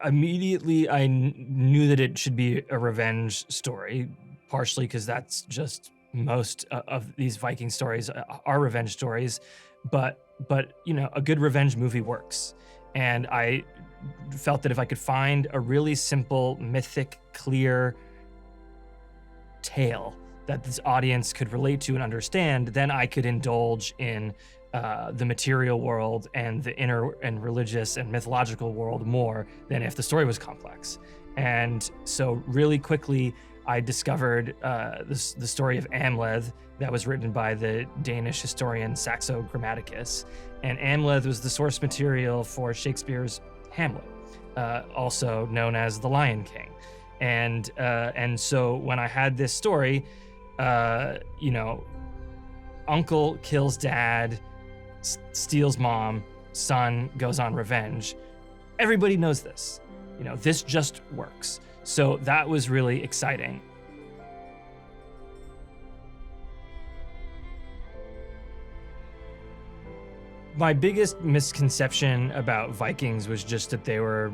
Immediately, knew that it should be a revenge story, partially because that's just most of these Viking stories are revenge stories, but you know, a good revenge movie works, and I felt that if I could find a really simple, mythic, clear tale that this audience could relate to and understand, then I could indulge in the material world and the inner and religious and mythological world more than if the story was complex. And so really quickly, I discovered the story of Amleth that was written by the Danish historian Saxo Grammaticus. And Amleth was the source material for Shakespeare's Hamlet, also known as The Lion King. And so when I had this story, you know, uncle kills dad, steals mom, son goes on revenge. Everybody knows this. You know, this just works. So that was really exciting. My biggest misconception about Vikings was just that they were,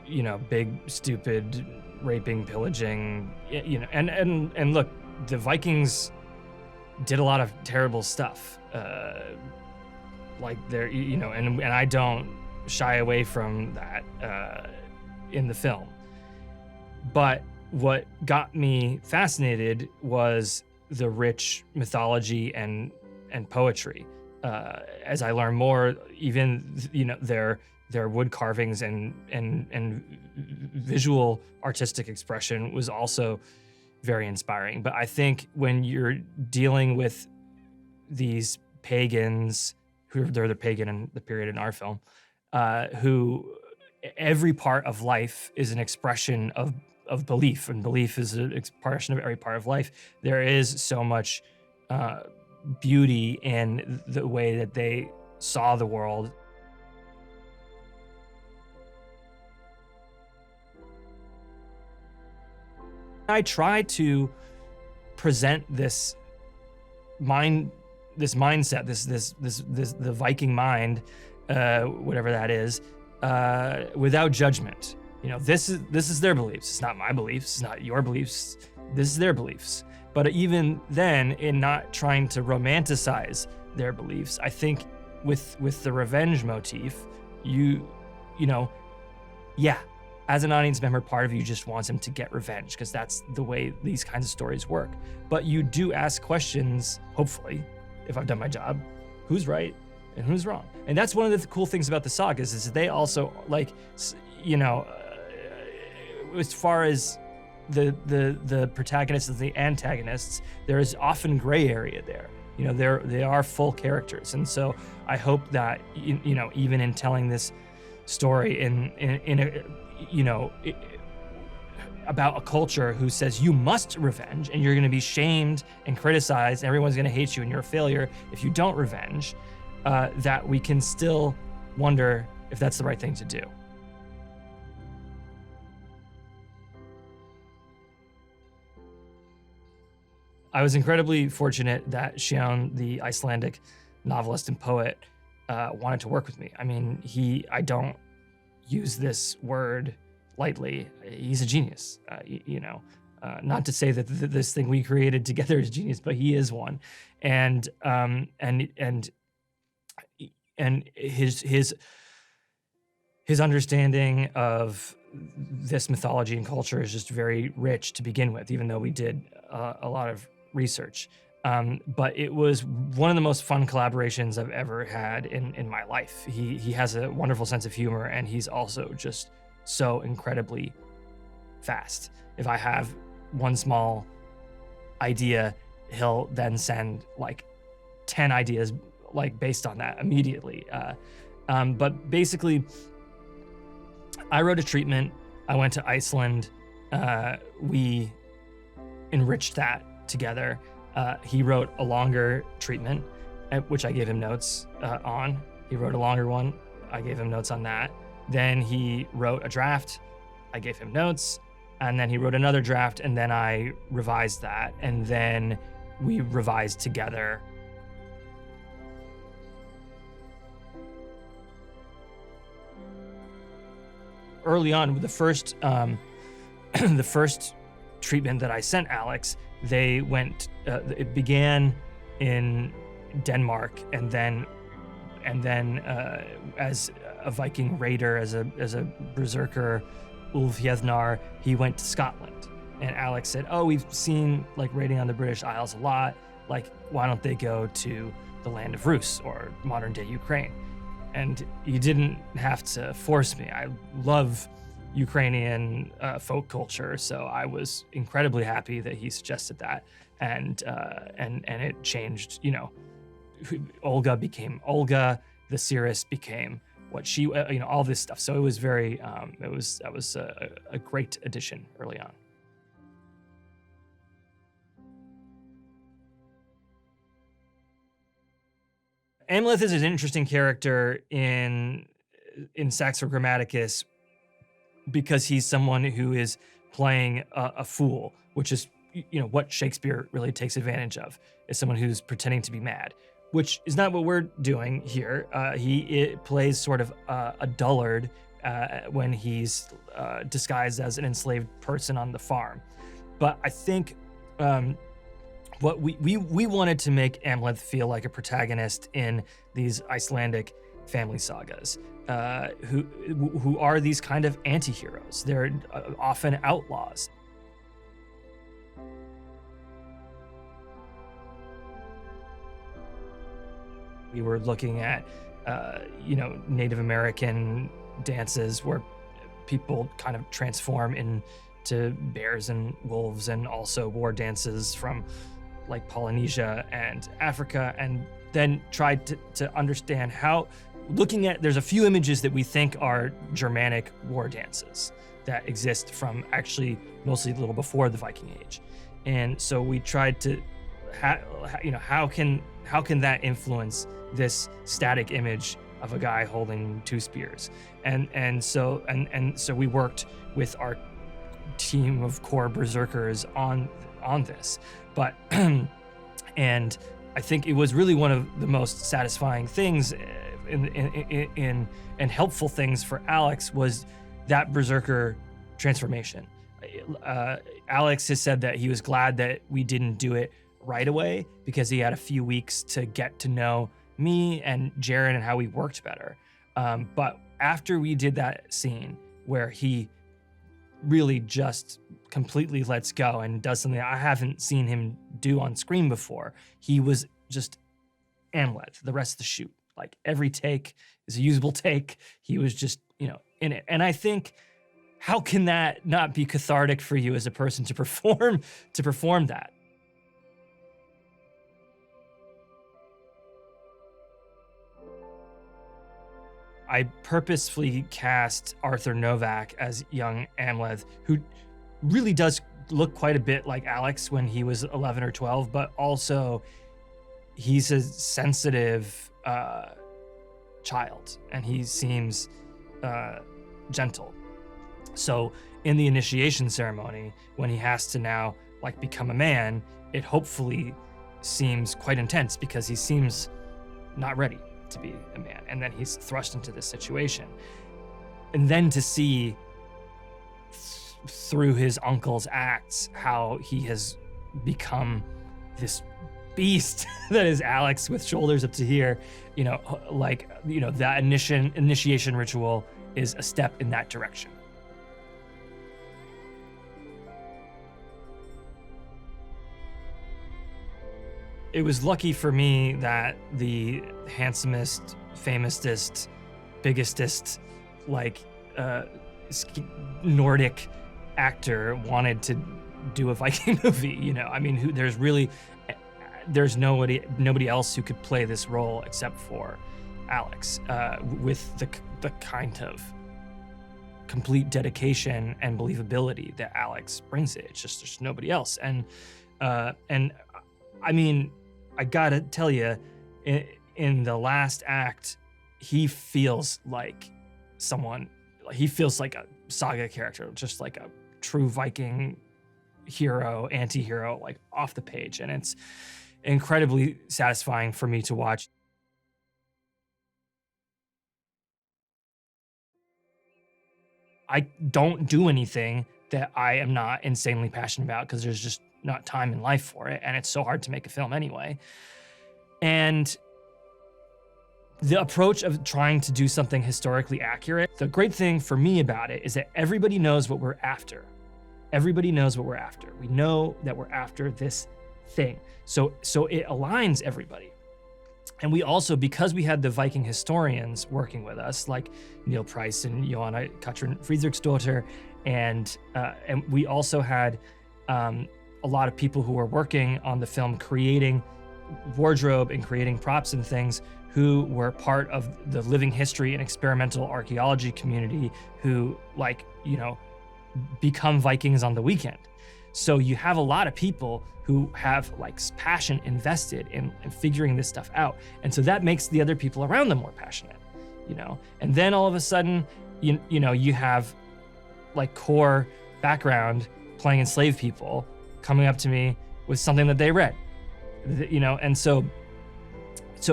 you know, big, stupid, raping, pillaging, you know, and look, the Vikings did a lot of terrible stuff. Like they're, you know, and I don't shy away from that in the film. But what got me fascinated was the rich mythology and poetry. As I learned more, even, you know, their wood carvings and visual artistic expression was also very inspiring. But I think when you're dealing with these pagans, who they're the pagan in the period in our film, who every part of life is an expression of belief, and belief is an expression of every part of life. There is so much beauty in the way that they saw the world. I try to present this mindset, the Viking mind, whatever that is, without judgment. You know, this is their beliefs. It's not my beliefs. It's not your beliefs. This is their beliefs. But even then, in not trying to romanticize their beliefs, I think with the revenge motif, you know, yeah, as an audience member, part of you just wants him to get revenge because that's the way these kinds of stories work. But you do ask questions, hopefully, if I've done my job, who's right and who's wrong. And that's one of the cool things about the sagas is they also, like, you know, as far as the protagonists and the antagonists, there is often gray area there. You know, they are full characters. And so I hope that, you know, even in telling this story in a, you know, about a culture who says you must revenge and you're going to be shamed and criticized and everyone's going to hate you and you're a failure if you don't revenge, that we can still wonder if that's the right thing to do. I was incredibly fortunate that Xion, the Icelandic novelist and poet, wanted to work with me. I mean, I don't use this word lightly. He's a genius, you know. Not to say that this thing we created together is genius, but he is one. And his understanding of this mythology and culture is just very rich to begin with, even though we did a lot of research. But it was one of the most fun collaborations I've ever had in my life. He has a wonderful sense of humor, and he's also just so incredibly fast. If I have one small idea, he'll then send like 10 ideas like based on that immediately. But basically, I wrote a treatment. I went to Iceland. We enriched that together. He wrote a longer treatment, which I gave him notes on. He wrote a longer one. I gave him notes on that. Then he wrote a draft. I gave him notes. And then he wrote another draft, and then I revised that. And then we revised together. Early on, the first the first treatment that I sent Alex, they went. It began in Denmark, and then as a Viking raider, as a berserker, Ulfhethnar, he went to Scotland. And Alex said, "Oh, we've seen like raiding on the British Isles a lot. Like, why don't they go to the land of Rus, or modern day Ukraine?" And you didn't have to force me. I love Ukrainian folk culture, so I was incredibly happy that he suggested that. And it changed. You know, Olga became Olga. The Cirrus became what she. All this stuff. So it was very. That was a great addition early on. Amleth is an interesting character in Saxo Grammaticus because he's someone who is playing a fool, which is what Shakespeare really takes advantage of, is someone who's pretending to be mad, which is not what we're doing here. He plays sort of a dullard when he's disguised as an enslaved person on the farm. But I think what we wanted to make Amleth feel like a protagonist in these Icelandic family sagas, who are these kind of anti-heroes. They're often outlaws. We were looking at, Native American dances where people kind of transform into bears and wolves, and also war dances from like Polynesia and Africa, and then tried to understand how, there's a few images that we think are Germanic war dances that exist from actually mostly a little before the Viking Age. And so we tried to, how can that influence this static image of a guy holding two spears? And so we worked with our team of core berserkers on this. But and I think it was really one of the most satisfying things and helpful things for Alex was that berserker transformation. Alex has said that he was glad that we didn't do it right away because he had a few weeks to get to know me and Jaren and how we worked better. But after we did that scene where he really just completely lets go and does something I haven't seen him do on screen before, he was just Amleth the rest of the shoot. Like, every take is a usable take. He was just, in it. And I think, how can that not be cathartic for you as a person to perform that? I purposefully cast Arthur Novak as young Amleth, who really does look quite a bit like Alex when he was 11 or 12, but also he's a sensitive child, and he seems gentle. So in the initiation ceremony, when he has to now become a man, it hopefully seems quite intense because he seems not ready to be a man, and then he's thrust into this situation. And then to see through his uncle's acts how he has become this beast that is Alex with shoulders up to here, that initiation ritual is a step in that direction. It was lucky for me that the handsomest, famousest, biggestest, Nordic actor wanted to do a Viking movie. You know, I mean, there's nobody else who could play this role except for Alex, with the kind of complete dedication and believability that Alex brings it. It's just there's nobody else. And I mean, I gotta tell you, in the last act, he feels like he feels like a saga character, just like a true Viking hero, anti-hero, like off the page. And it's incredibly satisfying for me to watch. I don't do anything that I am not insanely passionate about because there's just not time in life for it. And it's so hard to make a film anyway. And the approach of trying to do something historically accurate, the great thing for me about it is that everybody knows what we're after. Everybody knows what we're after. We know that we're after this thing. So it aligns everybody. And we also, because we had the Viking historians working with us, like Neil Price and Johanna Katrin Friedrichsdotter, and we also had a lot of people who were working on the film, creating wardrobe and creating props and things, who were part of the living history and experimental archaeology community, who, like, you know, become Vikings on the weekend. So you have a lot of people who have like passion invested in figuring this stuff out. And so that makes the other people around them more passionate, you know? And then all of a sudden, you know, you have like core background playing enslaved people coming up to me with something that they read, you know? And so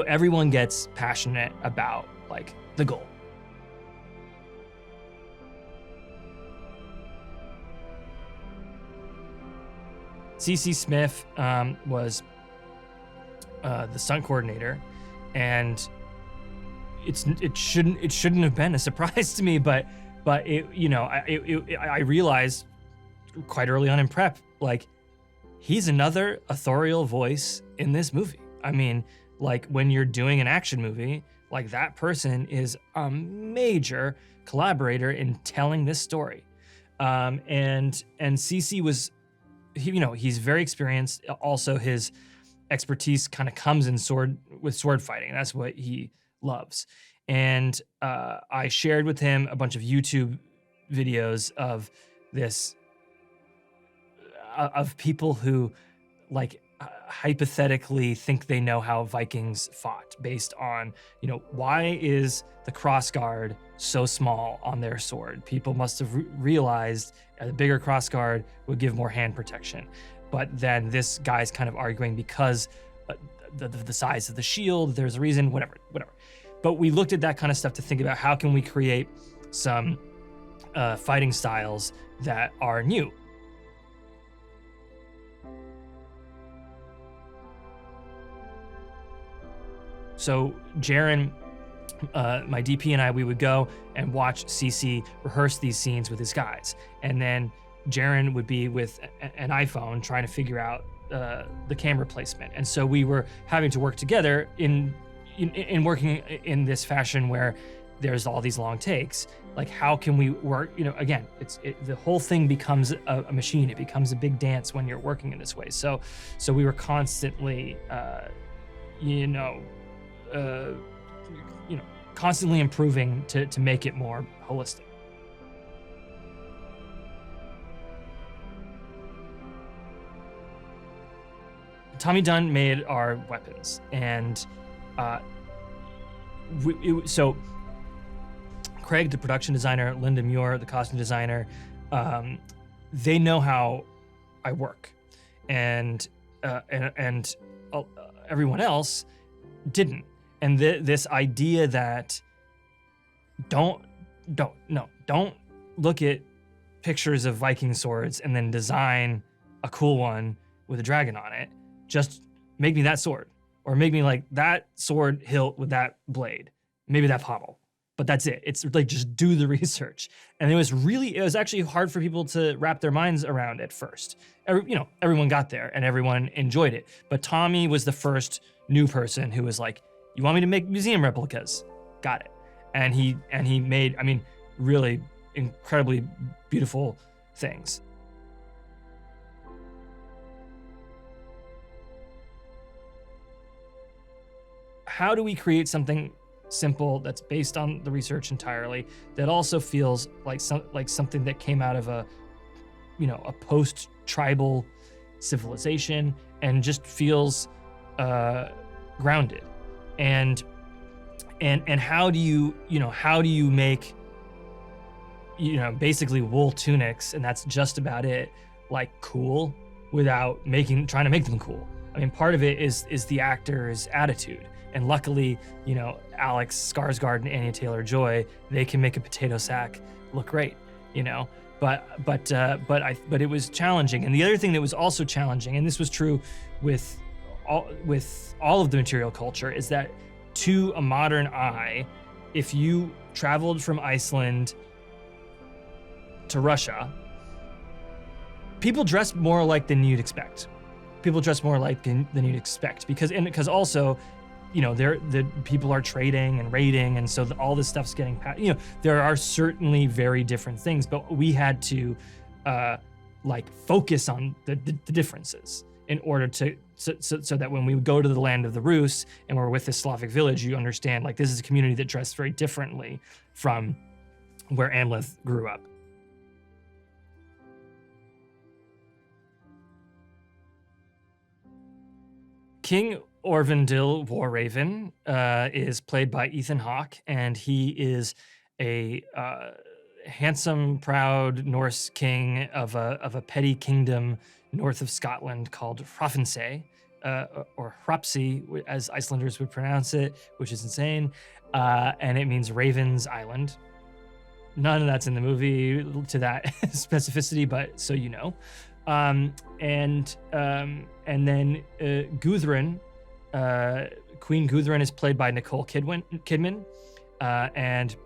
everyone gets passionate about like the goal. CC Smith was the stunt coordinator, and it shouldn't have been a surprise to me, but it, you know, I realized quite early on in prep, like, he's another authorial voice in this movie. I mean, like, when you're doing an action movie, like, that person is a major collaborator in telling this story. And CC was, you know, he's very experienced. Also, his expertise kind of comes in sword fighting. That's what he loves. And I shared with him a bunch of YouTube videos of this, of people who, like, hypothetically think they know how Vikings fought based on, you know, why is the crossguard so small on their sword? People must have realized a bigger crossguard would give more hand protection. But then this guy's kind of arguing because the size of the shield, there's a reason, whatever. But we looked at that kind of stuff to think about how can we create some fighting styles that are new. So Jaron, my DP, and I, we would go and watch CC rehearse these scenes with his guys. And then Jaron would be with an iPhone trying to figure out the camera placement. And so we were having to work together in working in this fashion where there's all these long takes. Like, how can we work, you know, again, the whole thing becomes a machine. It becomes a big dance when you're working in this way. So we were constantly, constantly improving to make it more holistic. Tommy Dunn made our weapons, and so Craig, the production designer, Linda Muir, the costume designer, they know how I work, and everyone else didn't. And this idea that don't look at pictures of Viking swords and then design a cool one with a dragon on it. Just make me that sword, or make me like that sword hilt with that blade, maybe that pommel, but that's it. It's like, just do the research. And it was actually hard for people to wrap their minds around at first. Everyone got there and everyone enjoyed it. But Tommy was the first new person who was like, you want me to make museum replicas? Got it. And he made, I mean, really incredibly beautiful things. How do we create something simple that's based on the research entirely, that also feels like something that came out of a post-tribal civilization and just feels grounded? And how do you make basically wool tunics, and that's just about it, like cool, without trying to make them cool? I mean, part of it is the actor's attitude. And luckily, Alex Skarsgård and Anya Taylor-Joy, they can make a potato sack look great, But it was challenging. And the other thing that was also challenging, and this was true with all of the material culture, is that to a modern eye, if you traveled from Iceland to Russia, people dressed more alike than you'd expect. Because also, the people are trading and raiding, and so all this stuff's getting passed. There are certainly very different things, but we had to focus on the differences in order so that when we go to the land of the Rus and we're with this Slavic village, you understand this is a community that dressed very differently from where Amleth grew up. King Orvandil Warraven is played by Ethan Hawke, and he is a handsome, proud Norse king of a petty kingdom north of Scotland called Hrafnsey, or Hrapsi, as Icelanders would pronounce it, which is insane, and it means Raven's Island. None of that's in the movie to that specificity, but so you know. And then Gudrun, Queen Gudrun, is played by Nicole Kidman, and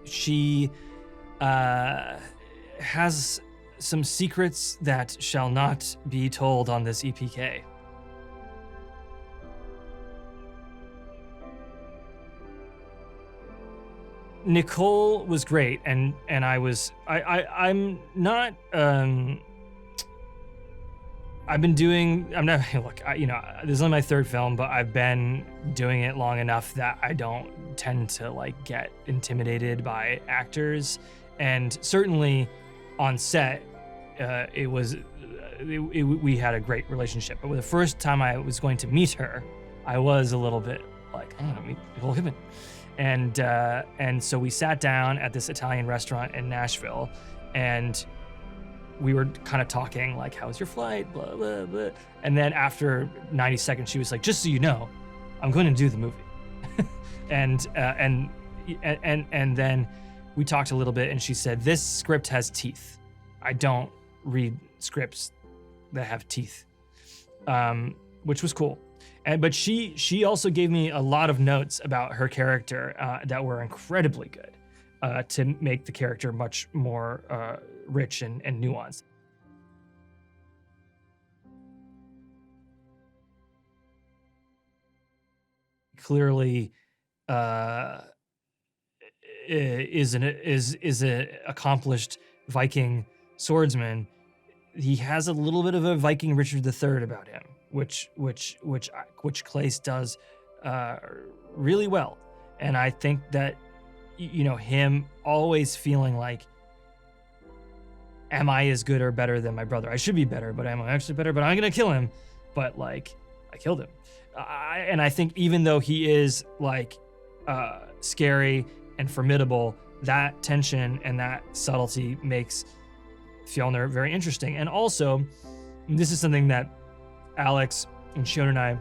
she has some secrets that shall not be told on this EPK. Nicole was great, and I'm not this is only my third film, but I've been doing it long enough that I don't tend to get intimidated by actors, and certainly on set we had a great relationship. But the first time I was going to meet her, I was a little bit like, I want to meet Nicole Kidman. And so we sat down at this Italian restaurant in Nashville, and we were kind of talking like, how was your flight, blah, blah, blah. And then after 90 seconds, she was like, just so you know, I'm going to do the movie. and then we talked a little bit, and she said, this script has teeth. I don't read scripts that have teeth, which was cool. But she also gave me a lot of notes about her character that were incredibly good to make the character much more rich and nuanced. Clearly, is an accomplished Viking swordsman. He has a little bit of a Viking Richard III about him, which Claes does really well. And I think that, him always feeling like, am I as good or better than my brother? I should be better, but am I actually better? But I'm gonna kill him. But I killed him. And I think even though he is scary and formidable, that tension and that subtlety makes Fjölnir very interesting. And also, this is something that Alex and Shion and I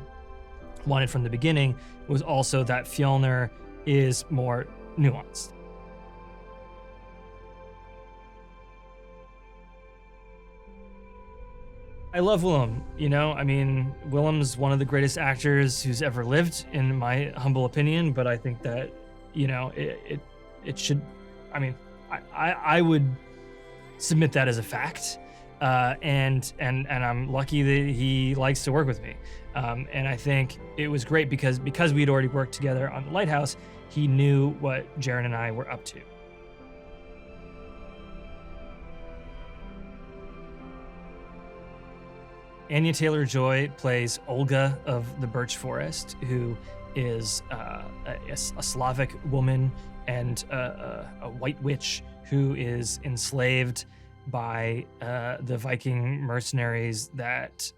wanted from the beginning, was also that Fjölnir is more nuanced. I love Willem, Willem's one of the greatest actors who's ever lived, in my humble opinion, but I think that, it should, I would submit that as a fact. And I'm lucky that he likes to work with me. And I think it was great because we'd already worked together on The Lighthouse, he knew what Jaren and I were up to. Anya Taylor-Joy plays Olga of the Birch Forest, who is a Slavic woman and a white witch who is enslaved by the Viking mercenaries that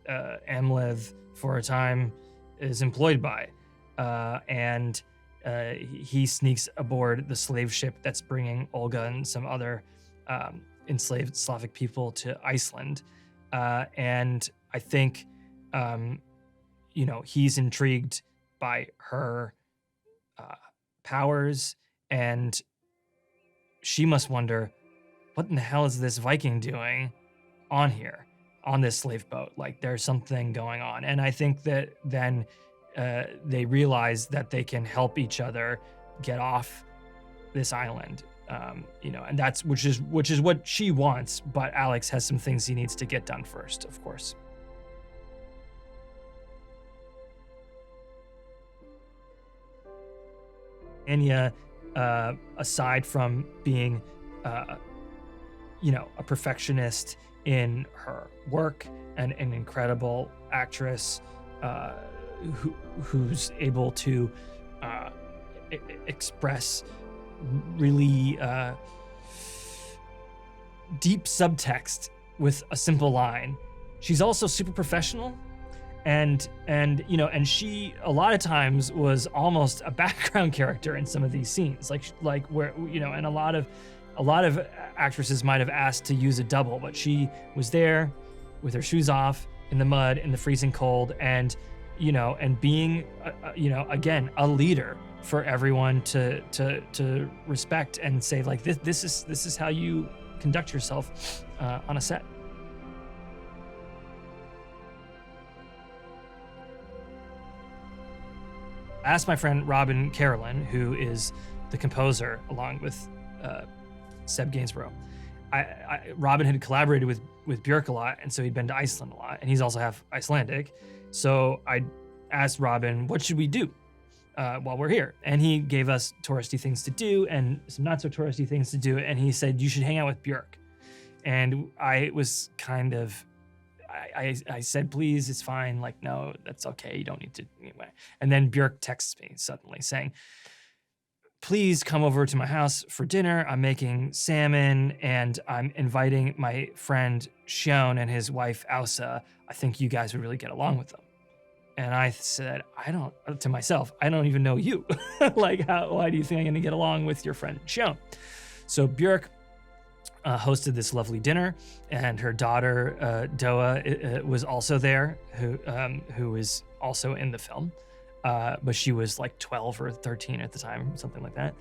Amleth, for a time, is employed by. And he sneaks aboard the slave ship that's bringing Olga and some other enslaved Slavic people to Iceland. And I think, he's intrigued by her powers, and she must wonder, what in the hell is this Viking doing on here, on this slave boat? Like, there's something going on. And I think that then they realize that they can help each other get off this island, and that's which is what she wants. But Alex has some things he needs to get done first, of course. Anya, aside from being, a perfectionist in her work and an incredible actress, who's able to express really deep subtext with a simple line. She's also super professional, and she a lot of times was almost a background character in some of these scenes, like where, and a lot of actresses might have asked to use a double, but she was there with her shoes off in the mud in the freezing cold, and being again a leader for everyone to respect and say, like, this is how you conduct yourself on a set. I asked my friend Robin Carolyn, who is the composer along with Seb Gainsborough. Robin had collaborated with Björk a lot, and so he'd been to Iceland a lot, and he's also half Icelandic. So I asked Robin, what should we do while we're here? And he gave us touristy things to do and some not so touristy things to do. And he said, you should hang out with Björk. And I was kind of, I said, please, it's fine. Like, no, that's okay. You don't need to. Anyway. And then Björk texts me suddenly saying, please come over to my house for dinner. I'm making salmon and I'm inviting my friend Shion and his wife Ausa. I think you guys would really get along with them. And I said, to myself, I don't even know you. Like, why do you think I'm going to get along with your friend Shion? So Björk hosted this lovely dinner, and her daughter Doa was also there, who is also in the film, but she was like 12 or 13 at the time, something like that.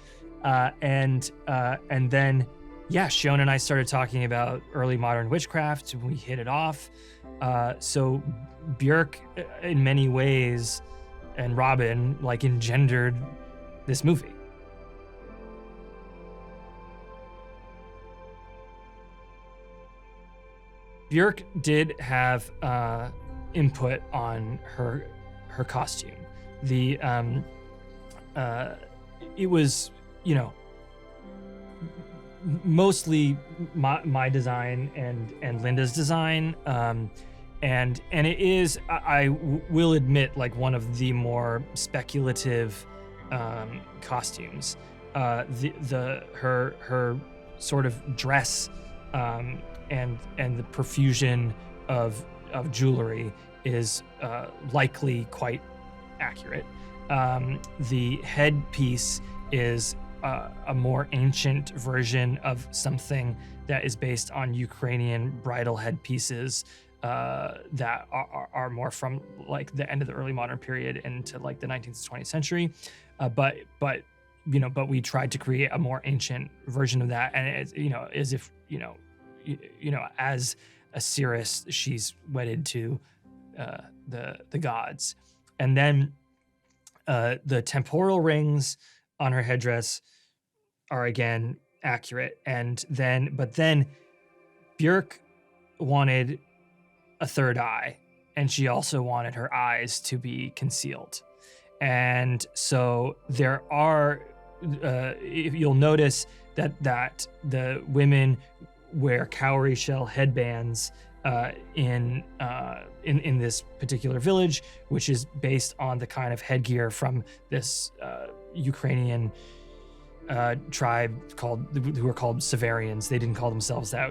And then, Shion and I started talking about early modern witchcraft. We hit it off. So Björk, in many ways, and Robin, like, engendered this movie. Björk did have input on her costume. It was, mostly my design and Linda's design, and it is, I will admit, like, one of the more speculative costumes. Her sort of dress and the profusion of jewelry is likely quite accurate. The headpiece is a more ancient version of something that is based on Ukrainian bridal headpieces that are more from, like, the end of the early modern period into, like, the 19th to 20th century. But we tried to create a more ancient version of that, and it's, as if as a seeress, she's wedded to the gods. And then the temporal rings on her headdress are again accurate. But then Björk wanted a third eye, and she also wanted her eyes to be concealed. And so there are, if you'll notice that the women wear cowrie shell headbands in this particular village, which is based on the kind of headgear from this Ukrainian tribe who are called Severians. They didn't call themselves that.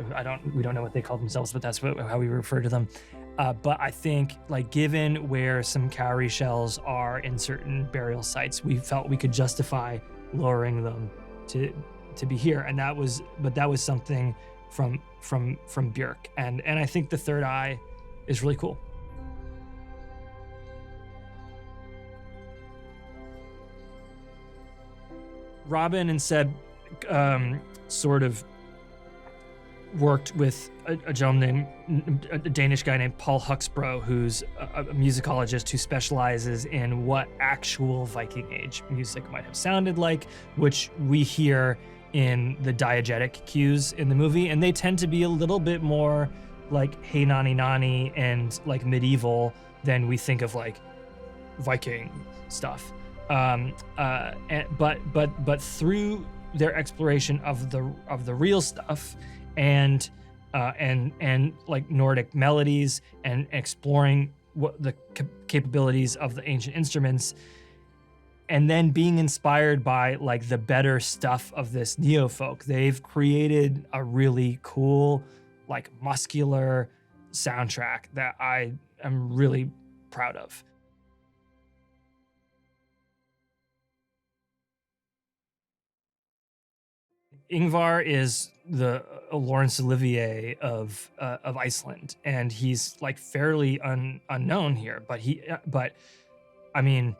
We don't know what they called themselves, but that's how we refer to them. But I think, like, given where some cowrie shells are in certain burial sites, we felt we could justify lowering them to be here, and that was something from Björk, and I think the third eye is really cool. Robin and Seb sort of worked with a gentleman a Danish guy named Paul Huxbro, who's a musicologist who specializes in what actual Viking Age music might have sounded like, which we hear in the diegetic cues in the movie, and they tend to be a little bit more like hey nani nani and like medieval than we think of like Viking stuff. But through their exploration of the real stuff and like Nordic melodies and exploring what the capabilities of the ancient instruments, and then being inspired by like the better stuff of this neofolk, they've created a really cool, like muscular soundtrack that I am really proud of. Ingvar is the Laurence Olivier of Iceland, and he's like fairly unknown here. But I mean,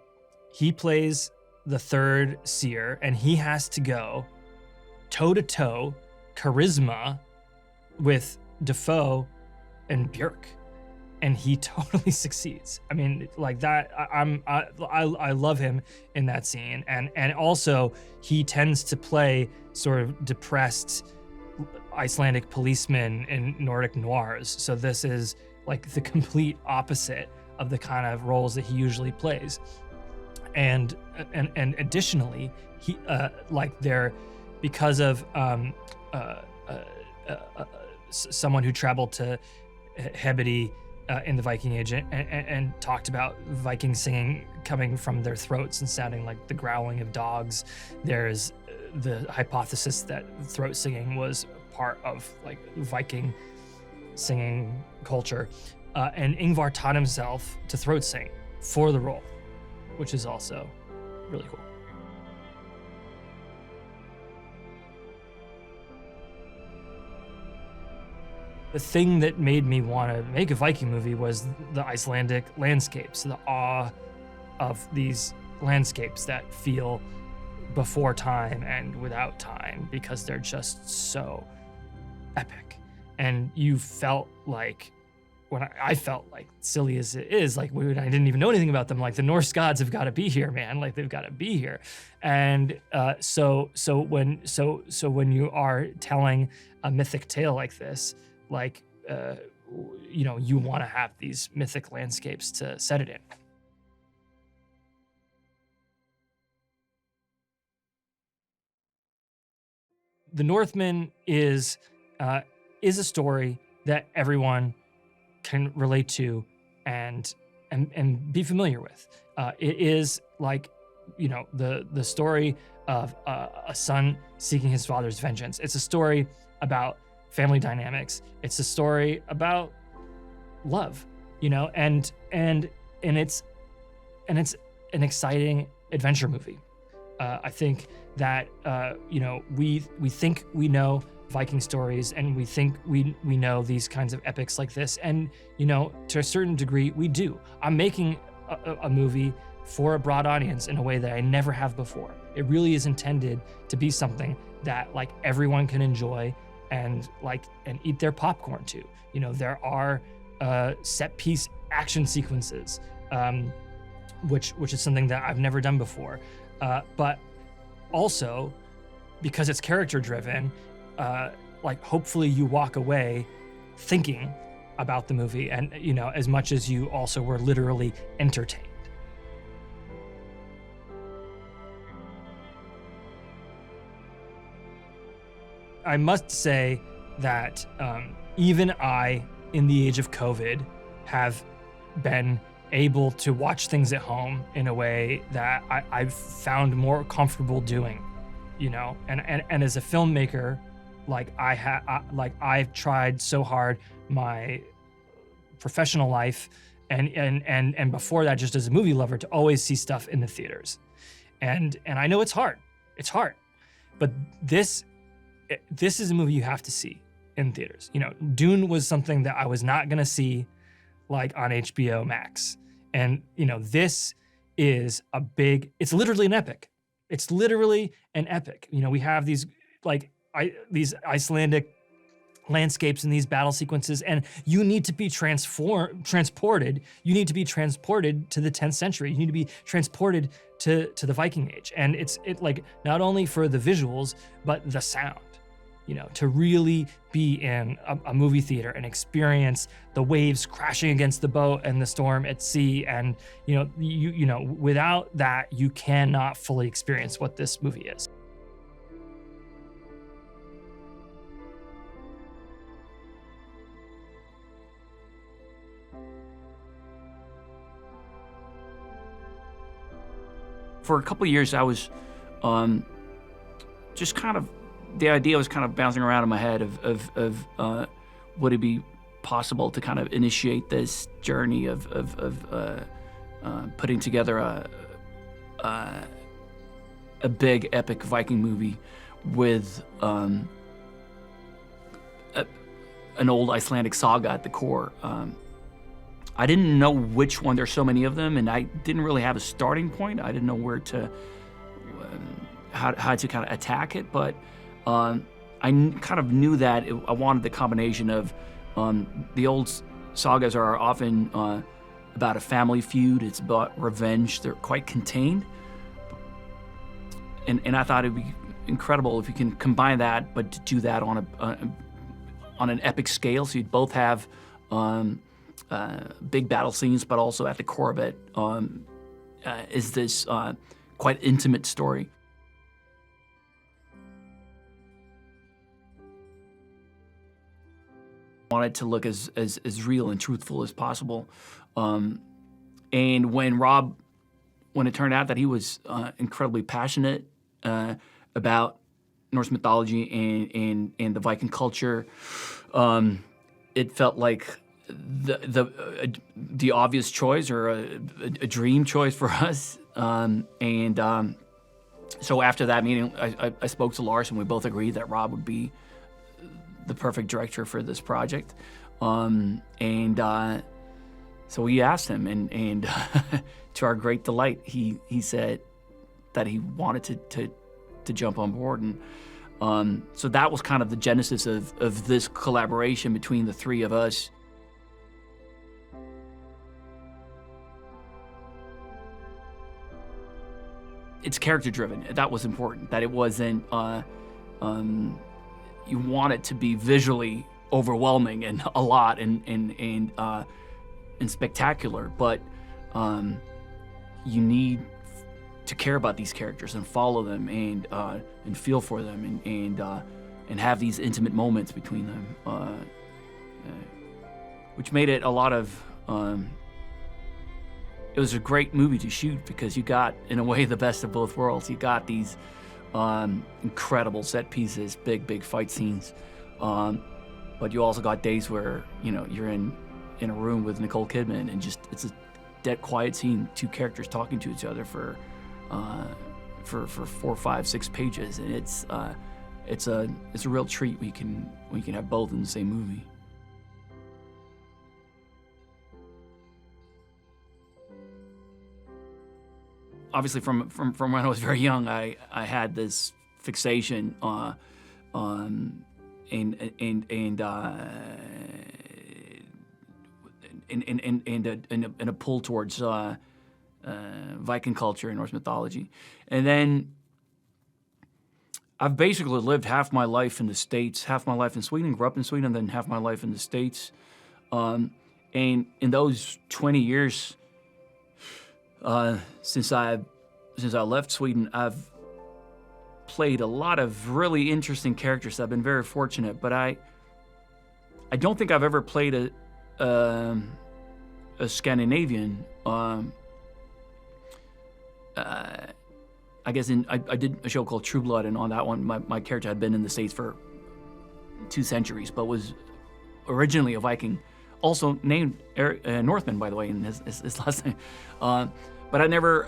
he plays the third seer, and he has to go toe to toe, charisma with Defoe and Björk, and he totally succeeds. I mean, like that. I love him in that scene, and also he tends to play sort of depressed Icelandic policeman in Nordic noirs. So this is like the complete opposite of the kind of roles that he usually plays. And additionally, he like they're because of someone who traveled to Hebedi in the Viking Age and talked about Viking singing coming from their throats and sounding like the growling of dogs. There's the hypothesis that throat singing was part of like Viking singing culture, and Ingvar taught himself to throat sing for the role, which is also really cool. The thing that made me want to make a Viking movie was the Icelandic landscapes, the awe of these landscapes that feel before time and without time, because they're just so epic. And you felt like, when I felt like, silly as it is, like when I didn't even know anything about them, like the Norse gods have got to be here, man. Like they've got to be here. And so when you are telling a mythic tale like this, like you want to have these mythic landscapes to set it in. The Northman is a story that everyone can relate to and be familiar with. It is like, the story of a son seeking his father's vengeance. It's a story about family dynamics. It's a story about love, and it's an exciting adventure movie. I think that we think we know Viking stories, and we think we know these kinds of epics like this, and to a certain degree we do. I'm making a movie for a broad audience in a way that I never have before. It really is intended to be something that like everyone can enjoy and eat their popcorn to. There are set piece action sequences, which is something that I've never done before. But also, because it's character driven, hopefully you walk away thinking about the movie, and as much as you also were literally entertained. I must say that even I in the age of COVID, have been able to watch things at home in a way that I've found more comfortable doing, you know. And as a filmmaker, like I've tried so hard my professional life and before that, just as a movie lover, to always see stuff in the theaters. And I know it's hard. It's hard. But this is a movie you have to see in theaters. You know, Dune was something that I was not gonna see like on HBO Max. And you know, this is it's literally an epic. It's literally an epic. You know, we have these these Icelandic landscapes and these battle sequences, and you need to be transported. You need to be transported to the 10th century. You need to be transported to the Viking Age. And it's like not only for the visuals, but the sound. You know, to really be in a movie theater and experience the waves crashing against the boat and the storm at sea. And you know, without that, you cannot fully experience what this movie is. For a couple of years, I was just kind of, the idea was kind of bouncing around in my head of would it be possible to kind of initiate this journey of putting together a big epic Viking movie with an old Icelandic saga at the core. I didn't know which one. There's so many of them, and I didn't really have a starting point. I didn't know where to, how to kind of attack it, but I kind of knew that I wanted the combination of the old sagas are often about a family feud. It's about revenge. They're quite contained, and I thought it'd be incredible if you can combine that, but to do that on an epic scale. So you'd both have big battle scenes, but also at the core of it is this quite intimate story. I wanted to look as real and truthful as possible. And when it turned out that he was incredibly passionate about Norse mythology and the Viking culture, it felt like the obvious choice, or a dream choice for us. So after that meeting, I spoke to Lars, and we both agreed that Rob would be the perfect director for this project. So we asked him, and to our great delight, he said that he wanted to jump on board. And so that was kind of the genesis of this collaboration between the three of us. It's character driven. That was important, that it wasn't, you want it to be visually overwhelming and a lot and spectacular, but you need to care about these characters and follow them and feel for them and have these intimate moments between them, which made it a lot of. It was a great movie to shoot because you got, in a way, the best of both worlds. You got these incredible set pieces, big fight scenes, but you also got days where you're in a room with Nicole Kidman and just it's a dead quiet scene, two characters talking to each other for 4, 5, 6 pages, and it's a real treat. We can have both in the same movie. Obviously, from when I was very young, I had this fixation on and a pull towards Viking culture and Norse mythology, and then I've basically lived half my life in the States, half my life in Sweden. Grew up in Sweden, and then half my life in the States, and in those 20 years. Since I left Sweden, I've played a lot of really interesting characters. I've been very fortunate, but I I don't think I've ever played a Scandinavian. I guess I did a show called True Blood, and on that one, my character had been in the States for 2 centuries, but was originally a Viking, also named Northman, by the way, in his last name. But I never,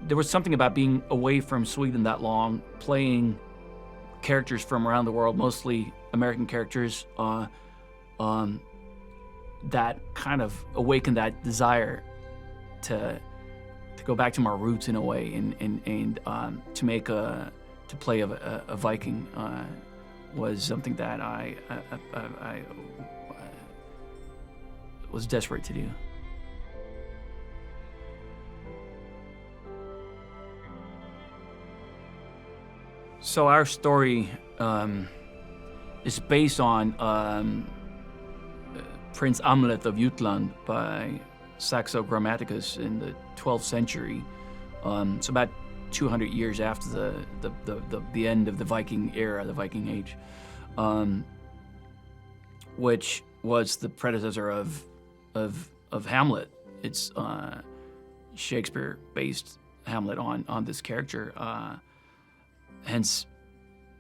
there was something about being away from Sweden that long, playing characters from around the world, mostly American characters, that kind of awakened that desire to go back to my roots in a way, and to play a Viking was something that I was desperate to do. So our story is based on Prince Amlet of Jutland by Saxo Grammaticus in the 12th century. So about 200 years after the end of the Viking era, the Viking Age, which was the predecessor of Hamlet. It's Shakespeare based Hamlet on this character. Hence,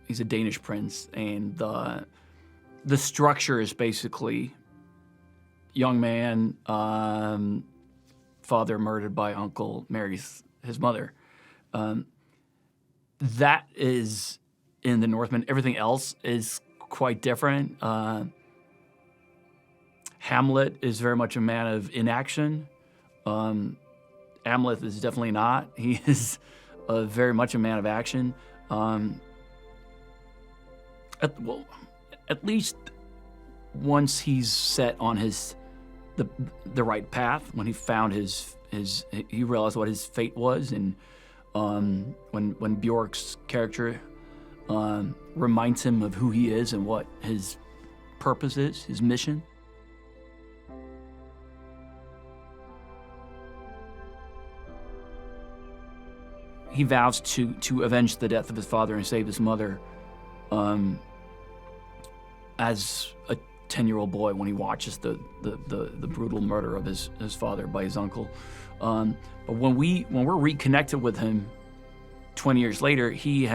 he's a Danish prince, and the structure is basically young man, father murdered by uncle, marries his mother. That is in the Northman. Everything else is quite different. Hamlet is very much a man of inaction. Amleth is definitely not. He is very much a man of action. At least once he's set on the right path, when he found he realized what his fate was, and when Bjork's character reminds him of who he is and what his purpose is, his mission. He vows to avenge the death of his father and save his mother as a 10-year-old boy when he watches the brutal murder of his father by his uncle. But when we're reconnected with him 20 years later, he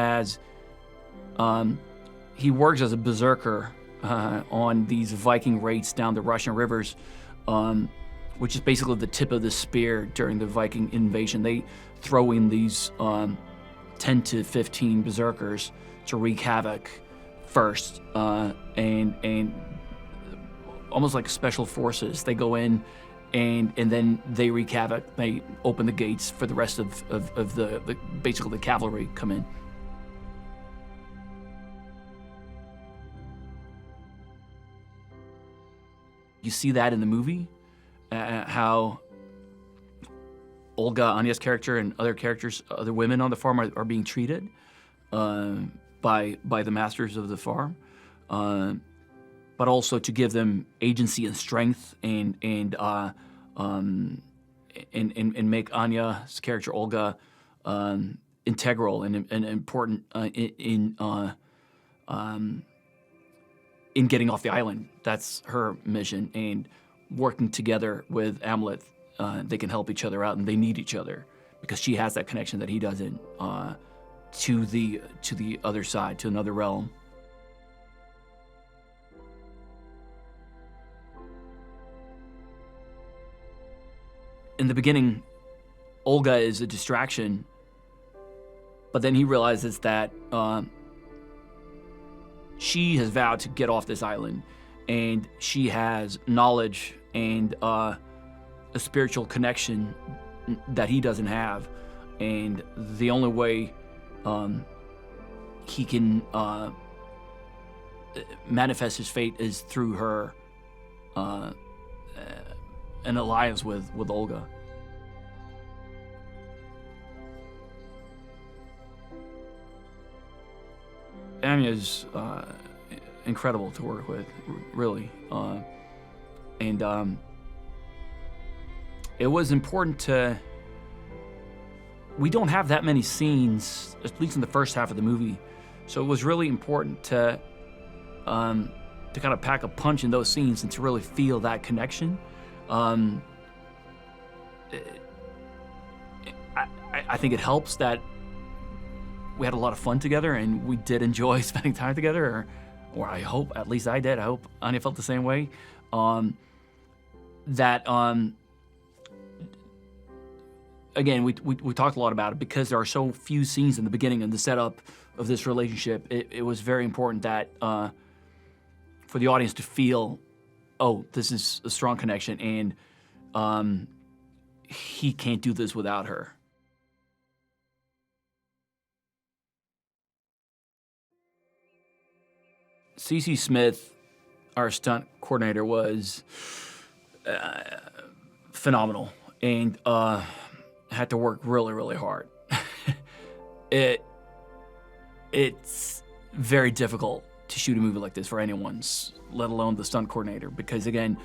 works as a berserker on these Viking raids down the Russian rivers, which is basically the tip of the spear during the Viking invasion. They throw in these 10 to 15 berserkers to wreak havoc first, and almost like special forces. They go in and then they wreak havoc. They open the gates for the rest of the basically the cavalry come in. You see that in the movie, how Olga, Anya's character, and other characters, other women on the farm are being treated by the masters of the farm, but also to give them agency and strength, and make Anya's character Olga integral and important in getting off the island. That's her mission, and working together with Amleth, they can help each other out, and they need each other because she has that connection that he doesn't to the other side, to another realm. In the beginning, Olga is a distraction, but then he realizes that she has vowed to get off this island, and she has knowledge and a spiritual connection that he doesn't have, and the only way he can manifest his fate is through her, an alliance with Olga. Anya is incredible to work with, really, and it was important to. We don't have that many scenes, at least in the first half of the movie, so it was really important to kind of pack a punch in those scenes and to really feel that connection. I think it helps that we had a lot of fun together and we did enjoy spending time together, or I hope, at least I did. I hope Anya felt the same way. Again, we talked a lot about it because there are so few scenes in the beginning and the setup of this relationship. It was very important that for the audience to feel, oh, this is a strong connection, and he can't do this without her. CC Smith, our stunt coordinator, was phenomenal, and had to work really, really hard. It's very difficult to shoot a movie like this for anyone, let alone the stunt coordinator, because again,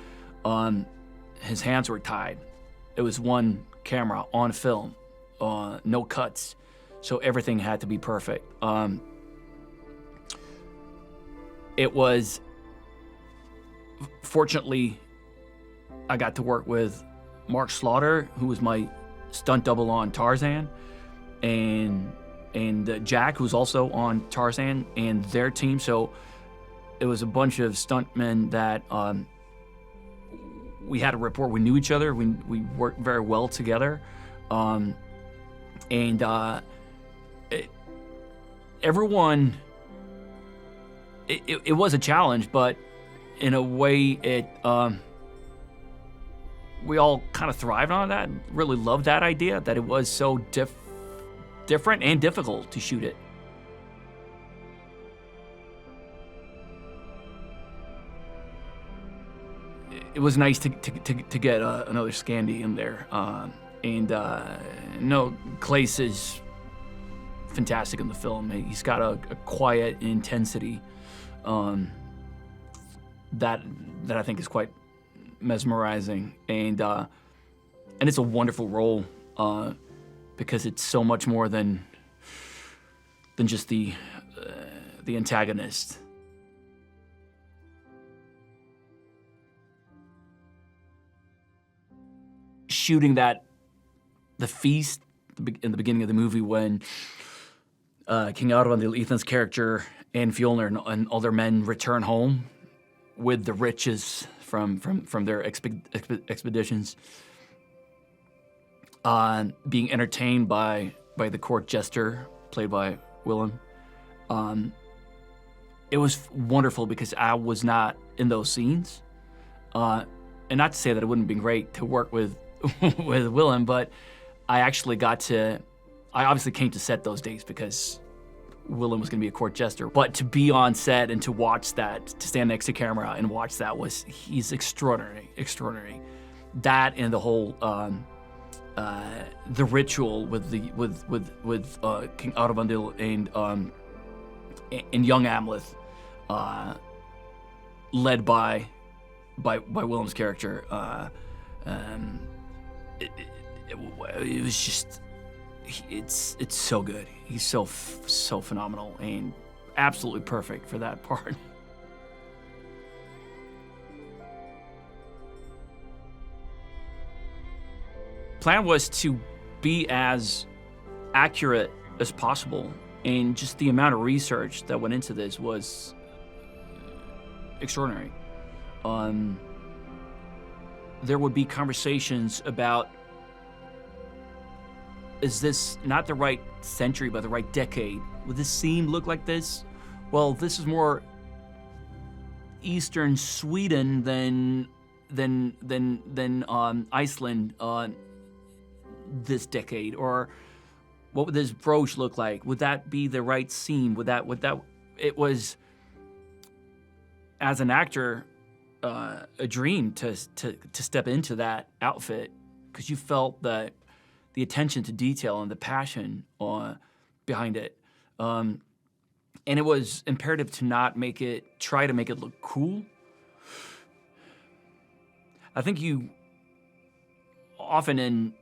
his hands were tied. It was one camera on film, no cuts, so everything had to be perfect. It was, fortunately, I got to work with Mark Slaughter, who was my stunt double on Tarzan, and Jack, who's also on Tarzan, and their team. So it was a bunch of stuntmen that we had a rapport. We knew each other. We worked very well together, everyone. It was a challenge, but in a way, we all kind of thrived on that. Really loved that idea, that it was so different and difficult to shoot it. It was nice to get another Scandi in there, Claes is fantastic in the film. He's got a quiet intensity that I think is quite mesmerizing, and it's a wonderful role because it's so much more than just the antagonist. Shooting the feast in the beginning of the movie when King Aurvandil, Ethan's character, and Fjolnir and all their men return home with the riches from their expeditions, being entertained by the court jester played by Willem. It was wonderful because I was not in those scenes, and not to say that it wouldn't have been great to work with with Willem, but I actually I obviously came to set those days because Willem was going to be a court jester, but to be on set and to watch that, to stand next to camera and watch that, he's extraordinary. That and the whole the ritual with King Aurvandil and young Amleth, led by Willem's character. It was just. It's so good. He's so phenomenal and absolutely perfect for that part. Plan was to be as accurate as possible, and just the amount of research that went into this was extraordinary. There would be conversations about, is this not the right century, but the right decade? Would this scene look like this? Well, this is more Eastern Sweden than Iceland this decade. Or what would this brooch look like? Would that be the right scene? Would that? It was, as an actor, a dream to step into that outfit, because you felt that the attention to detail and the passion behind it. And it was imperative to not try to make it look cool. I think you often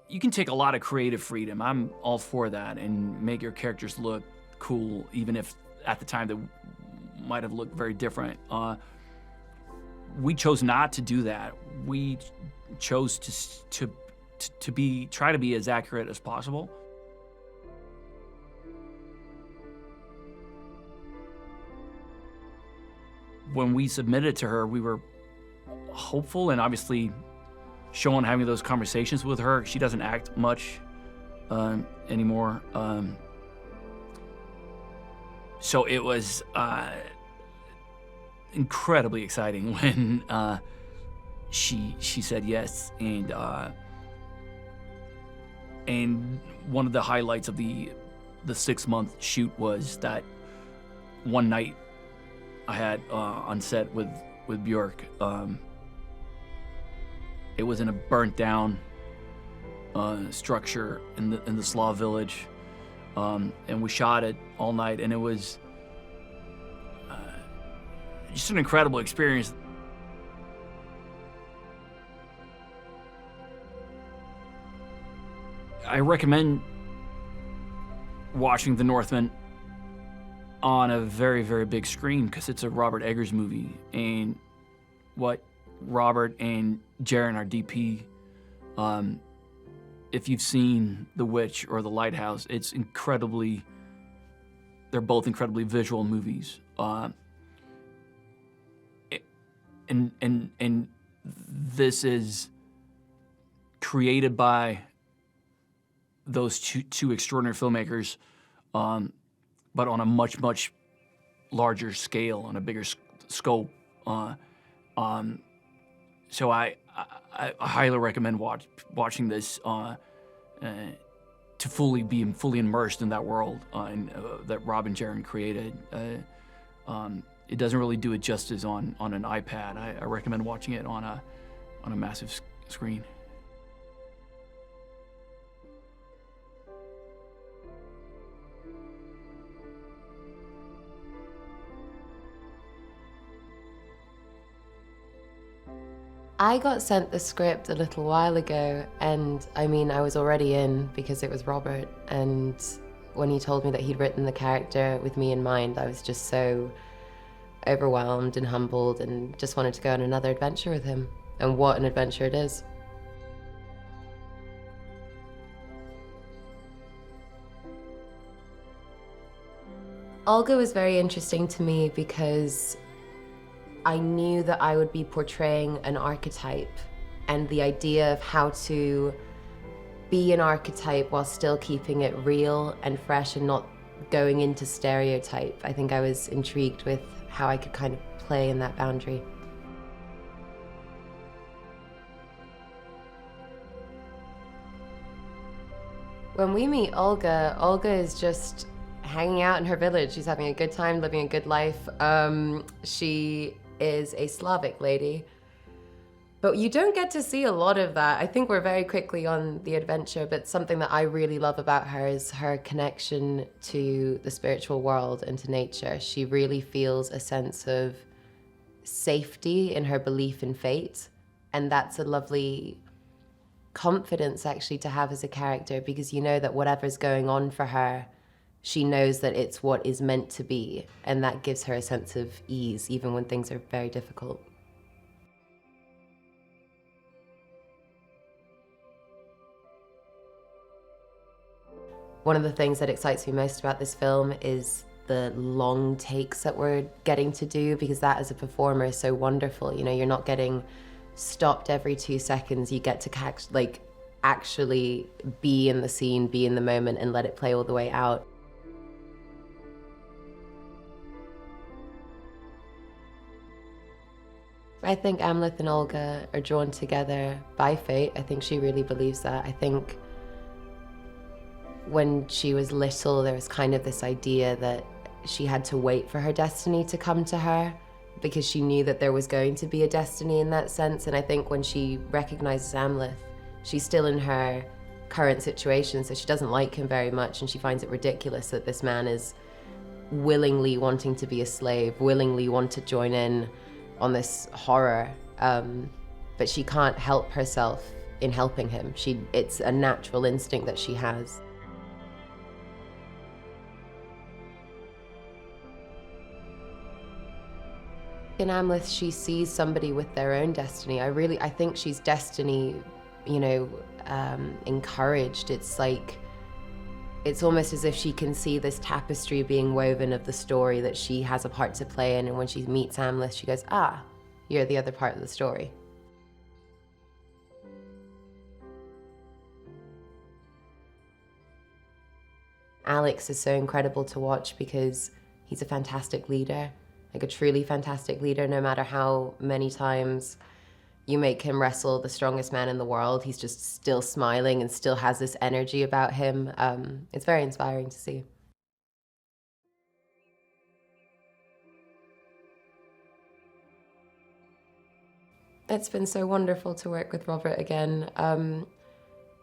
you can take a lot of creative freedom. I'm all for that, and make your characters look cool, even if at the time might have looked very different. We chose not to do that. We chose to try to be as accurate as possible. When we submitted to her, we were hopeful and obviously having those conversations with her. She doesn't act much anymore. So it was incredibly exciting when she said yes, and one of the highlights of the 6-month shoot was that one night I had on set with Björk. It was in a burnt down structure in the Slav village, and we shot it all night, and it was just an incredible experience. I recommend watching The Northman on a very, very big screen because it's a Robert Eggers movie, and what Robert and Jaren, our DP, if you've seen The Witch or The Lighthouse, they're both incredibly visual movies. And this is created by those two extraordinary filmmakers, but on a much, much larger scale, on a bigger scope. So I highly recommend watching this to be fully immersed in that world that Rob and Jaren created. It doesn't really do it justice on an iPad. I recommend watching it on a massive screen. I got sent the script a little while ago, and I mean, I was already in because it was Robert, and when he told me that he'd written the character with me in mind, I was just so overwhelmed and humbled and just wanted to go on another adventure with him. And what an adventure it is. Olga was very interesting to me because I knew that I would be portraying an archetype, and the idea of how to be an archetype while still keeping it real and fresh and not going into stereotype. I think I was intrigued with how I could kind of play in that boundary. When we meet Olga, Olga is just hanging out in her village. She's having a good time, living a good life. She is a Slavic lady, but you don't get to see a lot of that. I think we're very quickly on the adventure, but something that I really love about her is her connection to the spiritual world and to nature. She really feels a sense of safety in her belief in fate, and that's a lovely confidence actually to have as a character, because you know that whatever's going on for her, she knows that it's what is meant to be, and that gives her a sense of ease, even when things are very difficult. One of the things that excites me most about this film is the long takes that we're getting to do, because that as a performer is so wonderful. You know, you're not getting stopped every 2 seconds. You get to actually be in the scene, be in the moment, and let it play all the way out. I think Amleth and Olga are drawn together by fate. I think she really believes that. I think when she was little, there was kind of this idea that she had to wait for her destiny to come to her, because she knew that there was going to be a destiny in that sense. And I think when she recognizes Amleth, she's still in her current situation, so she doesn't like him very much, and she finds it ridiculous that this man is willingly wanting to be a slave, willingly want to join in on this horror, but she can't help herself in helping him. It's a natural instinct that she has. in Amleth, she sees somebody with their own destiny. I think she's destiny, encouraged. It's like, it's almost as if she can see this tapestry being woven of the story that she has a part to play in, and when she meets Amleth, she goes, ah, you're the other part of the story. Alex is so incredible to watch because he's a fantastic leader, like a truly fantastic leader. No matter how many times you make him wrestle the strongest man in the world, he's just still smiling and still has this energy about him. It's very inspiring to see. It's been so wonderful to work with Robert again.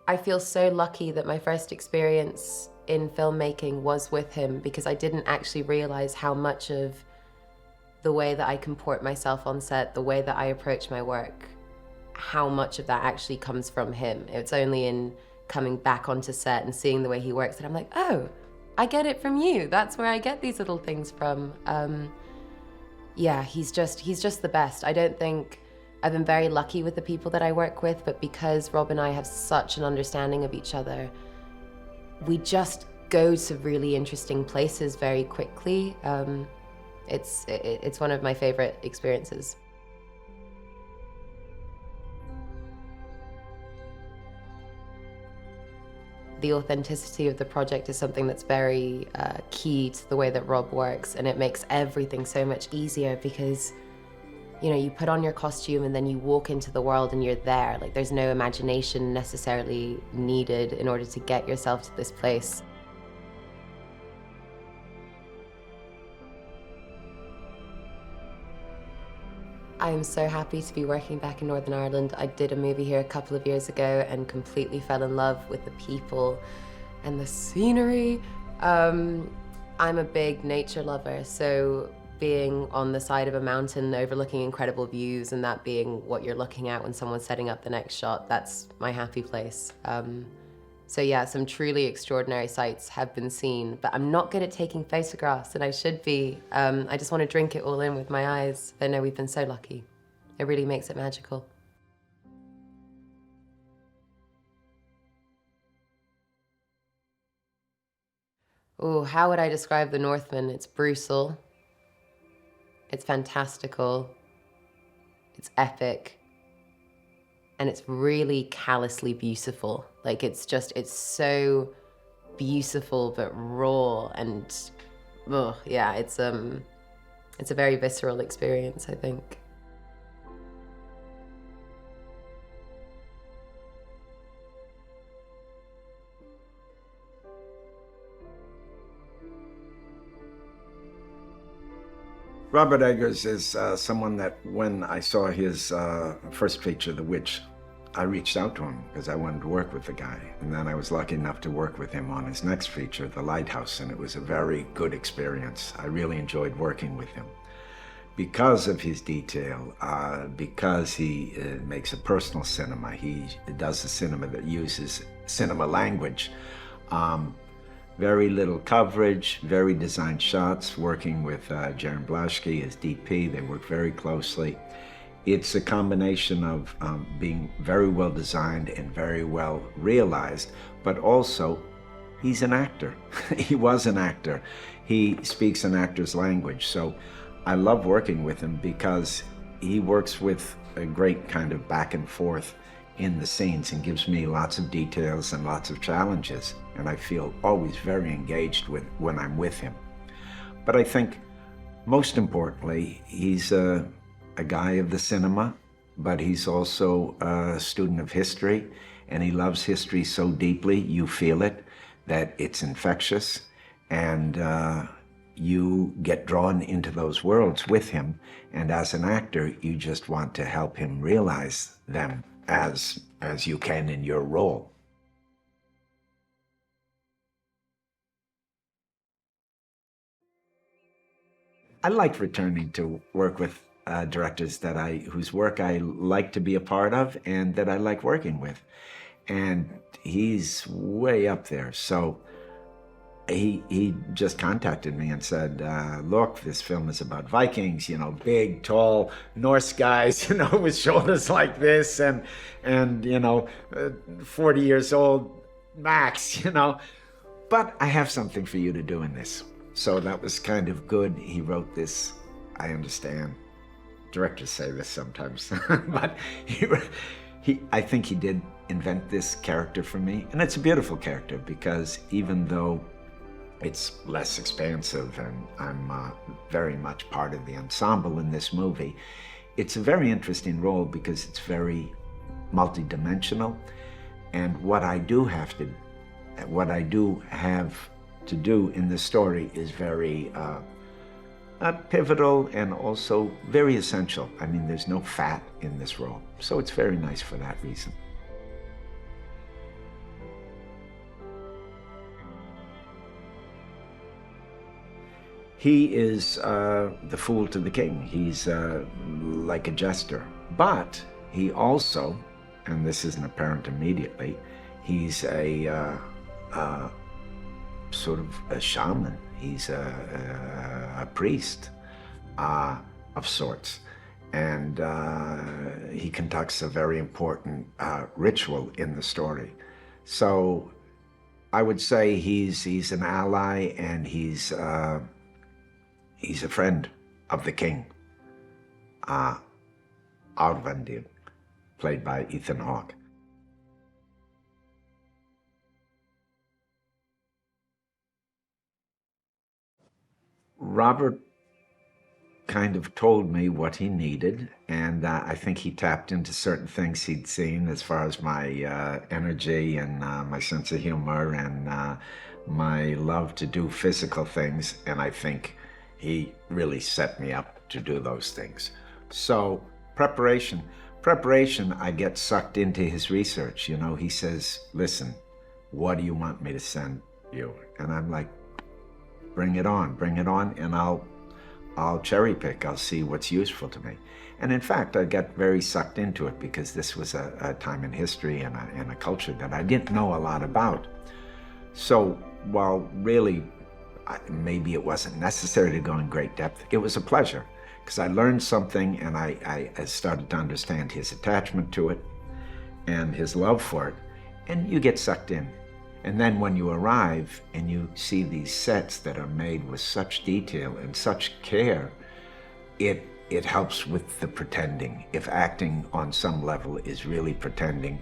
I feel so lucky that my first experience in filmmaking was with him, because I didn't actually realize how much of the way that I comport myself on set, the way that I approach my work, how much of that actually comes from him. It's only in coming back onto set and seeing the way he works that I'm like, oh, I get it from you. That's where I get these little things from. Yeah, he's just the best. I don't think I've been very lucky with the people that I work with, but because Rob and I have such an understanding of each other, we just go to really interesting places very quickly. It's one of my favorite experiences. The authenticity of the project is something that's very key to the way that Rob works, and it makes everything so much easier because, you put on your costume and then you walk into the world and you're there. Like, there's no imagination necessarily needed in order to get yourself to this place. I am so happy to be working back in Northern Ireland. I did a movie here a couple of years ago and completely fell in love with the people and the scenery. I'm a big nature lover, so being on the side of a mountain overlooking incredible views and that being what you're looking at when someone's setting up the next shot, that's my happy place. So yeah, some truly extraordinary sights have been seen, but I'm not good at taking photographs, and I should be. I just want to drink it all in with my eyes. But no, we've been so lucky. It really makes it magical. Oh, how would I describe the Northman? It's brutal. It's fantastical. It's epic. And it's really callously beautiful. Like, it's so beautiful but raw, and yeah, it's a very visceral experience, I think. Robert Eggers is someone that, when I saw his first feature, The Witch, I reached out to him because I wanted to work with the guy. And then I was lucky enough to work with him on his next feature, The Lighthouse, and it was a very good experience. I really enjoyed working with him. Because of his detail, because he makes a personal cinema, he does a cinema that uses cinema language. Very little coverage, very designed shots, working with Jaron Blaschke as DP. They work very closely. It's a combination of being very well designed and very well realized, but also he's an actor. He was an actor. He speaks an actor's language. So I love working with him because he works with a great kind of back and forth in the scenes and gives me lots of details and lots of challenges. And I feel always very engaged when I'm with him. But I think most importantly, he's a guy of the cinema, but he's also a student of history, and he loves history so deeply, you feel it, that it's infectious, and you get drawn into those worlds with him, and as an actor, you just want to help him realize them as you can in your role. I like returning to work with directors whose work I like to be a part of and that I like working with. And he's way up there. So he just contacted me and said, look, this film is about Vikings, you know, big, tall Norse guys, you know, with shoulders like this, and you know, 40 years old max, you know. But I have something for you to do in this. So that was kind of good. He wrote this, I understand. Directors say this sometimes, but I think he did invent this character for me. And it's a beautiful character because even though it's less expansive and I'm very much part of the ensemble in this movie, it's a very interesting role because it's very multidimensional. And what I do have to do in the story is very pivotal and also very essential. I mean, there's no fat in this role, so it's very nice for that reason. He is the fool to the king. He's like a jester, but he also, and this isn't apparent immediately, he's a sort of a shaman. He's a priest of sorts, and he conducts a very important ritual in the story. So I would say he's an ally, and he's a friend of the king, Arvendir, played by Ethan Hawke. Robert kind of told me what he needed, and I think he tapped into certain things he'd seen as far as my energy and my sense of humor and my love to do physical things, and I think he really set me up to do those things. So preparation, I get sucked into his research. You know, he says, listen, what do you want me to send you? And I'm like, bring it on, and I'll cherry pick. I'll see what's useful to me. And in fact, I got very sucked into it because this was a time in history and a culture that I didn't know a lot about. So while really, maybe it wasn't necessary to go in great depth, it was a pleasure because I learned something, and I started to understand his attachment to it and his love for it, and you get sucked in. And then when you arrive and you see these sets that are made with such detail and such care, it helps with the pretending. If acting on some level is really pretending,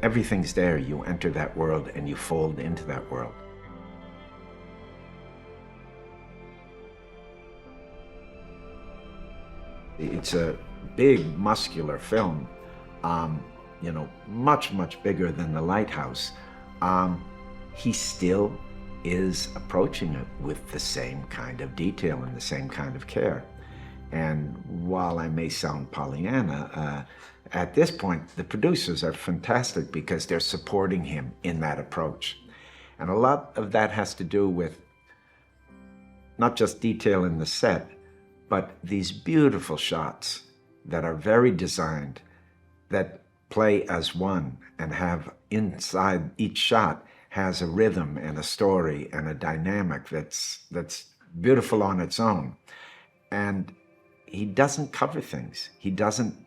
everything's there. You enter that world and you fold into that world. It's a big, muscular film, you know, much, much bigger than The Lighthouse. He still is approaching it with the same kind of detail and the same kind of care. And while I may sound Pollyanna, at this point, the producers are fantastic because they're supporting him in that approach. And a lot of that has to do with not just detail in the set, but these beautiful shots that are very designed, that play as one and have inside each shot has a rhythm and a story and a dynamic that's beautiful on its own. And he doesn't cover things. He doesn't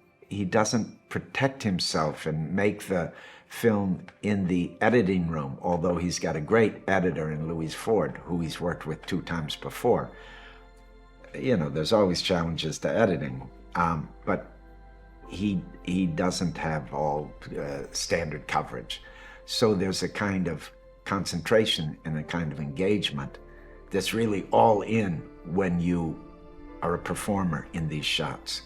protect himself and make the film in the editing room, although he's got a great editor in Louise Ford, who he's worked with 2 times before. You know, there's always challenges to editing, but he doesn't have all standard coverage. So there's a kind of concentration and a kind of engagement that's really all in when you are a performer in these shots.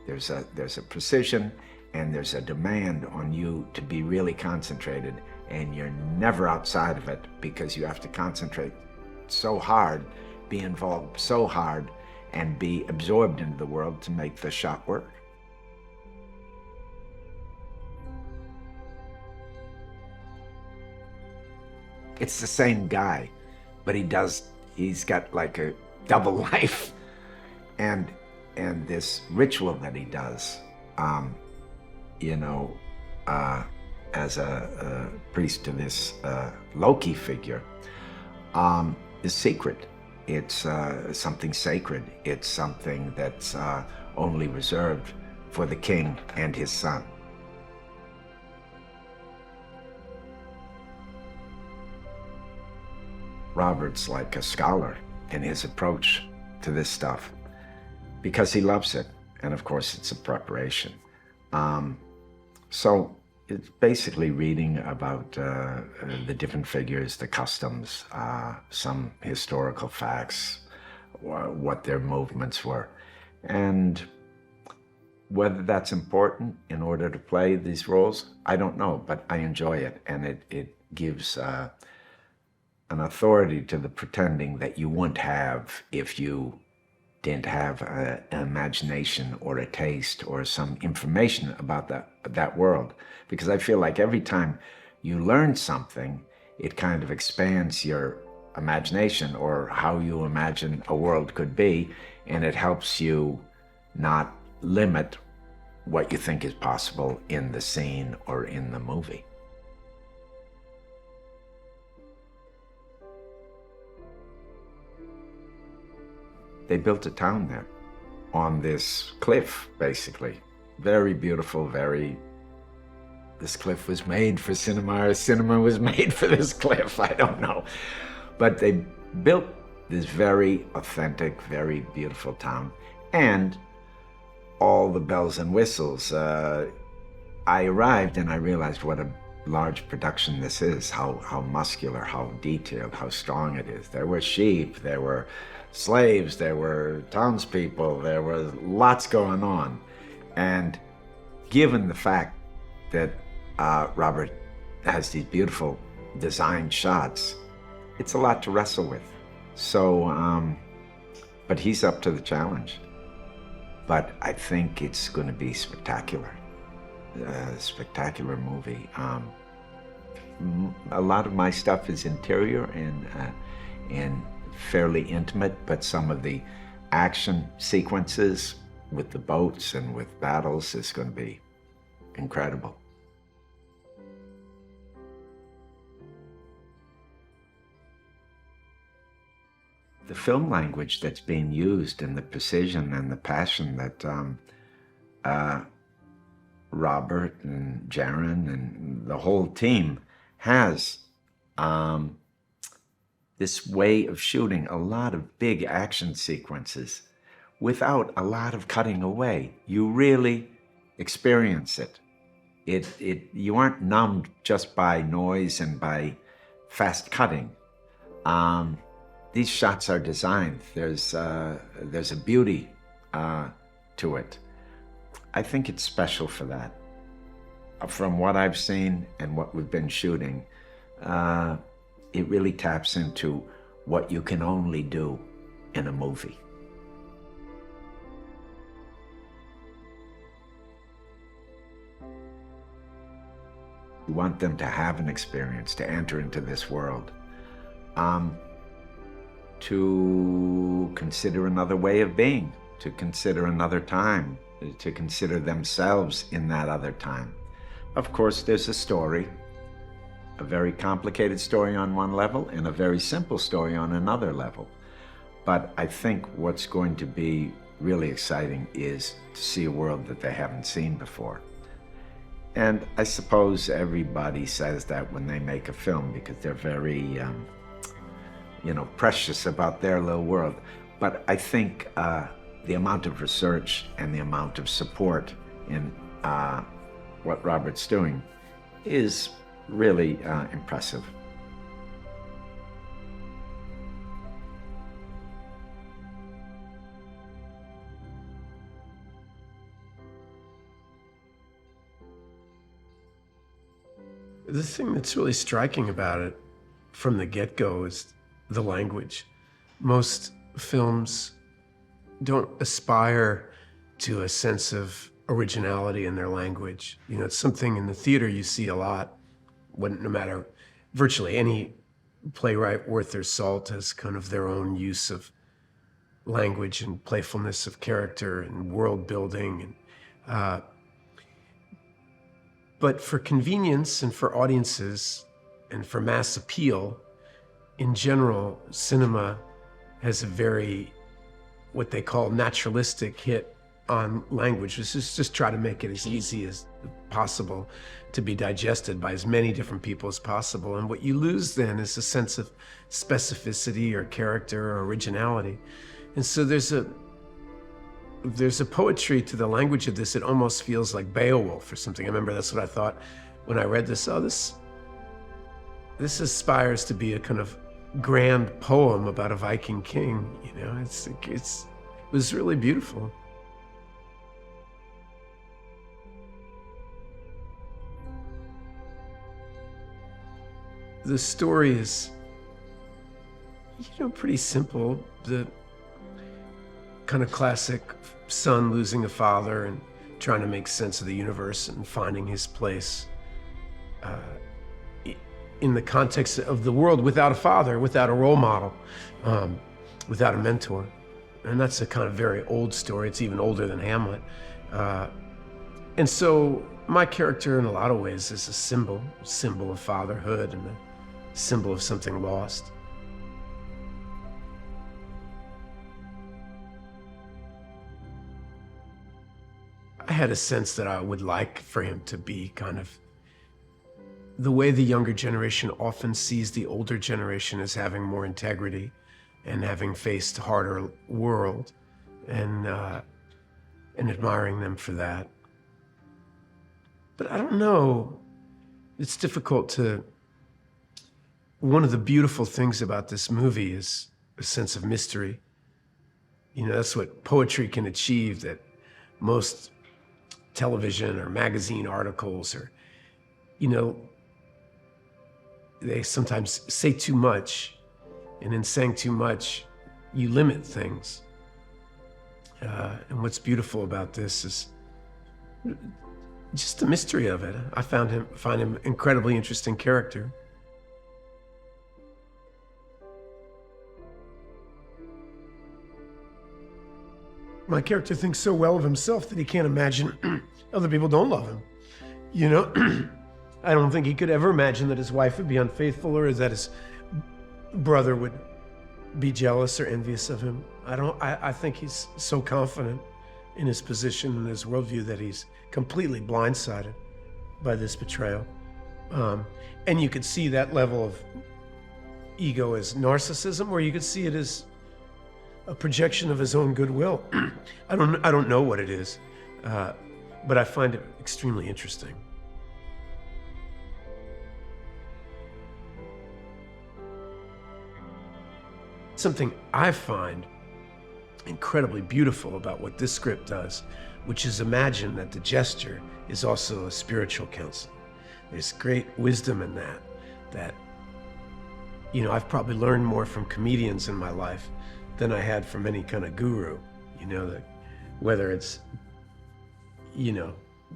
There's a precision and there's a demand on you to be really concentrated, and you're never outside of it because you have to concentrate so hard, be involved so hard, and be absorbed into the world to make the shot work. It's the same guy, but he's got like a double life. And this ritual that he does, you know, as a priest to this Loki figure, is secret. It's something sacred. It's something that's only reserved for the king and his son. Robert's like a scholar in his approach to this stuff because he loves it. And of course, it's a preparation. So it's basically reading about the different figures, the customs, some historical facts, what their movements were. And whether that's important in order to play these roles, I don't know, but I enjoy it. And it gives an authority to the pretending that you wouldn't have if you didn't have an imagination or a taste or some information about that world. Because I feel like every time you learn something, it kind of expands your imagination or how you imagine a world could be, and it helps you not limit what you think is possible in the scene or in the movie. They built a town there on this cliff, basically. Very beautiful, this cliff was made for cinema, or cinema was made for this cliff, I don't know. But they built this very authentic, very beautiful town, and all the bells and whistles. I arrived and I realized what a large production this is, how muscular, how detailed, how strong it is. There were sheep, there were slaves, there were townspeople, there was lots going on. And given the fact that Robert has these beautiful design shots, it's a lot to wrestle with. So, but he's up to the challenge. But I think it's going to be spectacular. A spectacular movie. A lot of my stuff is interior and fairly intimate, but some of the action sequences with the boats and with battles is going to be incredible. The film language that's being used and the precision and the passion that Robert and Jaron and the whole team has, this way of shooting a lot of big action sequences without a lot of cutting away. You really experience it. You aren't numbed just by noise and by fast cutting. These shots are designed. There's a beauty to it. I think it's special for that. From what I've seen and what we've been shooting, it really taps into what you can only do in a movie. You want them to have an experience, to enter into this world, to consider another way of being, to consider another time, to consider themselves in that other time. Of course, there's a story, a very complicated story on one level and a very simple story on another level. But I think what's going to be really exciting is to see a world that they haven't seen before. And I suppose everybody says that when they make a film because they're very, precious about their little world. But I think the amount of research and the amount of support in what Robert's doing is really impressive. The thing that's really striking about it from the get-go is the language. Most films don't aspire to a sense of originality in their language. It's something in the theater you see a lot, no matter virtually any playwright worth their salt has kind of their own use of language and playfulness of character and world building. But for convenience and for audiences and for mass appeal, in general, cinema has a very, what they call naturalistic hit on language, which is just try to make it as easy as possible to be digested by as many different people as possible. And what you lose then is a sense of specificity or character or originality. And so there's a poetry to the language of this. It almost feels like Beowulf or something. I remember that's what I thought when I read this. Oh, this aspires to be a kind of grand poem about a Viking king. You know, it was really beautiful. The story is, pretty simple. The kind of classic son losing a father and trying to make sense of the universe and finding his place in the context of the world without a father, without a role model, without a mentor. And that's a kind of very old story. It's even older than Hamlet. And so my character in a lot of ways is a symbol of fatherhood and a symbol of something lost. I had a sense that I would like for him to be kind of the way the younger generation often sees the older generation as having more integrity and having faced a harder world, and admiring them for that. But I don't know, it's difficult to, one of the beautiful things about this movie is a sense of mystery. That's what poetry can achieve that most television or magazine articles or, they sometimes say too much, and in saying too much, you limit things. And what's beautiful about this is just the mystery of it. I find him incredibly interesting character. My character thinks so well of himself that he can't imagine other people don't love him. I don't think he could ever imagine that his wife would be unfaithful or that his brother would be jealous or envious of him. I think he's so confident in his position and his worldview that he's completely blindsided by this betrayal. And you could see that level of ego as narcissism, or you could see it as a projection of his own goodwill. I don't know what it is, but I find it extremely interesting. Something I find incredibly beautiful about what this script does, which is imagine that the gesture is also a spiritual counsel. There's great wisdom in that, I've probably learned more from comedians in my life than I had from any kind of guru, that whether it's,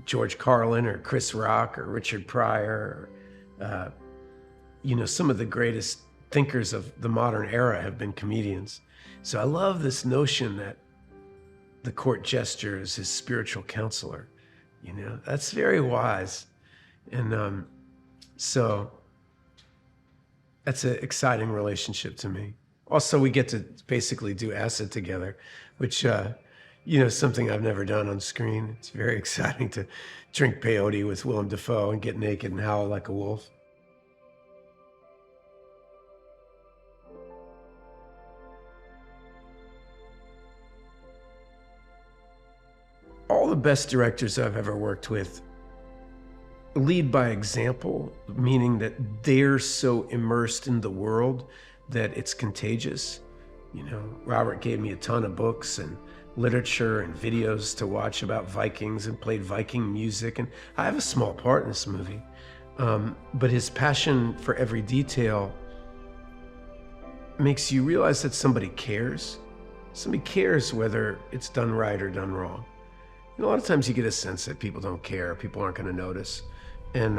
George Carlin or Chris Rock or Richard Pryor, or, some of the greatest thinkers of the modern era have been comedians. So I love this notion that the court gesture is his spiritual counselor. That's very wise. And so that's an exciting relationship to me. Also, we get to basically do acid together, which, something I've never done on screen. It's very exciting to drink peyote with Willem Dafoe and get naked and howl like a wolf. All the best directors I've ever worked with lead by example, meaning that they're so immersed in the world that it's contagious. Robert gave me a ton of books and literature and videos to watch about Vikings and played Viking music, and I have a small part in this movie. But his passion for every detail makes you realize that somebody cares. Somebody cares whether it's done right or done wrong. A lot of times you get a sense that people don't care, people aren't going to notice. And,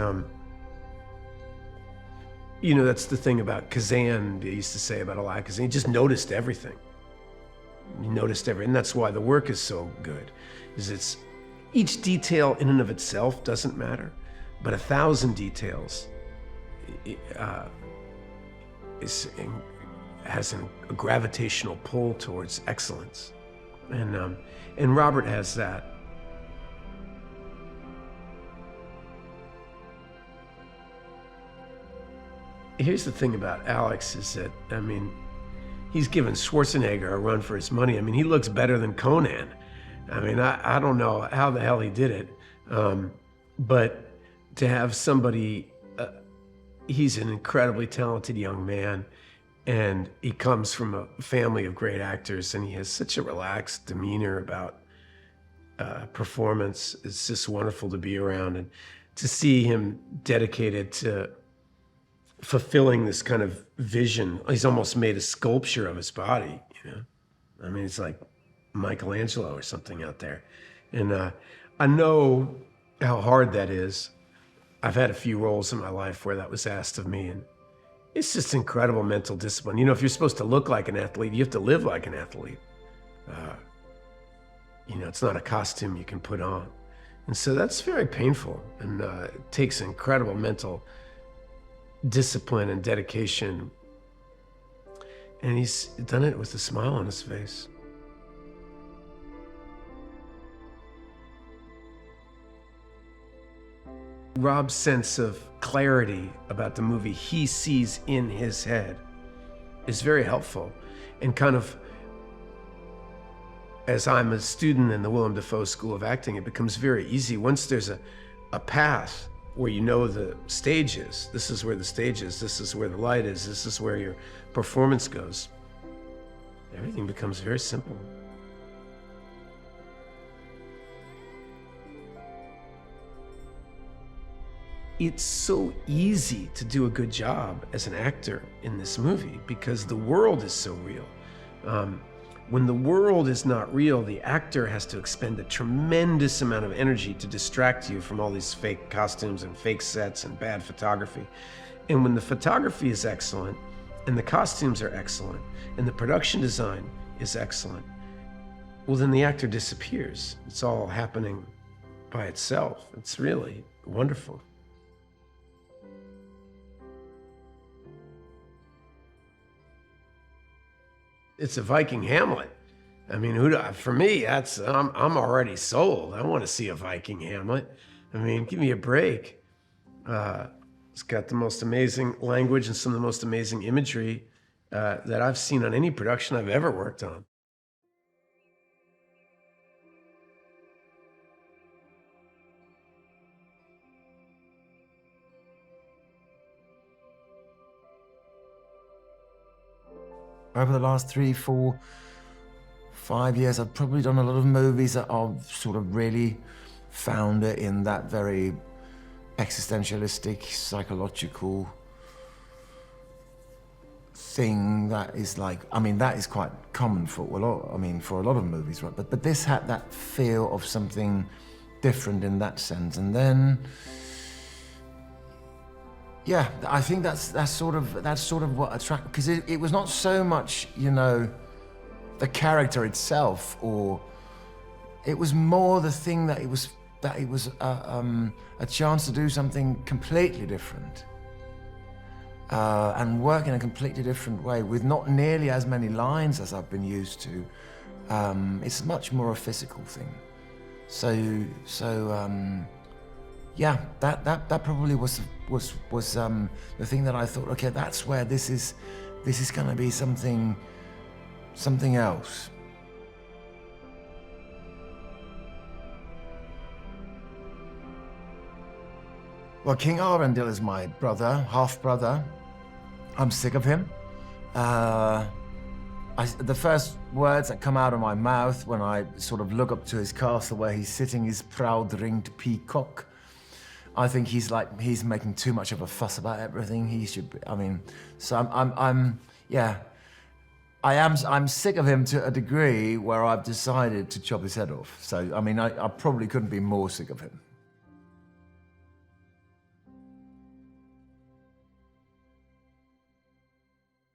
that's the thing about Kazan, they used to say about a lot of Kazan, he just noticed everything. He noticed everything, and that's why the work is so good, is it's, each detail in and of itself doesn't matter, but 1,000 details has a gravitational pull towards excellence. And Robert has that. Here's the thing about Alex is that, I mean, he's given Schwarzenegger a run for his money. I mean, he looks better than Conan. I mean, I don't know how the hell he did it, but to have somebody, he's an incredibly talented young man, and he comes from a family of great actors, and he has such a relaxed demeanor about performance. It's just wonderful to be around, and to see him dedicated to fulfilling this kind of vision. He's almost made a sculpture of his body, you know? I mean, it's like Michelangelo or something out there. And I know how hard that is. I've had a few roles in my life where that was asked of me, and it's just incredible mental discipline. You know, if you're supposed to look like an athlete, you have to live like an athlete. You know, it's not a costume you can put on. And so that's very painful, and it takes incredible mental discipline and dedication. And he's done it with a smile on his face. Rob's sense of clarity about the movie he sees in his head is very helpful. And kind of, as I'm a student in the Willem Dafoe School of Acting, it becomes very easy. Once there's a path where you know the stage is, this is where the stage is, this is where the light is, this is where your performance goes, everything becomes very simple. It's so easy to do a good job as an actor in this movie because the world is so real. When the world is not real, the actor has to expend a tremendous amount of energy to distract you from all these fake costumes and fake sets and bad photography. And when the photography is excellent, and the costumes are excellent, and the production design is excellent, well, then the actor disappears. It's all happening by itself. It's really wonderful. It's a Viking Hamlet. I mean, for me, that's I'm already sold. I want to see a Viking Hamlet. I mean, give me a break. It's got the most amazing language and some of the most amazing imagery that I've seen on any production I've ever worked on. Over the last 3, 4, 5 years, I've probably done a lot of movies that are sort of really found it in that very existentialistic, psychological thing that is like, I mean, that is quite common for a lot of movies, right? But this had that feel of something different in that sense. And then, yeah, I think that's sort of what attracted, because it was not so much, you know, the character itself, or it was more the thing that it was a chance to do something completely different and work in a completely different way with not nearly as many lines as I've been used to. It's much more a physical thing. Yeah, that probably was the thing that I thought, okay, that's where this is going to be something else. Well, King Arundel is my brother, half-brother. I'm sick of him. The first words that come out of my mouth when I sort of look up to his castle where he's sitting is proud ringed peacock. I think he's making too much of a fuss about everything. He should be, I mean, so I'm sick of him to a degree where I've decided to chop his head off. So, I mean, I probably couldn't be more sick of him.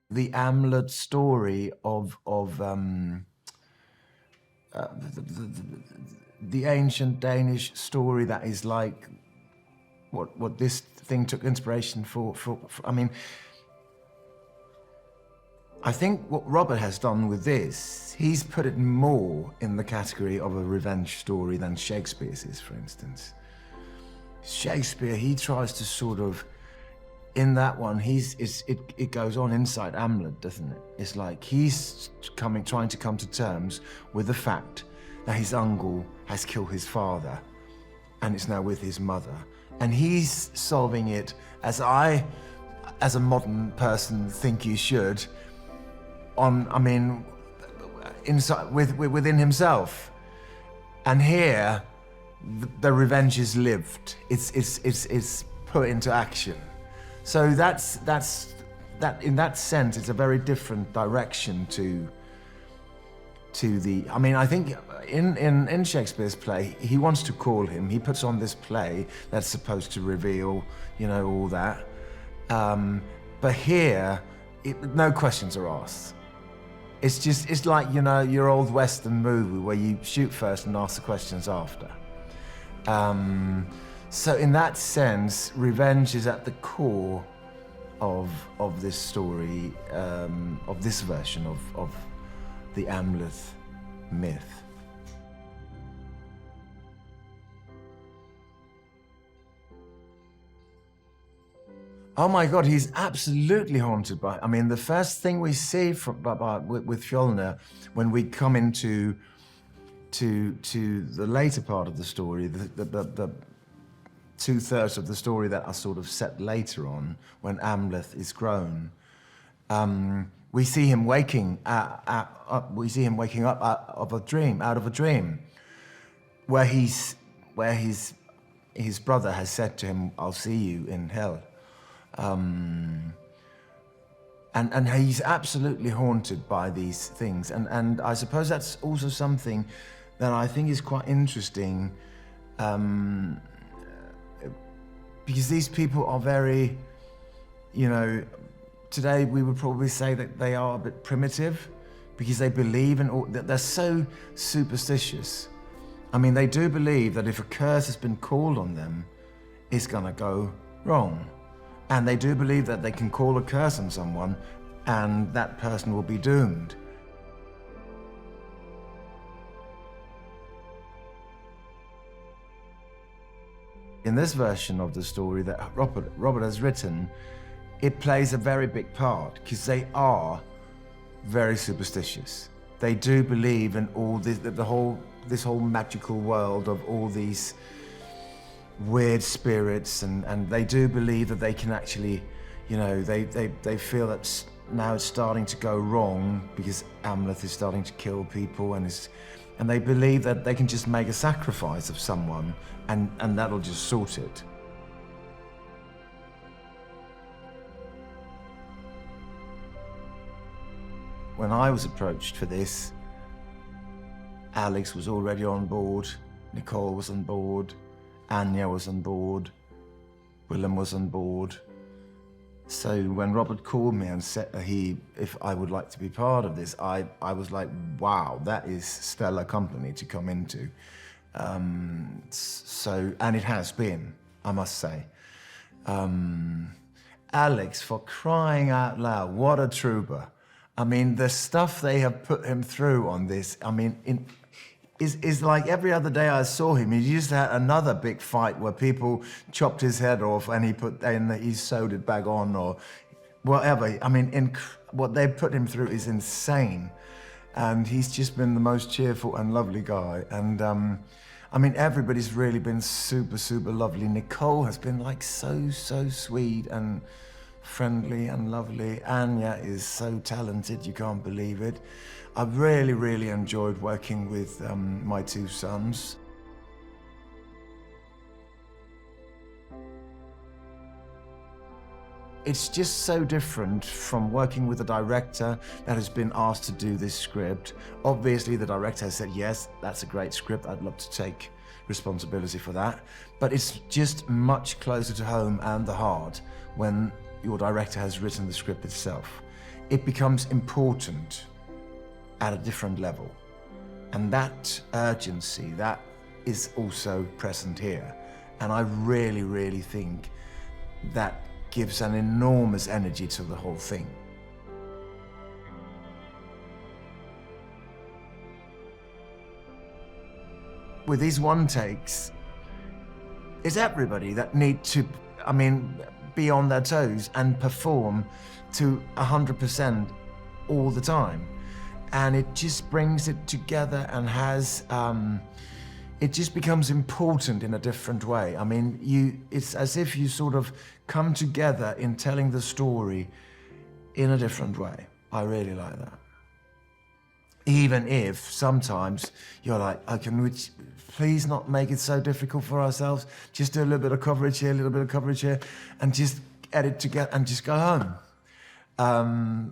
The Amlet story of the ancient Danish story that is like what this thing took inspiration for. I mean, I think what Robert has done with this, he's put it more in the category of a revenge story than Shakespeare's is, for instance. Shakespeare, he tries to sort of, in that one, it goes on inside Hamlet, doesn't it? It's like he's trying to come to terms with the fact that his uncle has killed his father, and it's now with his mother. And he's solving it as I, as a modern person, think you should, inside, within himself. And here, the revenge is lived. It's put into action. So that's in that sense, it's a very different direction to the. I mean, I think in Shakespeare's play, he wants to call him. He puts on this play that's supposed to reveal, all that. But here, no questions are asked. It's like, your old Western movie where you shoot first and ask the questions after. So in that sense, revenge is at the core of this story, of this version of the Amleth myth. Oh my God, he's absolutely haunted by. I mean, the first thing we see with Fjolnir when we come into the later part of the story, the 2/3 of the story that are sort of set later on, when Amleth is grown, we see him waking up. We see him waking up out of a dream, where his brother has said to him, "I'll see you in hell." And he's absolutely haunted by these things. And I suppose that's also something that I think is quite interesting, because these people are very, today we would probably say that they are a bit primitive, because they believe in all, they're so superstitious. I mean, they do believe that if a curse has been called on them, it's gonna go wrong. And they do believe that they can call a curse on someone and that person will be doomed. In this version of the story that Robert has written, it plays a very big part, because they are very superstitious. They do believe in all this, this whole magical world of all these weird spirits, and they do believe that they can actually, they feel that now it's starting to go wrong because Amleth is starting to kill people, and they believe that they can just make a sacrifice of someone and that'll just sort it. When I was approached for this, Alex was already on board, Nicole was on board, Anya was on board, Willem was on board. So when Robert called me and said if I would like to be part of this, I was like, wow, that is stellar company to come into. And it has been, I must say. Alex, for crying out loud, what a trooper. I mean, the stuff they have put him through on this, I mean, is like every other day I saw him, he used to have another big fight where people chopped his head off and he sewed it back on or whatever. I mean, what they put him through is insane. And he's just been the most cheerful and lovely guy. And I mean, everybody's really been super, super lovely. Nicole has been like so sweet and friendly and lovely. Anya is so talented, you can't believe it. I've really, really enjoyed working with my two sons. It's just so different from working with a director that has been asked to do this script. Obviously, the director has said, yes, that's a great script, I'd love to take responsibility for that. But it's just much closer to home and the heart when your director has written the script itself. It becomes important at a different level. And that urgency, that is also present here. And I really, really think that gives an enormous energy to the whole thing. with these one takes, it's everybody that need to, be on their toes and perform to 100% all the time. And it just brings it together and has, it just becomes important in a different way. It's as if you sort of come together in telling the story in a different way. I really like that. Even if sometimes you're like, can we please not make it so difficult for ourselves? Just do a little bit of coverage here, a little bit of coverage here, and just edit together and just go home.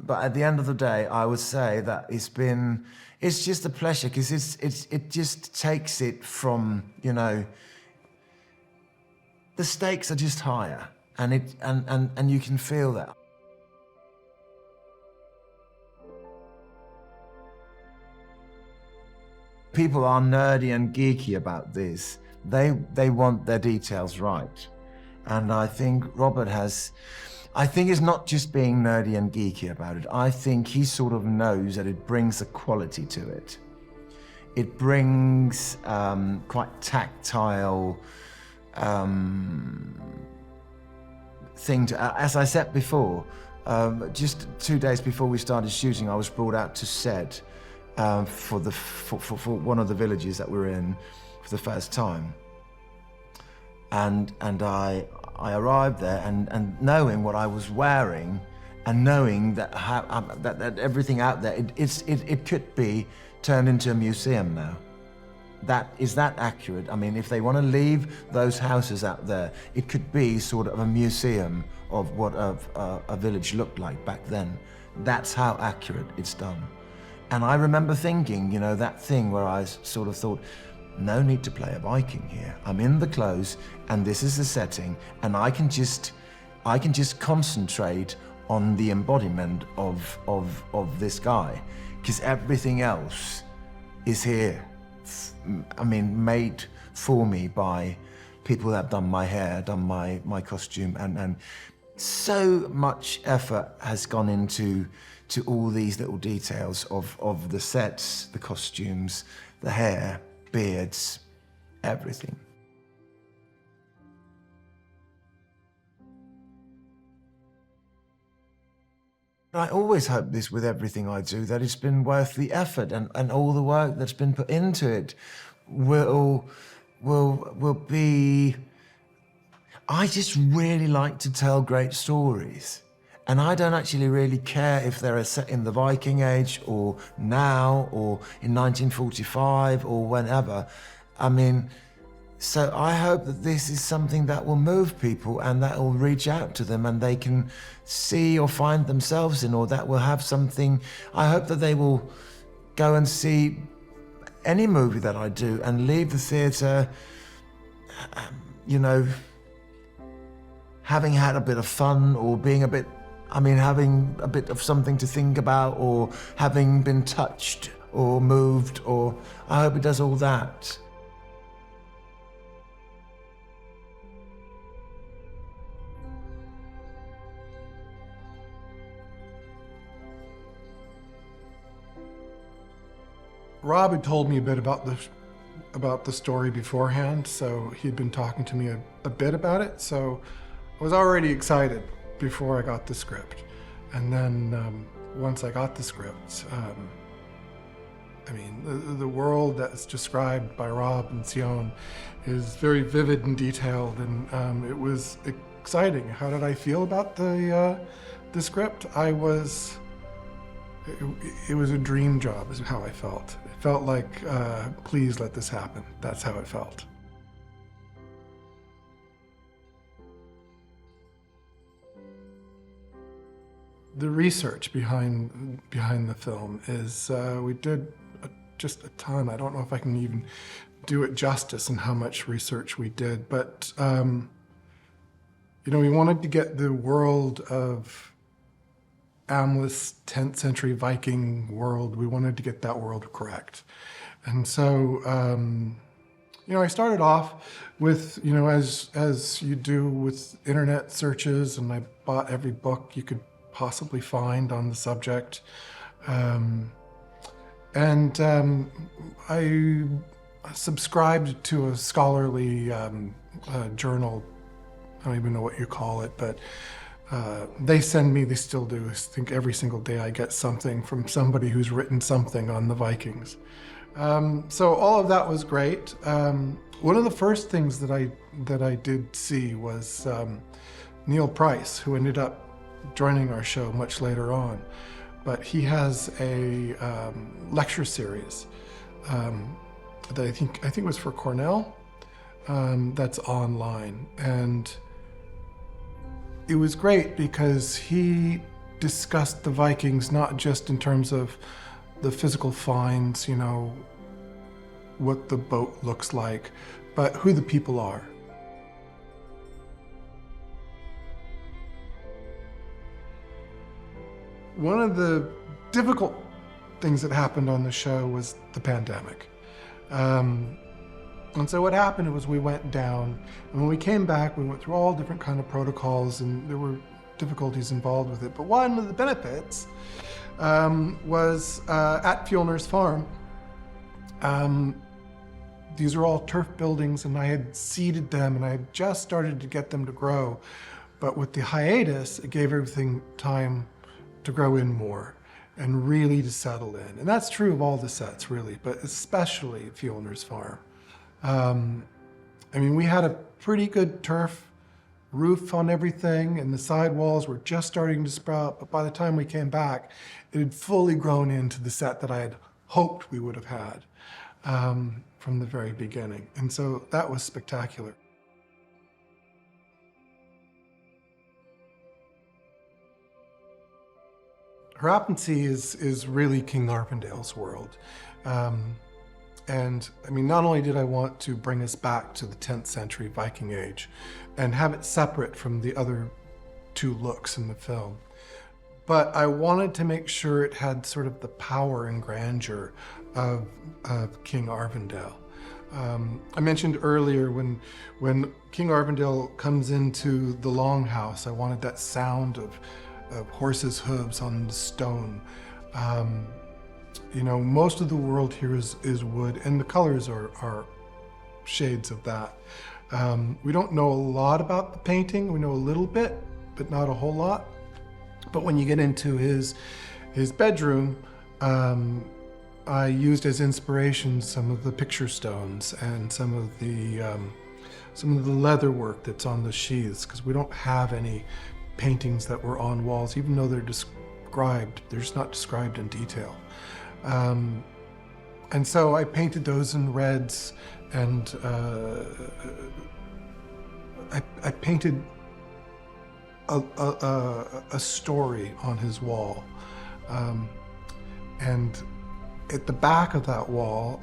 But at the end of the day, I would say that it's just a pleasure, because it just takes it from, the stakes are just higher, and you can feel that. People are nerdy and geeky about this. They want their details right. And I think Robert it's not just being nerdy and geeky about it. I think he sort of knows that it brings a quality to it. It brings quite tactile thing to, as I said before, just 2 days before we started shooting, I was brought out to set for one of the villages that we're in for the first time. And I arrived there and knowing what I was wearing, and knowing that that everything out there, it could be turned into a museum now. Is that accurate? If they want to leave those houses out there, it could be sort of a museum of what a village looked like back then. That's how accurate it's done. And I remember thinking, that thing where I sort of thought, no need to play a Viking here. I'm in the clothes, and this is the setting, and I can just concentrate on the embodiment of this guy, because everything else is here. Made for me by people that have done my hair, done my costume, and so much effort has gone into all these little details of the sets, the costumes, the hair, beards, everything. I always hope this with everything I do, that it's been worth the effort, and all the work that's been put into it will be... I just really like to tell great stories. And I don't actually really care if they're set in the Viking Age, or now, or in 1945, or whenever. So I hope that this is something that will move people, and that will reach out to them, and they can see or find themselves in, or that will have something. I hope that they will go and see any movie that I do and leave the theatre, having had a bit of fun, or being a bit, having a bit of something to think about, or having been touched or moved, or I hope it does all that. Rob had told me a bit about the story beforehand, so he'd been talking to me a bit about it, so I was already excited before I got the script. And then once I got the script, the world that's described by Rob and Sion is very vivid and detailed, and it was exciting. How did I feel about the script? It was a dream job, is how I felt. It felt like, please let this happen. That's how it felt. The research behind the film is, we did just a ton. I don't know if I can even do it justice in how much research we did, but we wanted to get the world of Amleth's 10th century Viking world. We wanted to get that world correct. And so, I started off with, as you do with internet searches, and I bought every book you could possibly find on the subject. I subscribed to a scholarly journal. I don't even know what you call it, but they send me, they still do, I think every single day I get something from somebody who's written something on the Vikings. So all of that was great. One of the first things that I did see was Neil Price, who ended up joining our show much later on. But he has a lecture series that I think was for Cornell, that's online. And it was great because he discussed the Vikings not just in terms of the physical finds, you know, what the boat looks like, but who the people are. One of the difficult things that happened on the show was the pandemic. And so what happened was we went down, and when we came back, we went through all different kind of protocols, and there were difficulties involved with it. But one of the benefits was at Fjolnir's farm. These are all turf buildings, and I had seeded them, and I had just started to get them to grow. But with the hiatus, it gave everything time to grow in more and really to settle in. And that's true of all the sets, really, but especially Fjolnir's farm. I mean, we had a pretty good turf roof on everything, and the side walls were just starting to sprout, but by the time we came back, it had fully grown into the set that I had hoped we would have had from the very beginning. And so that was spectacular. Hrappensee is really King Arvindale's world. And I mean, not only did I want to bring us back to the 10th century Viking Age and have it separate from the other two looks in the film, but I wanted to make sure it had sort of the power and grandeur of King Arvindale. I mentioned earlier when King Arvindale comes into the longhouse, I wanted that sound of horses' hooves on the stone. You know, most of the world here is wood, and the colors are shades of that. We don't know a lot about the painting. We know a little bit, but not a whole lot. But when you get into his bedroom, I used as inspiration some of the picture stones and some of the leather work that's on the sheaths, because we don't have any paintings that were on walls, even though they're described. They're just not described in detail. And so I painted those in reds, and I painted a story on his wall. And at the back of that wall,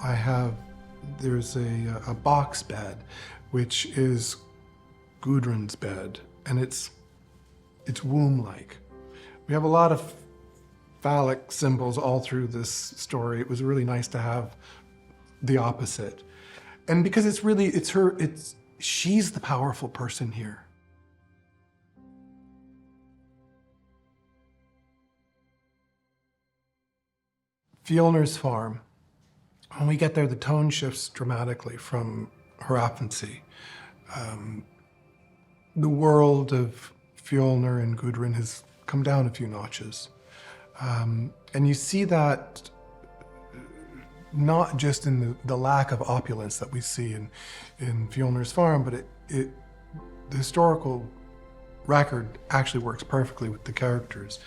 there's a box bed, which is Gudrun's bed, and it's womb-like. We have a lot of phallic symbols all through this story. It was really nice to have the opposite. And because she's the powerful person here. Fjolnir's farm, when we get there, the tone shifts dramatically from Hrappensee. The world of Fjolnir and Gudrun has come down a few notches. And you see that not just in the lack of opulence that we see in Fjolnir's farm, but the historical record actually works perfectly with the characters.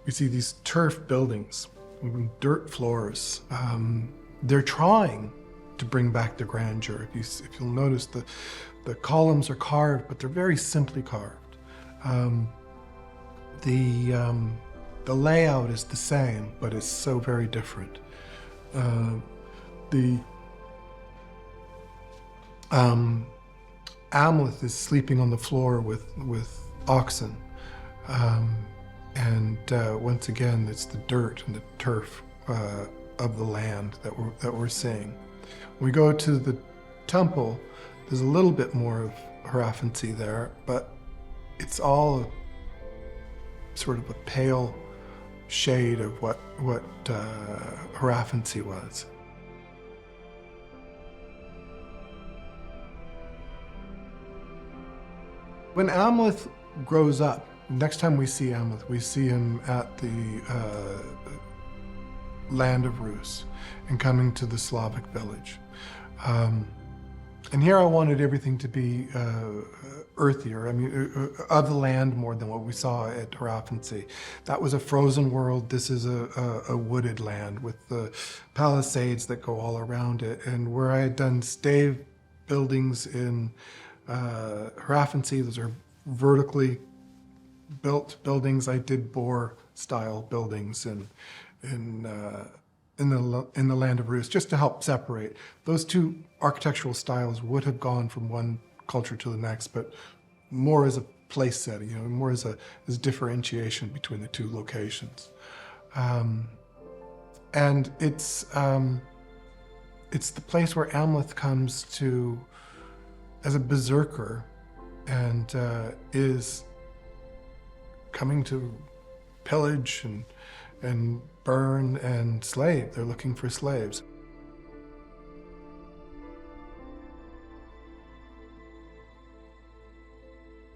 We see these turf buildings, dirt floors. They're trying to bring back the grandeur. If you'll notice, the columns are carved, but they're very simply carved. The layout is the same, but it's so very different. The Amleth is sleeping on the floor with oxen. And once again, it's the dirt and the turf of the land that we're seeing. When we go to the temple, there's a little bit more of Hrappensee there, but it's all sort of a pale shade of what Hrappensee was. When Amleth grows up, next time we see Amleth, we see him at the land of Rus and coming to the Slavic village. And here I wanted everything to be earthier, I mean, of the land more than what we saw at Hrafuncy. That was a frozen world. This is a wooded land with the palisades that go all around it. And where I had done stave buildings in Hrafuncy, those are vertically built buildings. I did boar-style buildings in the land of Rus, just to help separate. Those two architectural styles would have gone from one culture to the next, but more as a place setting, you know, more as differentiation between the two locations. And it's the place where Amleth comes to as a berserker and is coming to pillage and burn and slave. They're looking for slaves.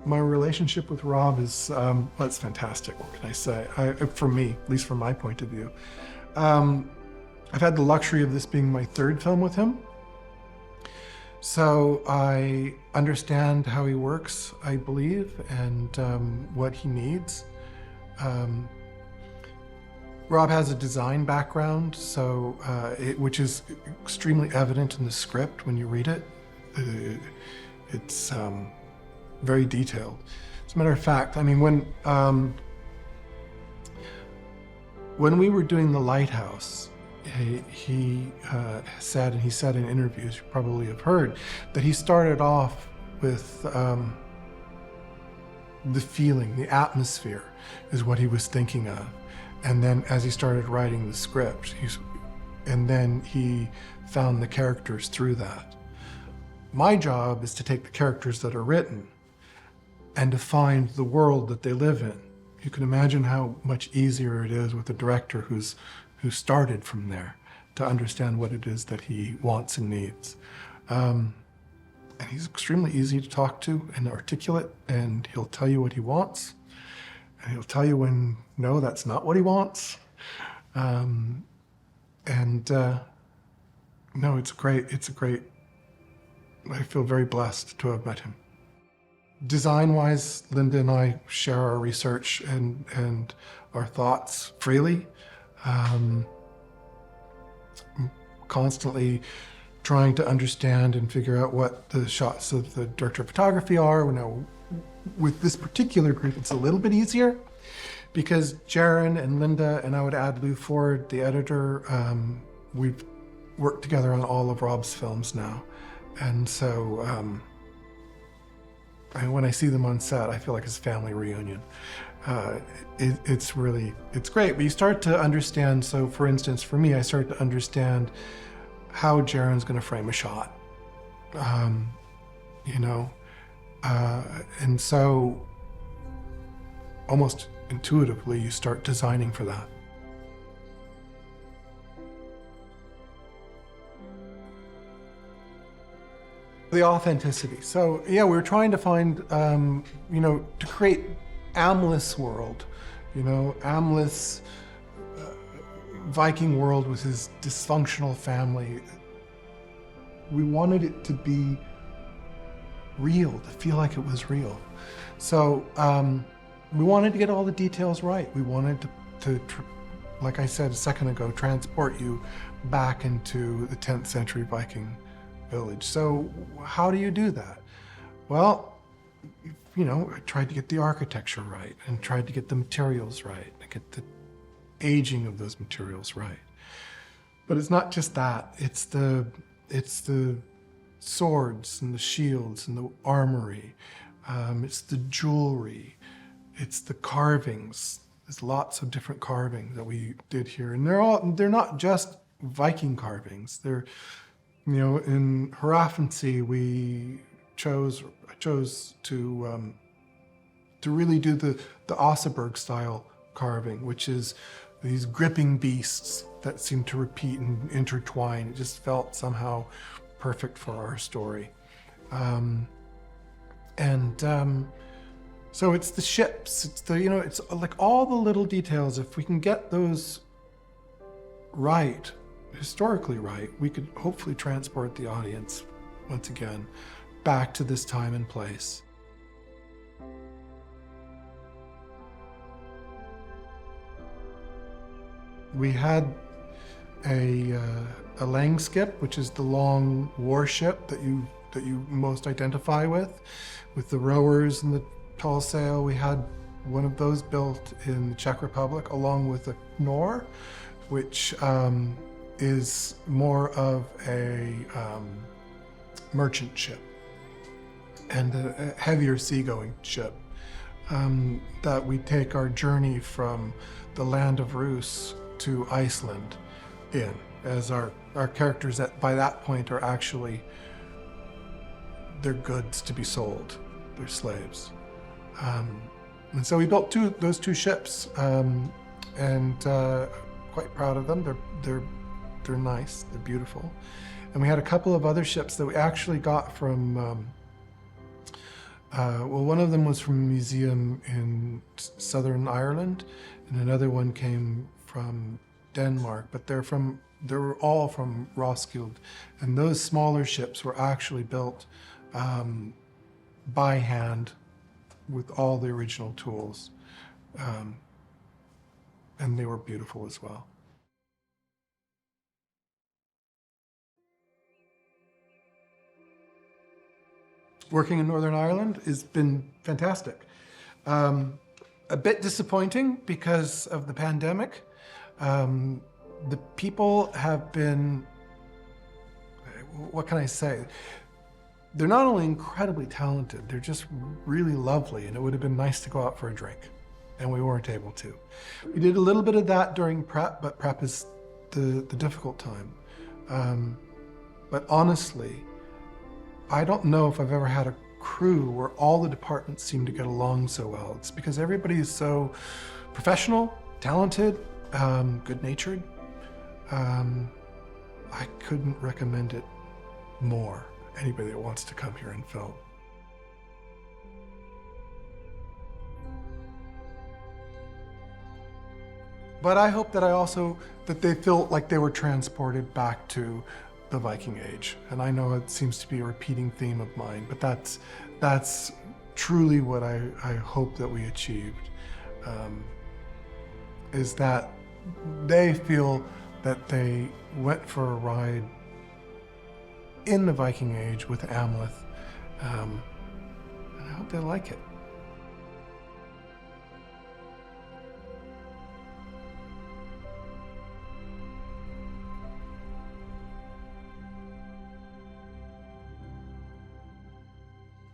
My relationship with Rob is, well, it's fantastic, what can I say? For me, at least from my point of view. I've had the luxury of this being my third film with him. So I understand how he works, I believe, and what he needs. Rob has a design background, so which is extremely evident in the script when you read it. It's very detailed. As a matter of fact, I mean, when we were doing The Lighthouse, he said, and he said in interviews, you probably have heard, that he started off with the feeling, the atmosphere is what he was thinking of. And then as he started writing the script, and then he found the characters through that. My job is to take the characters that are written and to find the world that they live in. You can imagine how much easier it is with a director who started from there to understand what it is that he wants and needs. And he's extremely easy to talk to and articulate, and he'll tell you what he wants. And he'll tell you when, no, that's not what he wants. No, it's great. I feel very blessed to have met him. Design-wise, Linda and I share our research and our thoughts freely. Constantly trying to understand and figure out what the shots of the director of photography are. Now, with this particular group, it's a little bit easier because Jaron and Linda, and I would add Lou Ford, the editor, we've worked together on all of Rob's films now. And so when I see them on set, I feel like it's a family reunion. It's great, but you start to understand. So for instance, for me, I start to understand how Jaron's gonna frame a shot, you know? And so almost intuitively, you start designing for that. The authenticity. So yeah, we were trying to find, you know, to create Amleth's world, you know, Amleth's Viking world with his dysfunctional family. We wanted it to be real, to feel like it was real. So we wanted to get all the details right. We wanted to like I said a second ago, transport you back into the 10th century Viking village. So how do you do that? Well, you know, I tried to get the architecture right and tried to get the materials right and get the aging of those materials right. But it's not just that. It's the swords and the shields and the armory. It's the jewelry. It's the carvings. There's lots of different carvings that we did here, and they're not just Viking carvings. They're, you know, in Hrafuncy I chose to really do the Oseberg style carving, which is these gripping beasts that seem to repeat and intertwine. It just felt somehow perfect for our story. So it's the ships, it's the, it's like all the little details. If we can get those right, historically right, we could hopefully transport the audience once again back to this time and place. We had a langskip, which is the long warship that you most identify with the rowers and the tall sail. We had one of those built in the Czech Republic, along with a Knorr, which is more of a merchant ship and a heavier seagoing ship that we take our journey from the land of Rus to Iceland in, as our characters by that point are actually, they're goods to be sold, they're slaves. And so we built those two ships, and quite proud of them. They're nice, they're beautiful. And we had a couple of other ships that we actually got from, well, one of them was from a museum in Southern Ireland, and another one came from Denmark, but they were all from Roskilde. And those smaller ships were actually built by hand with all the original tools. And they were beautiful as well. Working in Northern Ireland has been fantastic. A bit disappointing because of the pandemic. The people have been, what can I say? They're not only incredibly talented, they're just really lovely, and it would have been nice to go out for a drink, and we weren't able to. We did a little bit of that during prep, but prep is the difficult time. But honestly, I don't know if I've ever had a crew where all the departments seem to get along so well. It's because everybody is so professional, talented, good-natured. I couldn't recommend it more. Anybody that wants to come here and film. But I hope that they felt like they were transported back to the Viking Age. And I know it seems to be a repeating theme of mine, but that's truly what I hope that we achieved, is that they feel that they went for a ride in the Viking Age with Amleth, and I hope they like it.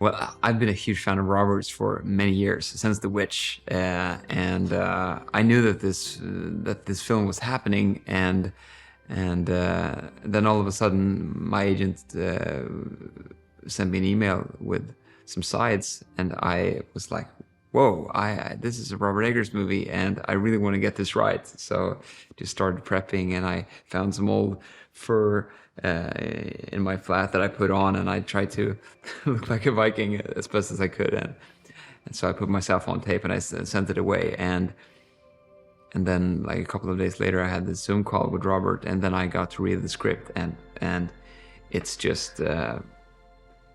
Well, I've been a huge fan of Roberts for many years, since The Witch, and I knew that this film was happening, and then all of a sudden my agent sent me an email with some sides, and I was like, whoa, this is a Robert Eggers movie, and I really want to get this right. So just started prepping, and I found some old fur in my flat that I put on, and I tried to look like a Viking as best as I could, and so I put myself on tape and I sent it away, and then like a couple of days later I had this Zoom call with Robert, and then I got to read the script, and it's just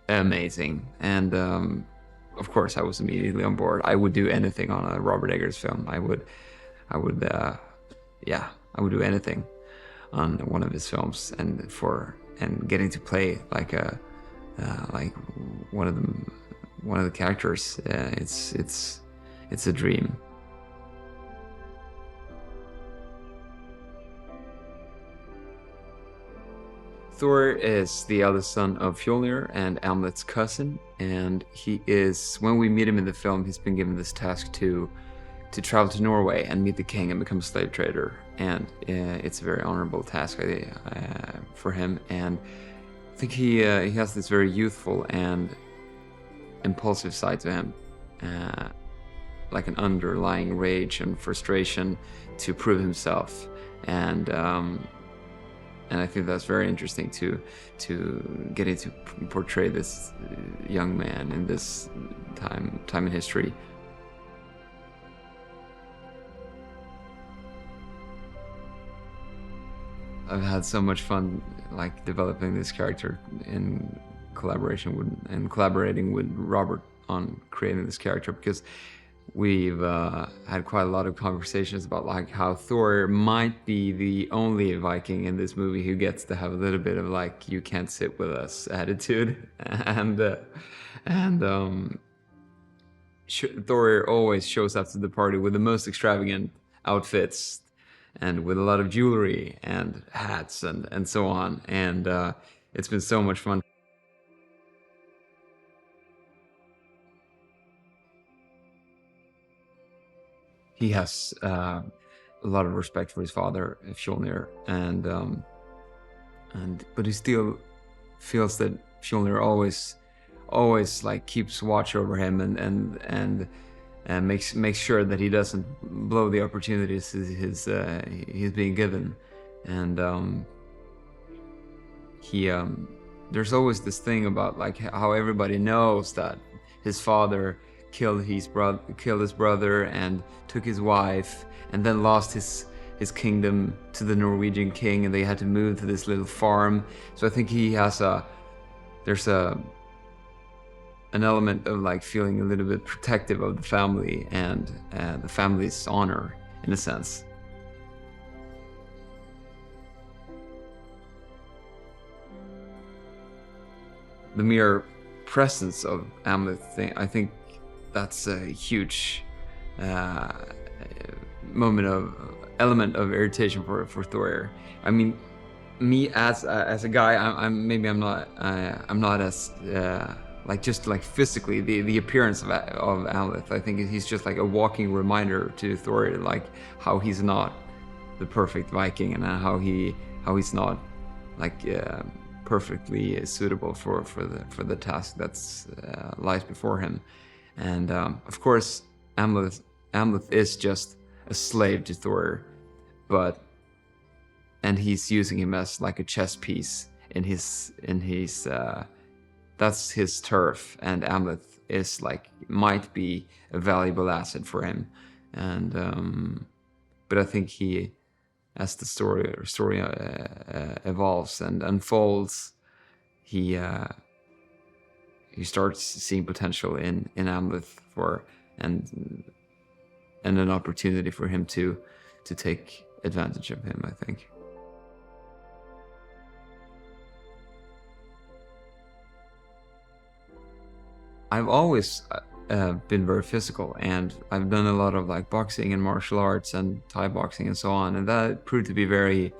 amazing, and of course I was immediately on board. I would do anything on a Robert Eggers film. I would do anything on one of his films, and getting to play like one of the characters, it's a dream. Thor is the eldest son of Fjolnir and Amlet's cousin, and he is, when we meet him in the film, he's been given this task to travel to Norway and meet the king and become a slave trader, and it's a very honorable task for him, and I think he has this very youthful and impulsive side to him, like an underlying rage and frustration to prove himself, and I think that's very interesting to getting to portray this young man in this time in history I've had so much fun like developing this character in collaborating with Robert on creating this character, because we've had quite a lot of conversations about like how Thor might be the only Viking in this movie who gets to have a little bit of like you can't sit with us attitude, and Thor always shows up to the party with the most extravagant outfits and with a lot of jewelry and hats and so on, and it's been so much fun. He has a lot of respect for his father, Fjolnir, but he still feels that Fjolnir always like keeps watch over him and makes sure that he doesn't blow the opportunities he's being given, and there's always this thing about like how everybody knows that his father killed his brother and took his wife and then lost his kingdom to the Norwegian king, and they had to move to this little farm. So I think he has there's an element of like feeling a little bit protective of the family and the family's honor in a sense. The mere presence of Amleth thing, I think that's a huge element of irritation for Thor. I mean, me as a guy, I'm not as like just like physically the appearance of Amleth. I think he's just like a walking reminder to Thor, like how he's not the perfect Viking and how he's not like perfectly suitable for the task that's lies before him. And of course, Amleth is just a slave to Thor, and he's using him as like a chess piece in his that's his turf, and Amleth is like might be a valuable asset for him, and but I think he, as the story evolves and unfolds, he starts seeing potential in Amleth and an opportunity for him to take advantage of him, I think. I've always been very physical, and I've done a lot of like boxing and martial arts and Thai boxing and so on, and that proved to be very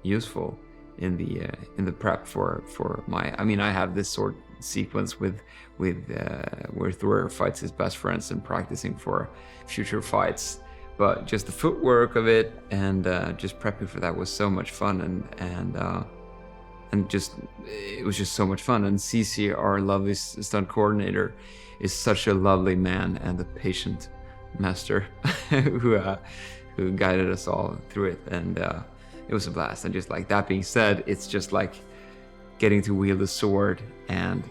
useful in the prep for my. I mean, I have this sort of sequence with where Thor fights his best friends and practicing for future fights, but just the footwork of it and just prepping for that was so much fun, and just it was just so much fun. And Cece, our lovely stunt coordinator, is such a lovely man and a patient master who guided us all through it, and it was a blast. And just like that being said, it's just like getting to wield a sword and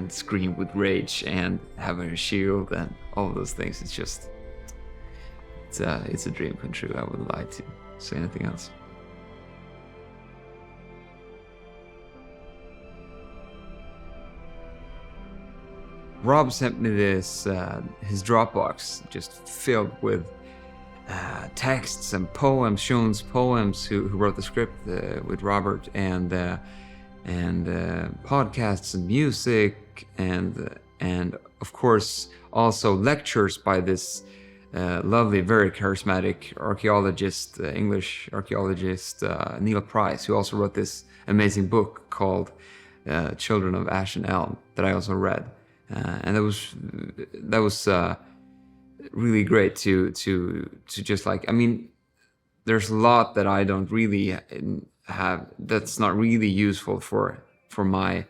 scream with rage and having a shield and all of those things. It's a dream come true. I wouldn't lie to say anything else. Rob sent me this his Dropbox just filled with texts and poems, Sean's poems, who wrote the script with Robert, and podcasts and music, and of course also lectures by this lovely, very charismatic archaeologist, English archaeologist Neil Price, who also wrote this amazing book called Children of Ash and Elm that I also read, and that was really great to just like, I mean, there's a lot that I don't really have that's not really useful from my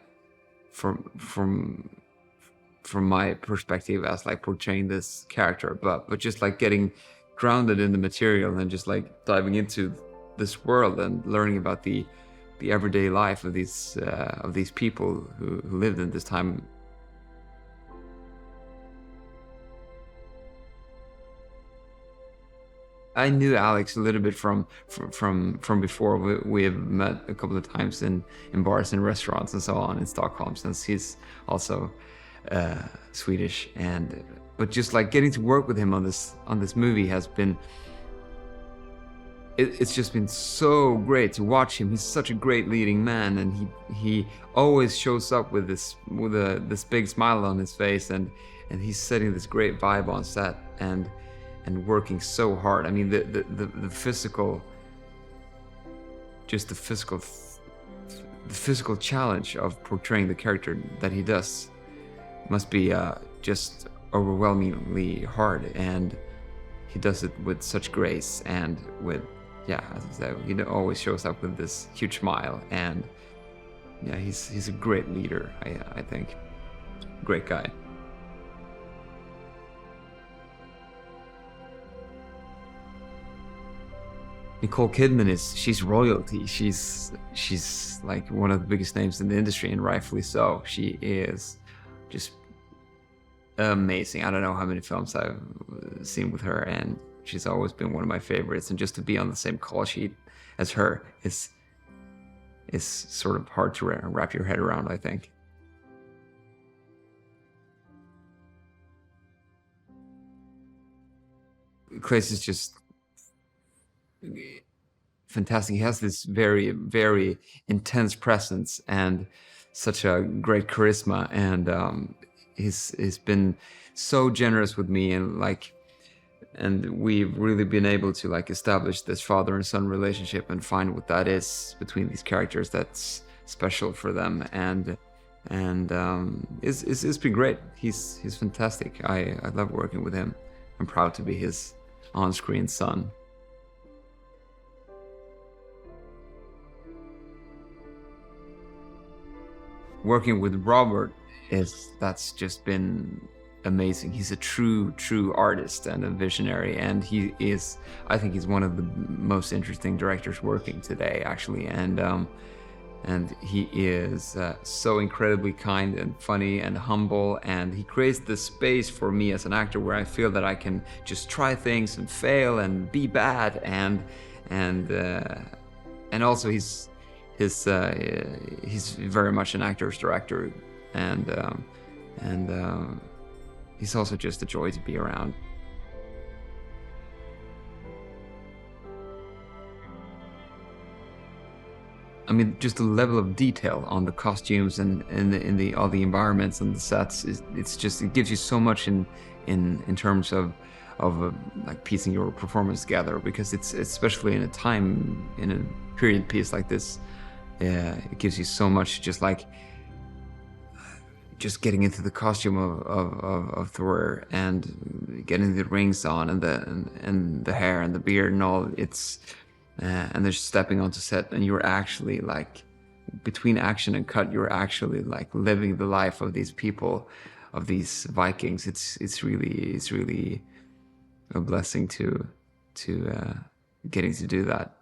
perspective as like portraying this character, but just like getting grounded in the material and just like diving into this world and learning about the everyday life of these people who lived in this time. I knew Alex a little bit from before. We have met a couple of times in bars and restaurants and so on in Stockholm, since he's also Swedish. But just like getting to work with him on this movie has been, it's just been so great to watch him. He's such a great leading man, and he always shows up with this big smile on his face, and he's setting this great vibe on set and working so hard. I mean, the physical challenge of portraying the character that he does must be just overwhelmingly hard, and he does it with such grace and with, yeah, as I said, he always shows up with this huge smile, and yeah, he's a great leader, I think. Great guy. Nicole Kidman she's royalty. She's like one of the biggest names in the industry, and rightfully so. She is just amazing. I don't know how many films I've seen with her, and she's always been one of my favorites. And just to be on the same call sheet as her is sort of hard to wrap your head around, I think. Claes is just fantastic. He has this very, very intense presence and such a great charisma, and he's been so generous with me, and we've really been able to establish this father and son relationship and find what that is between these characters that's special for them, and it's been great. He's fantastic. I love working with him. I'm proud to be his on-screen son. Working with Robert that's just been amazing. He's a true artist and a visionary, and I think he's one of the most interesting directors working today, actually, and he is so incredibly kind and funny and humble, and he creates this space for me as an actor where I feel that I can just try things and fail and be bad, and also he's very much an actor's director, and he's also just a joy to be around. I mean, just the level of detail on the costumes and in all the environments and the sets, it gives you so much in terms of like piecing your performance together, because it's especially in a period piece like this. It gives you so much, just getting into the costume of Thor and getting the rings on and the hair and the beard and all. And they're stepping onto set, and you're actually between action and cut, you're actually living the life of these people, of these Vikings. It's really a blessing to getting to do that.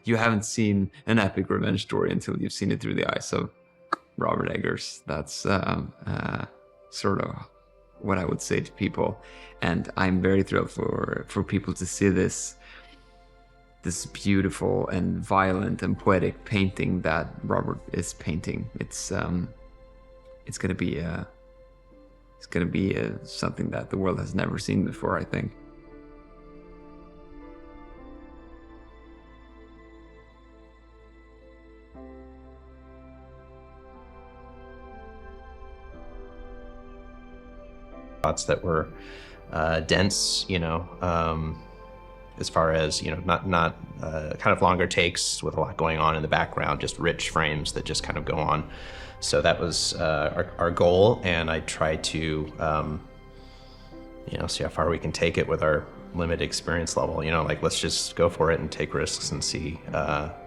You haven't seen an epic revenge story until you've seen it through the eyes of Robert Eggers. That's sort of what I would say to people, and I'm very thrilled for people to see this beautiful and violent and poetic painting that Robert is painting. It's gonna be something that the world has never seen before, I think. Thoughts that were dense, as far as, not kind of longer takes with a lot going on in the background, just rich frames that just kind of go on. So that was our goal, and I tried to, see how far we can take it with our limited experience level. Let's just go for it and take risks and see,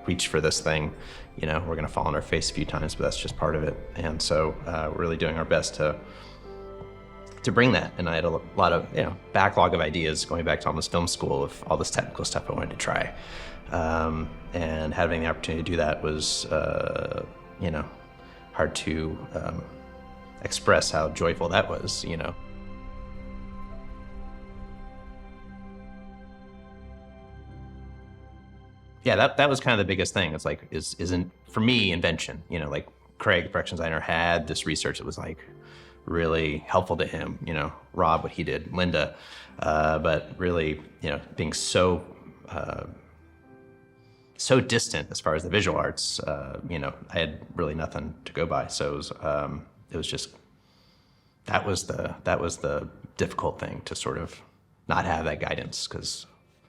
reach for this thing. We're gonna fall on our face a few times, but that's just part of it. And so we're really doing our best to bring that. And I had a lot of, backlog of ideas going back to almost film school of all this technical stuff I wanted to try. And having the opportunity to do that was, hard to express how joyful that was, you know. Yeah, that was kind of the biggest thing. It's like, isn't, for me, invention, you know, like Craig, the production designer, had this research that was like really helpful to him, you know, Rob, what he did, Linda, but really, you know, being so distant as far as the visual arts, you know, I had really nothing to go by. So it was just, that was the difficult thing, to sort of not have that guidance, because,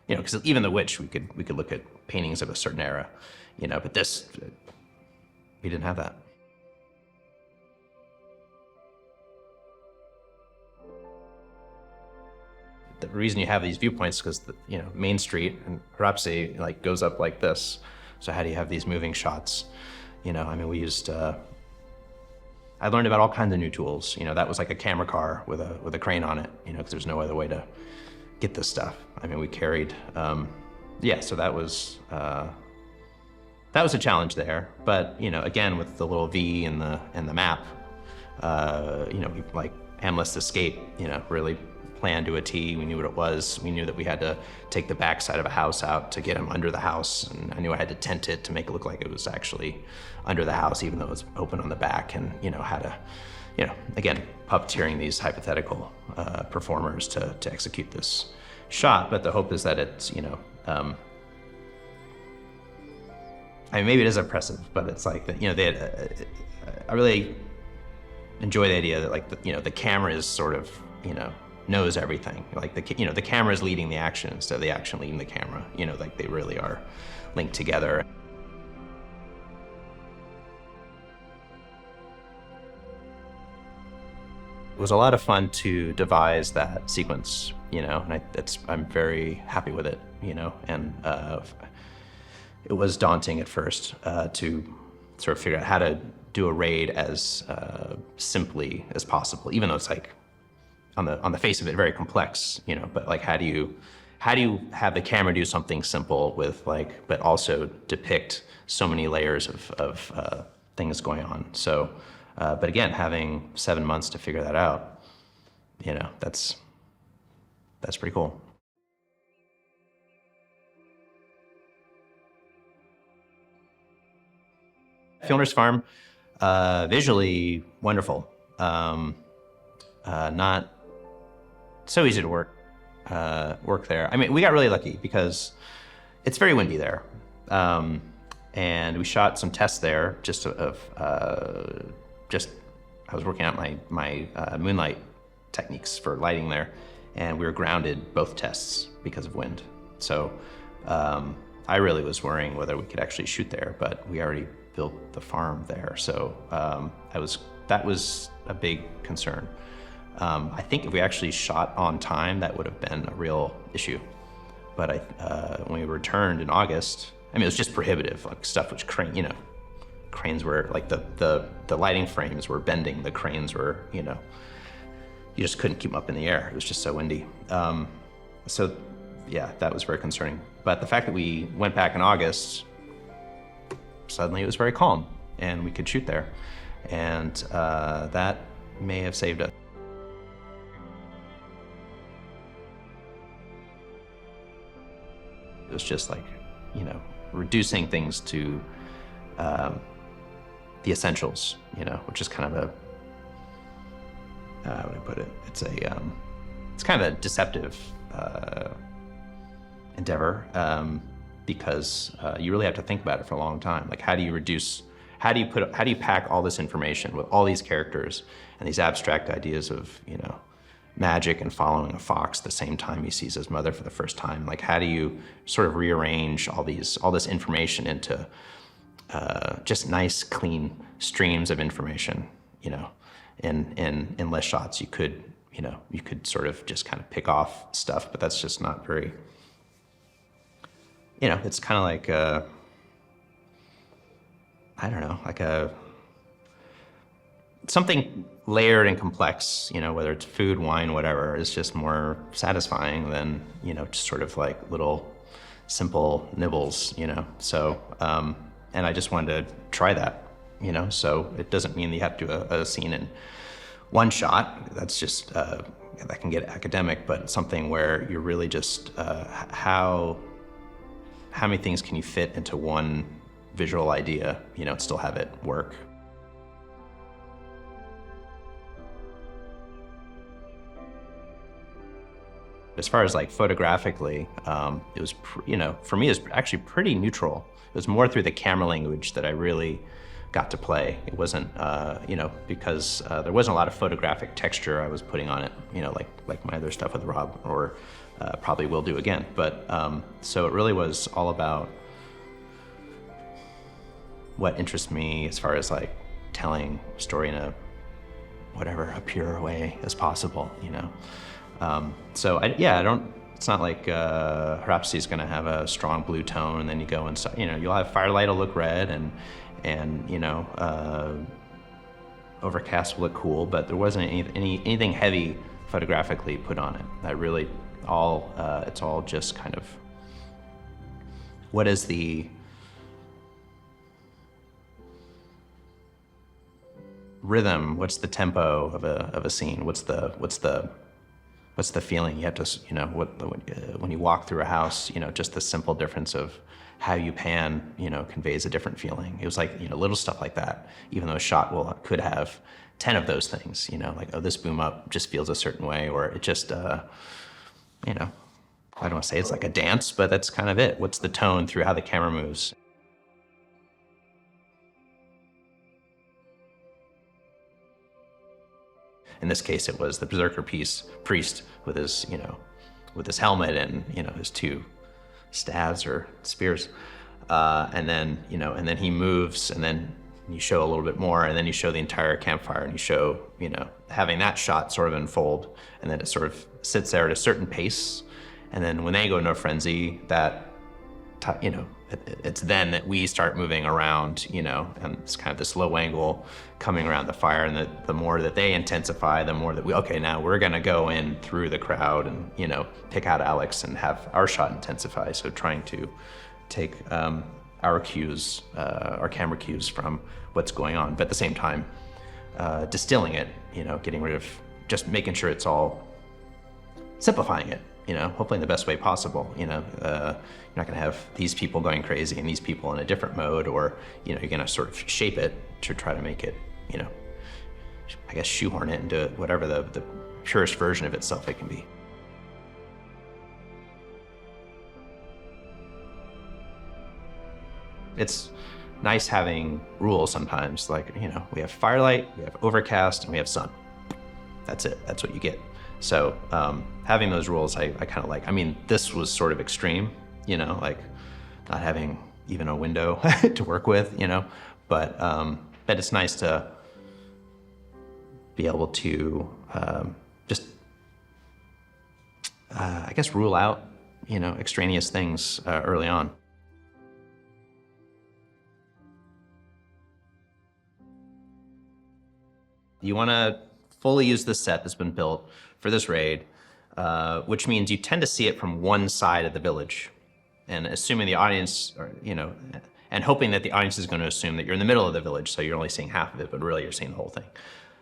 you know, because even The Witch, we could look at paintings of a certain era, you know, but this, we didn't have that. The reason you have these viewpoints is because, you know, Main Street and Haropsi like goes up like this. So how do you have these moving shots? You know, I mean, we used, I learned about all kinds of new tools. You know, that was like a camera car with a crane on it, you know, because there's no other way to get this stuff. I mean, we carried, yeah, so that was a challenge there. But, you know, again, with the little V and the map, you know, we like Hamlet's Escape, you know, really planned to a T. We knew what it was. We knew that we had to take the backside of a house out to get him under the house. And I knew I had to tent it to make it look like it was actually under the house, even though it was open on the back, and, you know, how to, you know, again, puppeteering these hypothetical performers to execute this shot. But the hope is that it's, you know, I mean, maybe it is oppressive, but it's like that, you know, I really enjoy the idea that, like, you know, the camera is sort of, you know, knows everything. Like, you know, the camera is leading the action instead of the action leading the camera. You know, like, they really are linked together. It was a lot of fun to devise that sequence, you know, and I'm very happy with it, you know, and it was daunting at first to sort of figure out how to do a raid as simply as possible, even though it's like, on the face of it, very complex, you know, but like, how do you have the camera do something simple with, like, but also depict so many layers of things going on. So, but again, having 7 months to figure that out, you know, that's pretty cool. Fielder's Farm, visually wonderful. Not so easy to work there. I mean, we got really lucky because it's very windy there. And we shot some tests there I was working out my moonlight techniques for lighting there, and we were grounded both tests because of wind. So I really was worrying whether we could actually shoot there, but we already built the farm there. So that was a big concern. I think if we actually shot on time, that would have been a real issue. But when we returned in August, I mean, it was just prohibitive, like stuff which cranes were, like the lighting frames were bending, the cranes were, you know, you just couldn't keep them up in the air. It was just so windy. So yeah, that was very concerning. But the fact that we went back in August, suddenly it was very calm and we could shoot there. And that may have saved us. It was just like, you know, reducing things to the essentials, you know, which is kind of how would I put it? It's kind of a deceptive endeavor because you really have to think about it for a long time. Like, how do you pack all this information with all these characters and these abstract ideas of, you know, magic and following a fox the same time he sees his mother for the first time? Like, how do you sort of rearrange all this information into just nice, clean streams of information, you know? In less shots, you could sort of just kind of pick off stuff, but that's just not very, you know, it's kind of like I don't know, like something layered and complex, you know, whether it's food, wine, whatever, is just more satisfying than, you know, just sort of like little simple nibbles, you know? So, and I just wanted to try that, you know? So it doesn't mean that you have to do a scene in one shot. That's just, that can get academic, but something where you're really just, how many things can you fit into one visual idea, and still have it work? As far as like photographically, it was, for me, it was actually pretty neutral. It was more through the camera language that I really got to play. It wasn't, because there wasn't a lot of photographic texture I was putting on it, like my other stuff with Rob, or probably will do again. But so it really was all about what interests me as far as like telling a story in a pure way as possible, So I don't, it's not like Rhapsody is gonna have a strong blue tone and then you go inside, you'll have Firelight will look red and Overcast will look cool, but there wasn't anything heavy photographically put on it. That really it's all just kind of, what is the rhythm, what's the tempo of a scene, what's the feeling you have to, when you walk through a house, just the simple difference of how you pan, conveys a different feeling. It was like, little stuff like that, even though a shot could have 10 of those things, like, oh, this boom up just feels a certain way, or it just, I don't want to say it's like a dance, but that's kind of it. What's the tone through how the camera moves? In this case, it was the Berserker priest with his, with his helmet and, his two staves or spears. And then he moves, and then you show a little bit more, and then you show the entire campfire, and you show, having that shot sort of unfold, and then it sort of sits there at a certain pace. And then when they go into a frenzy, that, it's then that we start moving around, and it's kind of this low angle coming around the fire, and the more that they intensify, the more that now we're gonna go in through the crowd and, pick out Alex and have our shot intensify. So trying to take our cues, our camera cues from what's going on, but at the same time, distilling it, getting rid of, just making sure it's all, simplifying it, hopefully in the best way possible. You're not gonna have these people going crazy and these people in a different mode, or, you're gonna sort of shape it to try to make it, I guess shoehorn it into whatever the purest version of itself it can be. It's nice having rules sometimes, like, we have Firelight, we have Overcast, and we have Sun. That's it, that's what you get. So having those rules, I kind of like. I mean, this was sort of extreme, like not having even a window to work with, but it's nice to be able to just, I guess, rule out, extraneous things early on. You want to fully use the set that's been built for this raid, which means you tend to see it from one side of the village, and assuming the audience, or, and hoping that the audience is going to assume that you're in the middle of the village, so you're only seeing half of it, but really you're seeing the whole thing.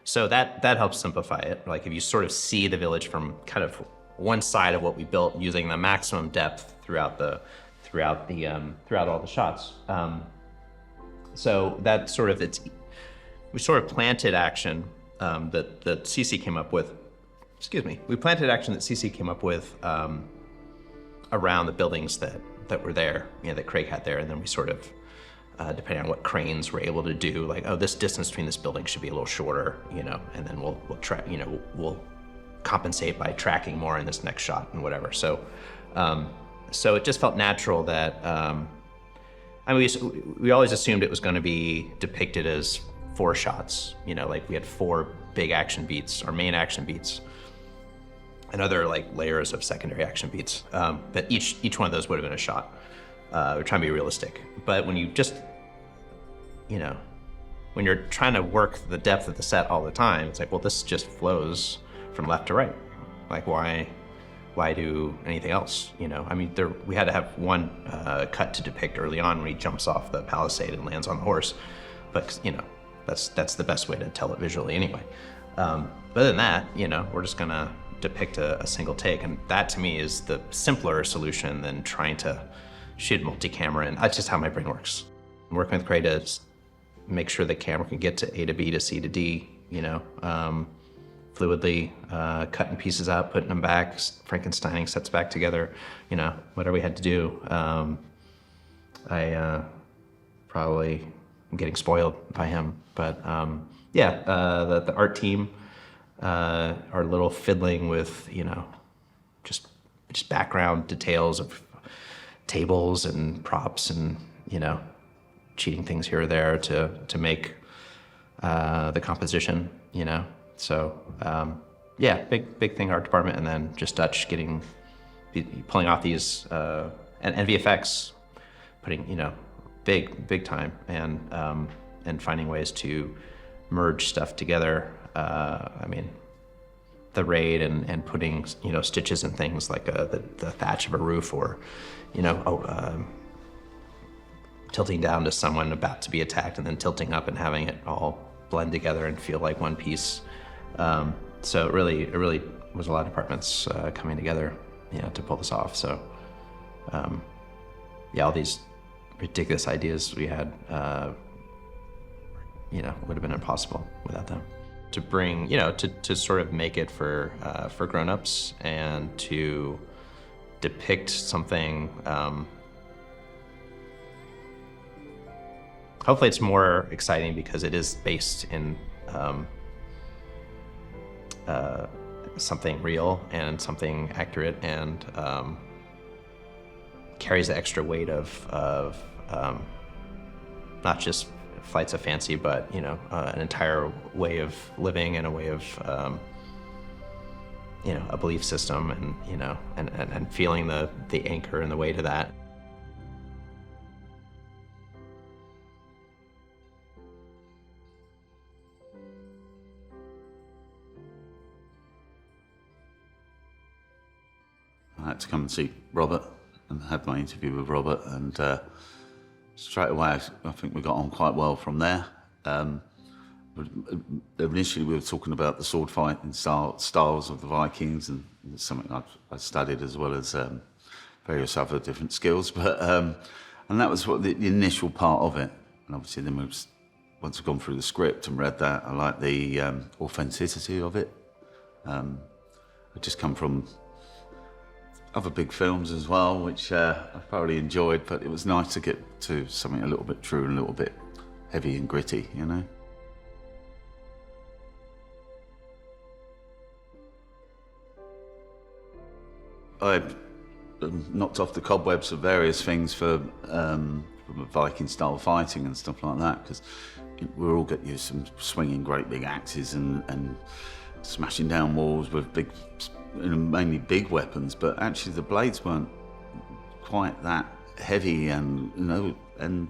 So that helps simplify it. Like if you sort of see the village from kind of one side of what we built, using the maximum depth throughout all the shots. So that sort of we sort of planted action that CC came up with. We planted action that CC came up with around the buildings that were there, that Craig had there, and then we sort of, depending on what cranes were able to do, like, oh, this distance between this building should be a little shorter, and then we'll track, we'll compensate by tracking more in this next shot and whatever. So, so it just felt natural that, I mean, we always assumed it was going to be depicted as 4 shots, like we had 4 big action beats, or main action beats, and other like layers of secondary action beats. But each one of those would have been a shot. We're trying to be realistic. But when you just, when you're trying to work the depth of the set all the time, it's like, well, this just flows from left to right. Like, why do anything else? I mean, we had to have one cut to depict early on when he jumps off the palisade and lands on the horse. But that's the best way to tell it visually anyway. But other than that, we're just gonna depict a single take, and that to me is the simpler solution than trying to shoot multi-camera, and that's just how my brain works. I'm working with Cray to make sure the camera can get to A to B to C to D, fluidly, cutting pieces out, putting them back, Frankensteining sets back together, whatever we had to do. I probably am getting spoiled by him, but the art team are a little fiddling with, just background details of tables and props and, cheating things here or there to make the composition, So, big thing, art department, and then just Dutch pulling off these, and VFX, putting, big time, and finding ways to merge stuff together. The raid and putting, stitches and things like the thatch of a roof, or, tilting down to someone about to be attacked and then tilting up and having it all blend together and feel like one piece. So it really was a lot of departments coming together, to pull this off. So, all these ridiculous ideas we had, would have been impossible without them. To bring, to sort of make it for grown-ups and to depict something. Hopefully it's more exciting because it is based in something real and something accurate, and carries the extra weight of not just flights of fancy, but an entire way of living and a way of a belief system, and feeling the anchor and the weight of that. I had to come and see Robert and had my interview with Robert, and straight away I think we got on quite well from there. Initially we were talking about the sword fighting styles of the Vikings, and it's something I studied, as well as various other different skills, but and that was what the initial part of it. And obviously then once I've gone through the script and read that, I like the authenticity of it. I just come from other big films as well, which I thoroughly enjoyed, but it was nice to get to something a little bit true and a little bit heavy and gritty, I knocked off the cobwebs of various things for Viking-style fighting and stuff like that, because we're all get used to swinging great big axes and smashing down walls with big, mainly big weapons, but actually the blades weren't quite that heavy, and and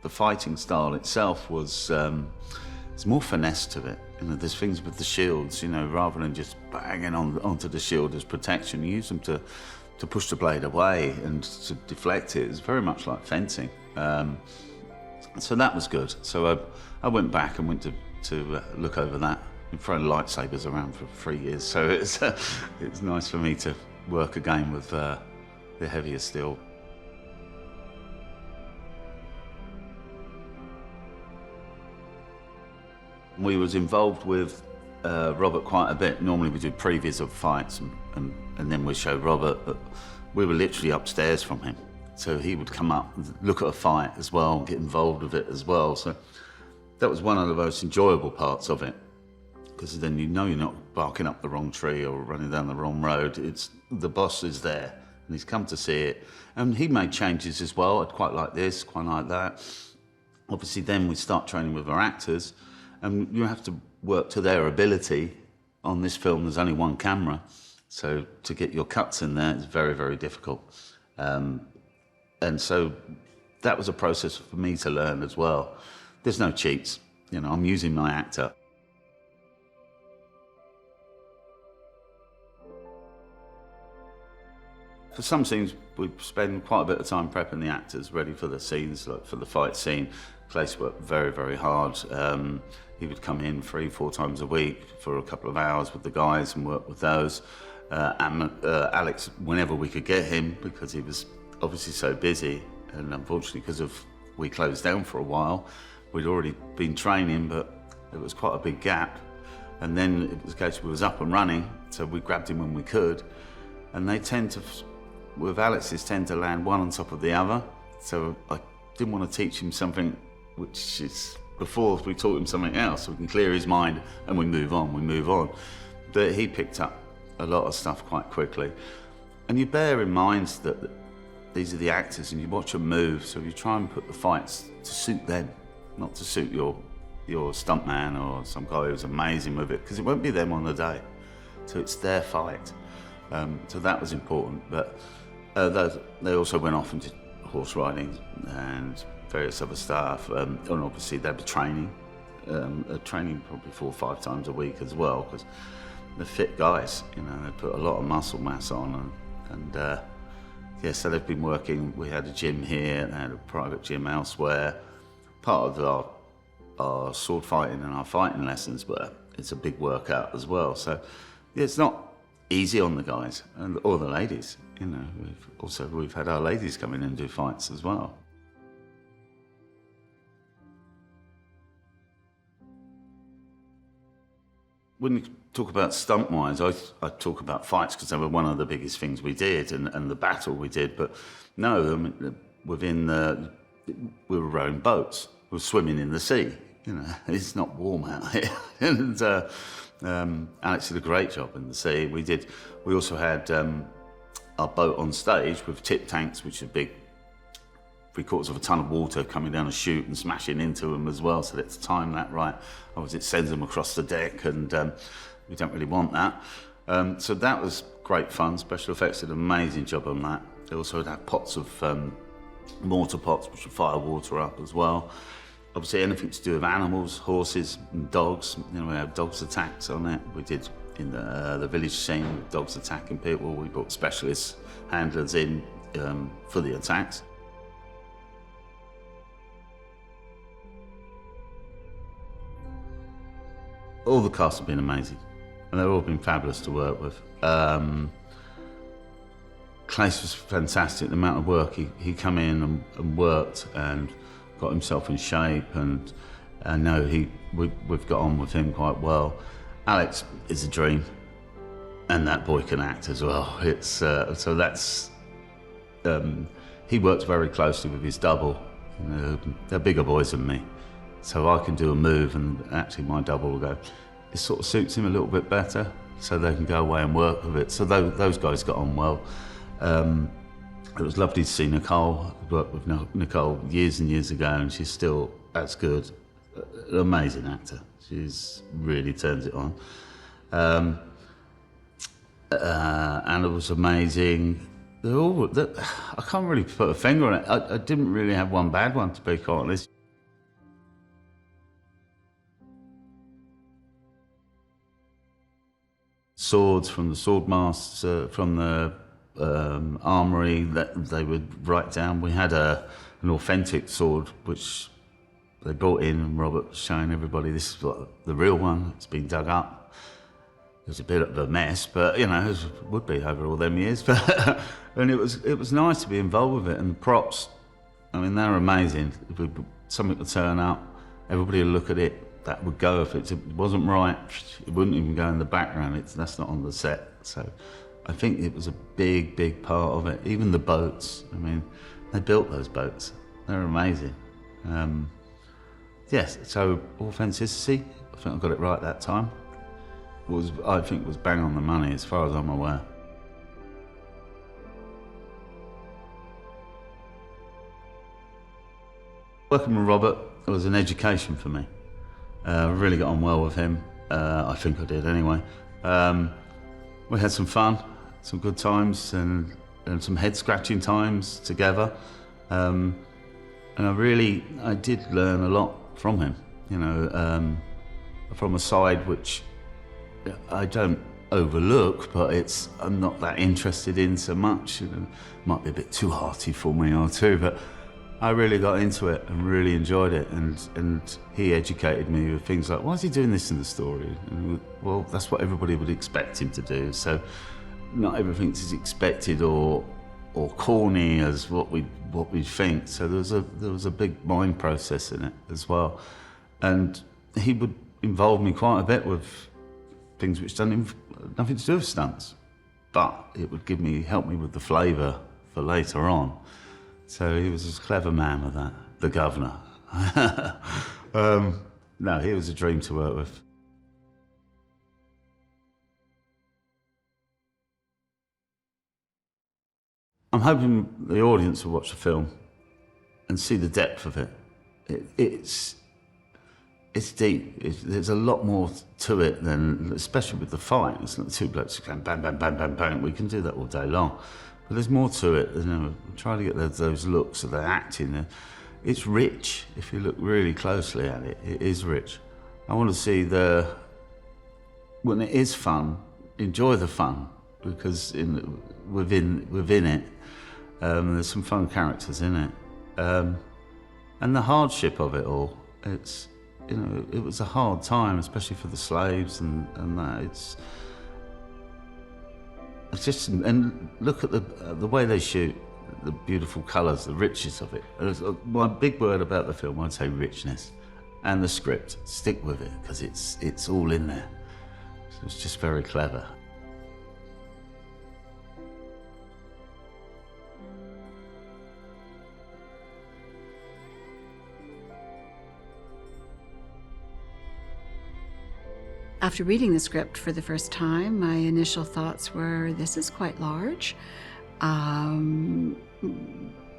the fighting style itself was there's more finesse to it. There's things with the shields, rather than just banging onto the shield as protection, you use them to push the blade away and to deflect it. It's very much like fencing. So that was good. So I went back and went to look over that. Been throwing lightsabers around for 3 years, so it's nice for me to work again with the heavier steel. We was involved with Robert quite a bit. Normally we do previews of fights and then we show Robert, but we were literally upstairs from him. So he would come up, look at a fight as well, get involved with it as well. So that was one of the most enjoyable parts of it, because then you're not barking up the wrong tree or running down the wrong road. It's the boss is there and he's come to see it. And he made changes as well. I'd quite like this, quite like that. Obviously then we start training with our actors, and you have to work to their ability. On this film there's only one camera, so to get your cuts in there is very, very difficult. And so that was a process for me to learn as well. There's no cheats, I'm using my actor. For some scenes, we spend quite a bit of time prepping the actors, ready for the scenes, like for the fight scene. Clace worked very, very hard. He would come in 3-4 times a week for a couple of hours with the guys and work with those. And Alex, whenever we could get him, because he was obviously so busy, and unfortunately because we closed down for a while, we'd already been training, but it was quite a big gap. And then it was a case we was up and running, so we grabbed him when we could. And they tend to, with Alex's, tend to land one on top of the other. So I didn't want to teach him something which is, before we taught him something else, so we can clear his mind and we move on. But he picked up a lot of stuff quite quickly. And you bear in mind that these are the actors and you watch them move, so you try and put the fights to suit them, not to suit your stuntman or some guy who's amazing with it, because it won't be them on the day. So it's their fight. So that was important. But they also went off and did horse riding and various other stuff. And obviously they'd be training. Training probably 4 or 5 times a week as well, because they're fit guys, you know, they put a lot of muscle mass on. And yeah, so they've been working. We had a gym here, they had a private gym elsewhere. Part of our sword fighting and our fighting lessons, but it's a big workout as well. So yeah, it's not easy on the guys or the ladies. You know, we've had our ladies come in and do fights as well. When you talk about stunt-wise, I talk about fights because they were one of the biggest things we did and the battle we did. But no, I mean, we were rowing boats, we were swimming in the sea. You know, it's not warm out here. And Alex did a great job in the sea. We also had our boat on stage with tip tanks, which are big, 3/4 of a ton of water coming down a chute and smashing into them as well. So let's time that right. Obviously, it sends them across the deck, and we don't really want that. So that was great fun. Special effects did an amazing job on that. They also had pots of mortar pots, which would fire water up as well. Obviously, anything to do with animals, horses, and dogs. You know, we had dogs attacks on it. We did in the village scene with dogs attacking people. We brought specialist handlers in for the attacks. All the cast have been amazing, and they've all been fabulous to work with. Clace was fantastic, the amount of work he come in and worked and got himself in shape, and I know we've got on with him quite well. Alex is a dream, and that boy can act as well. It's so that's he works very closely with his double. You know, they're bigger boys than me. So I can do a move and actually my double will go. It sort of suits him a little bit better, so they can go away and work with it. So those guys got on well. It was lovely to see Nicole. I worked with Nicole years and years ago, and she's still as good. An amazing actor. She's really turns it on. And it was amazing. I can't really put a finger on it. I didn't really have one bad one, to be quite honest. Swords from the sword masters, from the armory that they would write down. We had an authentic sword which they brought in, and Robert was showing everybody this is the real one. It's been dug up. It was a bit of a mess, but you know, it would be over all them years. But and it was nice to be involved with it. And the props, I mean, they're amazing. If something would turn up, everybody would look at it. That would go. If it wasn't right, it wouldn't even go in the background. That's not on the set. So I think it was a big part of it. Even the boats, I mean, they built those boats. They're amazing. Yes, so authenticity, I think I got it right that time. I think it was bang on the money as far as I'm aware. Working with Robert was an education for me. I really got on well with him. I think I did anyway. We had some fun, some good times, and some head-scratching times together. And I did learn a lot from him, you know, from a side which I don't overlook, but I'm not that interested in so much. Might be a bit too hearty for me or two, but I really got into it and really enjoyed it, and he educated me with things like, why is he doing this in the story? And, well, that's what everybody would expect him to do, so not everything is expected or corny as what we think. So there was a big mind process in it as well, and he would involve me quite a bit with things which don't nothing to do with stunts, but it would help me with the flavour for later on. So he was a clever man with that, the governor. No, he was a dream to work with. I'm hoping the audience will watch the film and see the depth of it. It's deep. There's a lot more to it than, especially with the fight. It's not two blokes going bang, bang, bang, bang, bang. We can do that all day long. But there's more to it. Trying to get those looks of the acting. It's rich. If you look really closely at it, it is rich. I want to see when it is fun, enjoy the fun, because within it, there's some fun characters in it, and the hardship of it all. It was a hard time, especially for the slaves and that. It's just, and look at the way they shoot, the beautiful colours, the richness of it. My big word about the film, I'd say richness, and the script. Stick with it, because it's all in there. So it's just very clever. After reading the script for the first time, my initial thoughts were, this is quite large.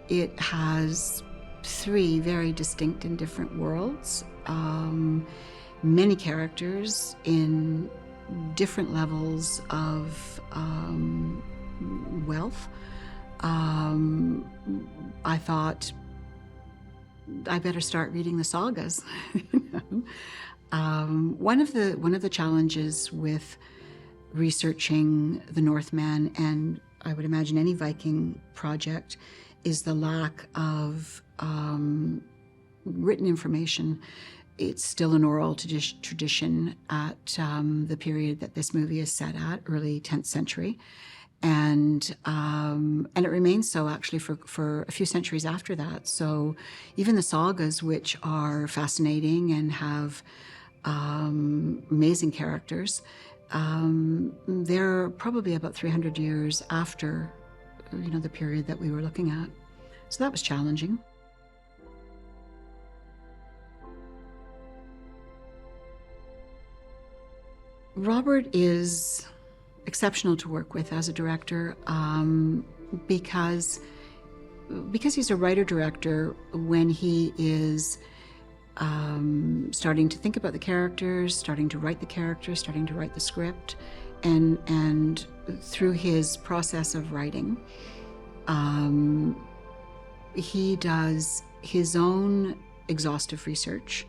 It has 3 very distinct and different worlds, many characters in different levels of wealth. I thought, I better start reading the sagas. One of the challenges with researching the Northman, and I would imagine any Viking project, is the lack of written information. It's still an oral tradition at the period that this movie is set at, early 10th century. And it remains so actually for a few centuries after that. So even the sagas, which are fascinating and have amazing characters, they're probably about 300 years after, the period that we were looking at. So that was challenging. Robert is exceptional to work with as a director, because he's a writer-director. When he is starting to think about the characters, starting to write the characters, starting to write the script, and through his process of writing, he does his own exhaustive research,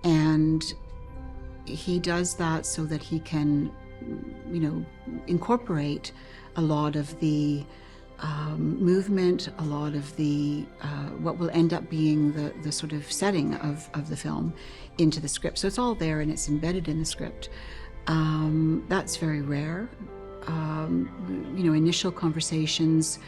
and he does that so that he can, incorporate a lot of the movement, a lot of the what will end up being the sort of setting of the film into the script. So it's all there and it's embedded in the script. That's very rare. Initial conversations,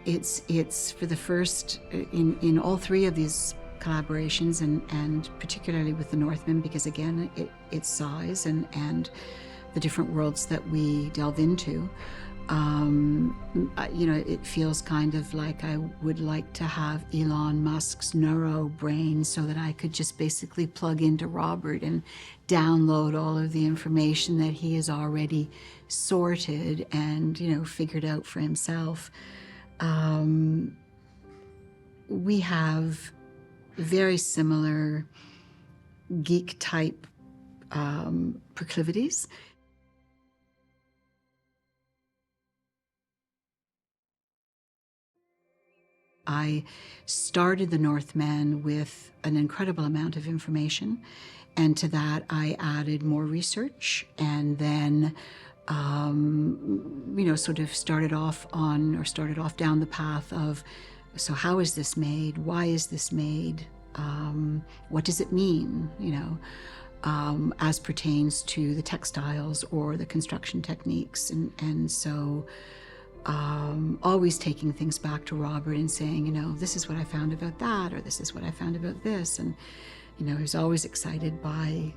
it's for the first, in all 3 of these collaborations, and particularly with the Northman, because again, its size and the different worlds that we delve into. It feels kind of like I would like to have Elon Musk's neuro brain so that I could just basically plug into Robert and download all of the information that he has already sorted and, figured out for himself. We have very similar geek type proclivities. I started the Northman with an incredible amount of information, and to that I added more research, and then sort of started off down the path of, so how is this made? Why is this made? What does it mean, as pertains to the textiles or the construction techniques? And so always taking things back to Robert and saying, this is what I found about that, or this is what I found about this. And, he was always excited by,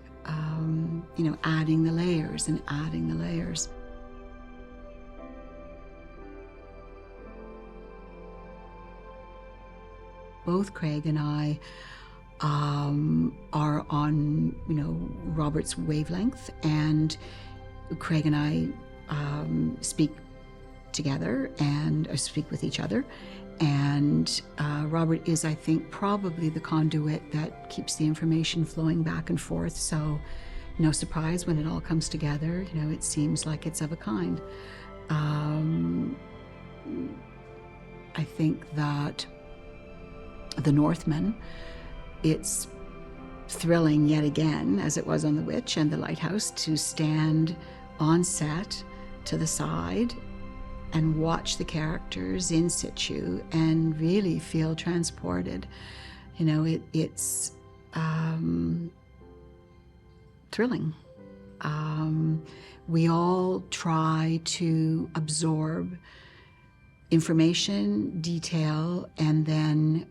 adding the layers and adding the layers. Both Craig and I are on, Robert's wavelength, and Craig and I speak together and speak with each other. And Robert is, I think, probably the conduit that keeps the information flowing back and forth. So no surprise when it all comes together, it seems like it's of a kind. I think that the Northman, it's thrilling yet again, as it was on The Witch and The Lighthouse, to stand on set to the side and watch the characters in situ and really feel transported. It's thrilling. We all try to absorb information, detail, and then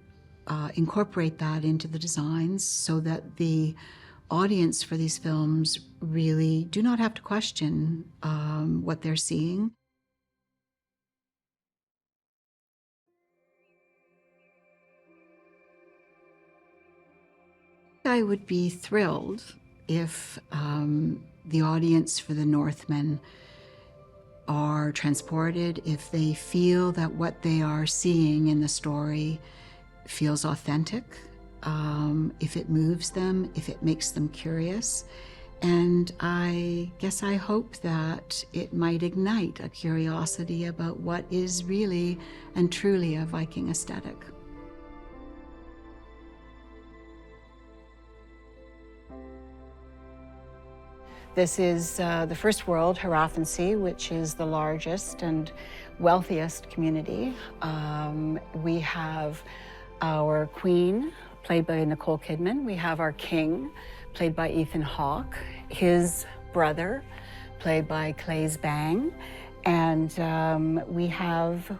incorporate that into the designs so that the audience for these films really do not have to question what they're seeing. I would be thrilled if the audience for the Northman are transported, if they feel that what they are seeing in the story feels authentic, if it moves them, if it makes them curious. And I guess I hope that it might ignite a curiosity about what is really and truly a Viking aesthetic. This is the First World, Harafancy, which is the largest and wealthiest community. We have our queen, played by Nicole Kidman. We have our king, played by Ethan Hawke. His brother, played by Claes Bang. And we have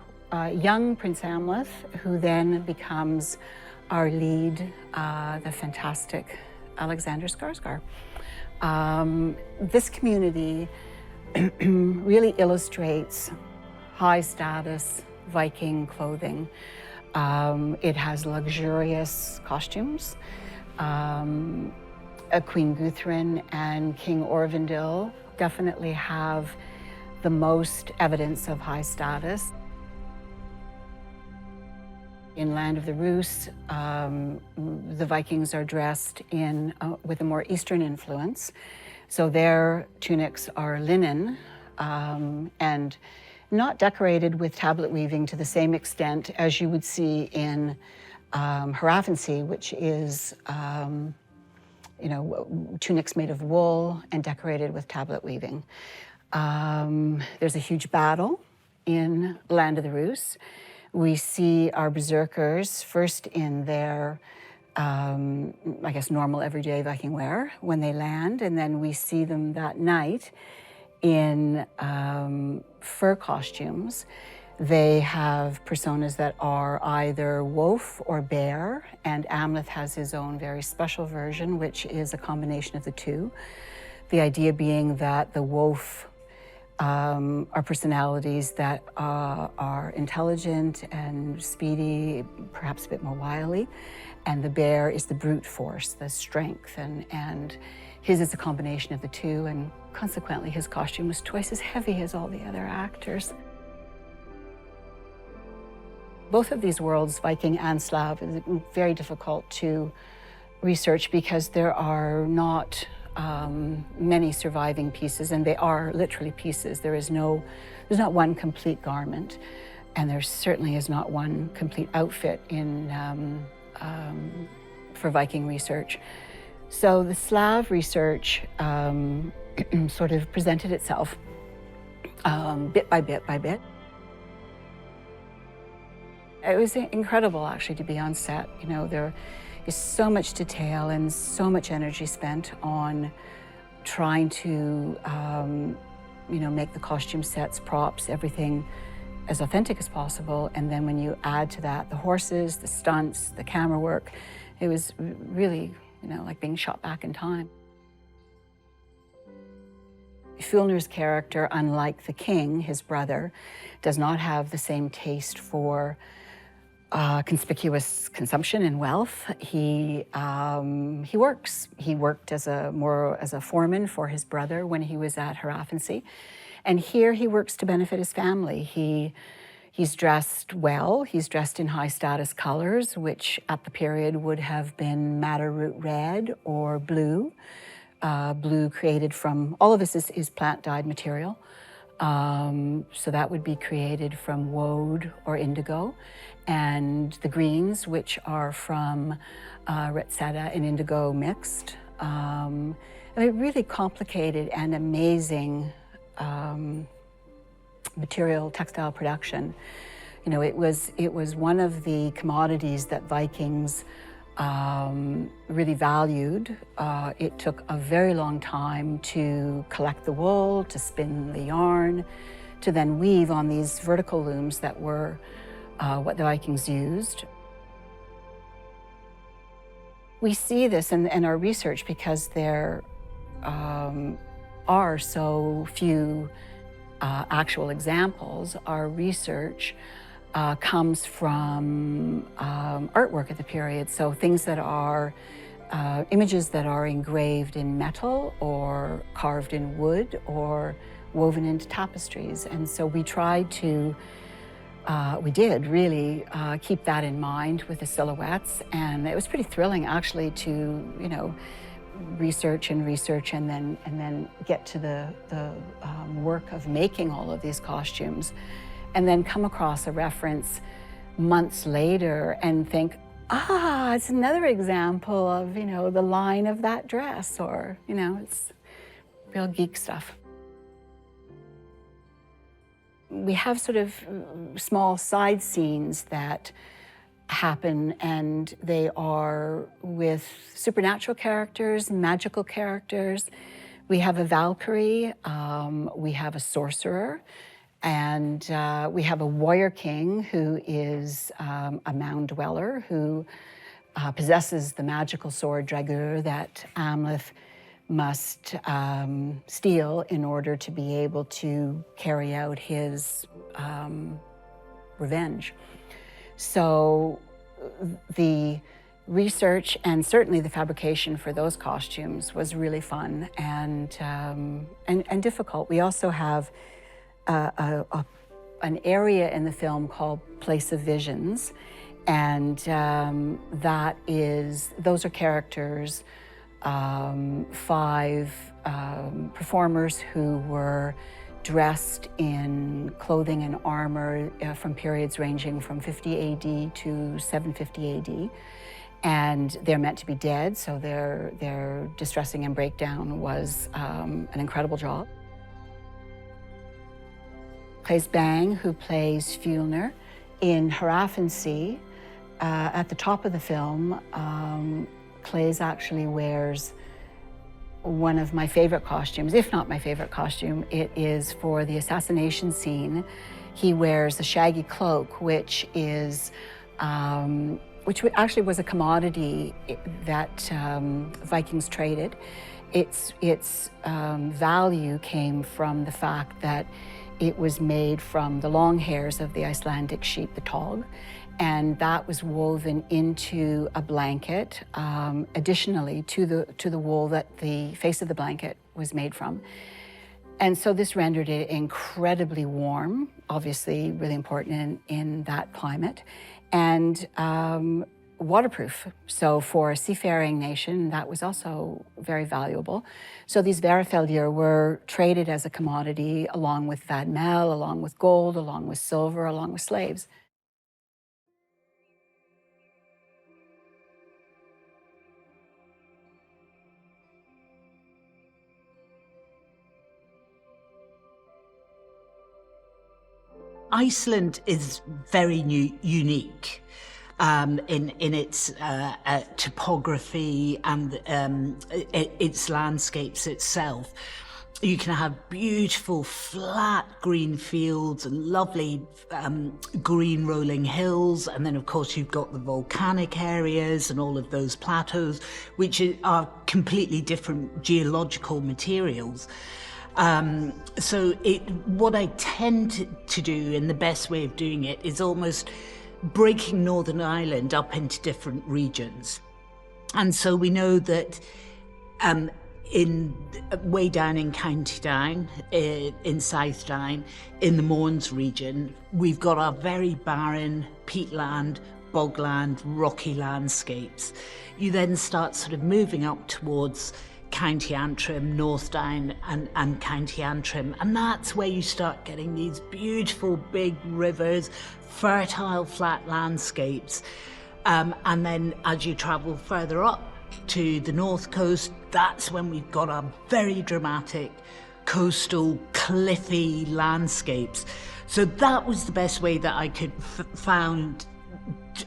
young Prince Amleth, who then becomes our lead, the fantastic Alexander Skarsgård. This community really illustrates high status Viking clothing. It has luxurious costumes. Queen Guthrum and King Orvindil definitely have the most evidence of high status. In Land of the Rus, the Vikings are dressed in with a more Eastern influence. So their tunics are linen and not decorated with tablet weaving to the same extent as you would see in Harafancy, which is tunics made of wool and decorated with tablet weaving. There's a huge battle in Land of the Rus. We see our berserkers first in their, normal everyday Viking wear when they land, and then we see them that night in fur costumes. They have personas that are either wolf or bear, and Amleth has his own very special version, which is a combination of the two. The idea being that the wolf are personalities that are intelligent and speedy, perhaps a bit more wily, and the bear is the brute force, the strength, and his is a combination of the two, and consequently his costume was twice as heavy as all the other actors. Both of these worlds, Viking and Slav, is very difficult to research because there are not many surviving pieces, and they are literally pieces. There's not one complete garment, and there certainly is not one complete outfit for Viking research. So the Slav research sort of presented itself bit by bit by bit. It was incredible, actually, to be on set. You know, there is so much detail and so much energy spent on trying to, you know, make the costume sets, props, everything as authentic as possible. And then when you add to that the horses, the stunts, the camera work, it was really, you know, like being shot back in time. Fjölnir's character, unlike the king, his brother, does not have the same taste for conspicuous consumption and wealth. He works. He worked as a foreman for his brother when he was at Harafancy, and here he works to benefit his family. He's dressed well. He's dressed in high status colors, which at the period would have been madder root red or blue. Blue created from, all of this is plant dyed material. So that would be created from woad or indigo. And the greens, which are from Retsetta and indigo mixed. And a really complicated and amazing material textile production. You know, it was one of the commodities that Vikings really valued. It took a very long time to collect the wool, to spin the yarn, to then weave on these vertical looms that were what the Vikings used. We see this in our research because there are so few actual examples. Our research comes from artwork of the period, so things that are images that are engraved in metal or carved in wood or woven into tapestries. And so we tried to, we did really keep that in mind with the silhouettes, and it was pretty thrilling actually to, you know, research and then get to the work of making all of these costumes, and then come across a reference months later and think, it's another example of, you know, the line of that dress, or, you know, it's real geek stuff. We have sort of small side scenes that happen, and they are with supernatural characters, magical characters. We have a Valkyrie, we have a sorcerer, and we have a warrior king who is a mound dweller who possesses the magical sword Dragur that Amleth must steal in order to be able to carry out his revenge. So the research and certainly the fabrication for those costumes was really fun and difficult. We also have an area in the film called Place of Visions, and those are characters, 5 performers who were dressed in clothing and armor from periods ranging from 50 AD to 750 AD. And they're meant to be dead, so their distressing and breakdown was an incredible job. Claes Bang, who plays Fjölnir in Harafancy, at the top of the film, Claes actually wears one of my favorite costumes, if not my favorite costume. It is for the assassination scene. He wears a shaggy cloak, which is, which actually was a commodity that Vikings traded. Its value came from the fact that it was made from the long hairs of the Icelandic sheep, the tog, and that was woven into a blanket, additionally to the wool that the face of the blanket was made from. And so this rendered it incredibly warm, obviously really important in that climate, and waterproof. So for a seafaring nation, that was also very valuable. So these Varafeldir were traded as a commodity along with vadmel, along with gold, along with silver, along with slaves. Iceland is very unique in its topography and its landscapes itself. You can have beautiful flat green fields and lovely green rolling hills, and then of course you've got the volcanic areas and all of those plateaus, which are completely different geological materials. So what I tend to do, and the best way of doing it, is almost breaking Northern Ireland up into different regions. And so we know that way down in County Down, in South Down, in the Mournes region, we've got our very barren peatland, bogland, rocky landscapes. You then start sort of moving up towards County Antrim, North Down and County Antrim, and that's where you start getting these beautiful big rivers, fertile flat landscapes. And then as you travel further up to the north coast, that's when we've got our very dramatic coastal cliffy landscapes. So that was the best way that I could found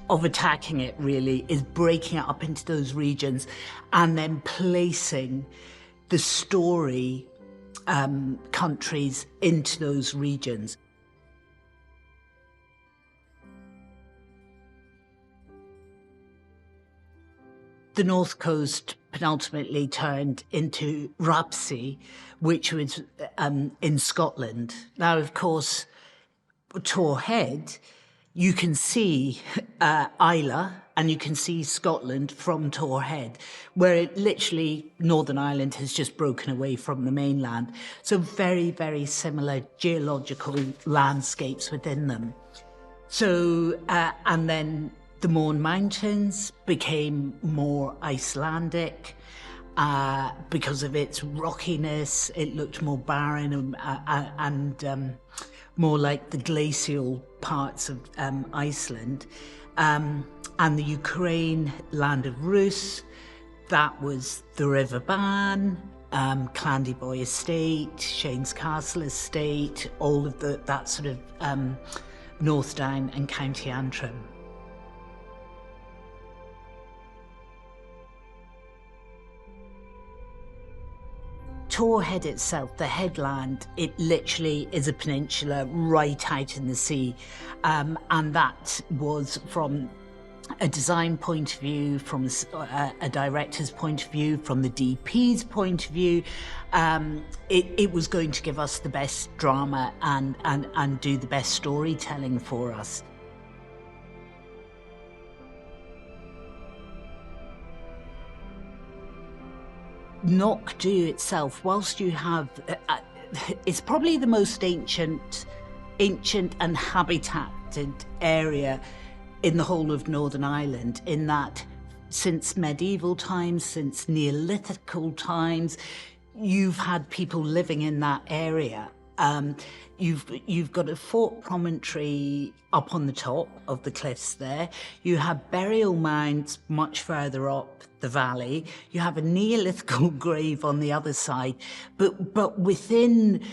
of attacking it, really, is breaking it up into those regions and then placing the story countries into those regions. The North Coast penultimately turned into Rapsay, which was in Scotland. Now, of course, Tor Head, you can see Islay and you can see Scotland from Tor Head, where it literally, Northern Ireland has just broken away from the mainland. So very, very similar geological landscapes within them. So, and then the Mourne Mountains became more Icelandic because of its rockiness. It looked more barren and more like the glacial parts of Iceland. And the Ukraine land of Rus, that was the River Ban, Clandyboy Estate, Shane's Castle Estate, all of that sort of North Down and County Antrim. Tor Head itself, the headland, it literally is a peninsula right out in the sea. And that was from a design point of view, from a director's point of view, from the DP's point of view. It was going to give us the best drama and do the best storytelling for us. Knockdhu itself, whilst you have, it's probably the most ancient and habitated area in the whole of Northern Ireland, in that since medieval times, since Neolithical times, you've had people living in that area. You've got a fort promontory up on the top of the cliffs there. You have burial mounds much further up the valley. You have a Neolithical grave on the other side. But within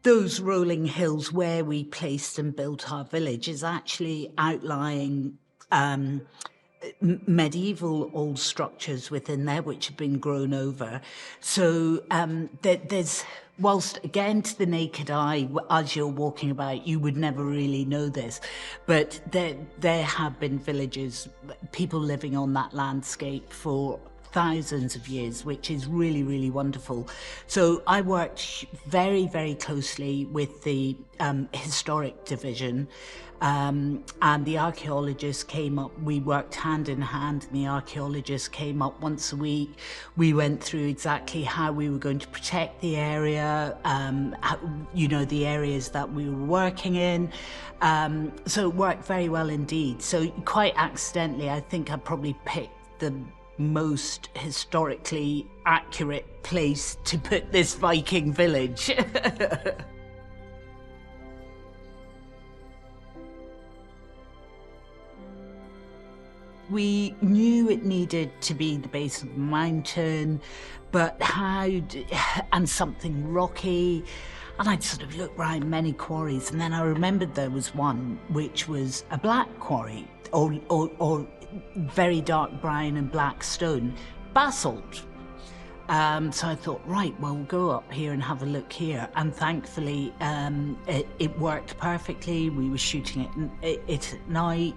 those rolling hills where we placed and built our village is actually outlying medieval old structures within there which have been grown over. So there's, whilst again to the naked eye, as you're walking about, you would never really know this, but there have been villages, people living on that landscape for thousands of years, which is really, really wonderful. So I worked very, very closely with the historic division, and the archaeologists came up. We worked hand in hand, and the archaeologists came up once a week. We went through exactly how we were going to protect the area, the areas that we were working in. So it worked very well indeed. So quite accidentally, I think I probably picked the most historically accurate place to put this Viking village. We knew it needed to be the base of the mountain, but and something rocky. And I'd sort of looked around many quarries, and then I remembered there was one which was a black quarry, or very dark brown and black stone, basalt. So I thought, right, well, we'll go up here and have a look here. And thankfully, it worked perfectly. We were shooting it at night.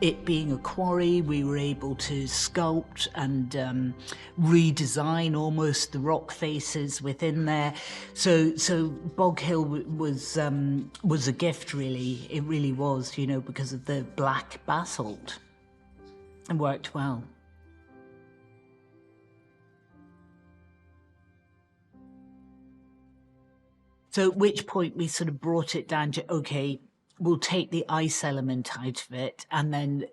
It being a quarry, we were able to sculpt and redesign almost the rock faces within there. So Bog Hill was a gift, really. It really was, you know, because of the black basalt. It worked well. So at which point we sort of brought it down to, okay, we'll take the ice element out of it. And then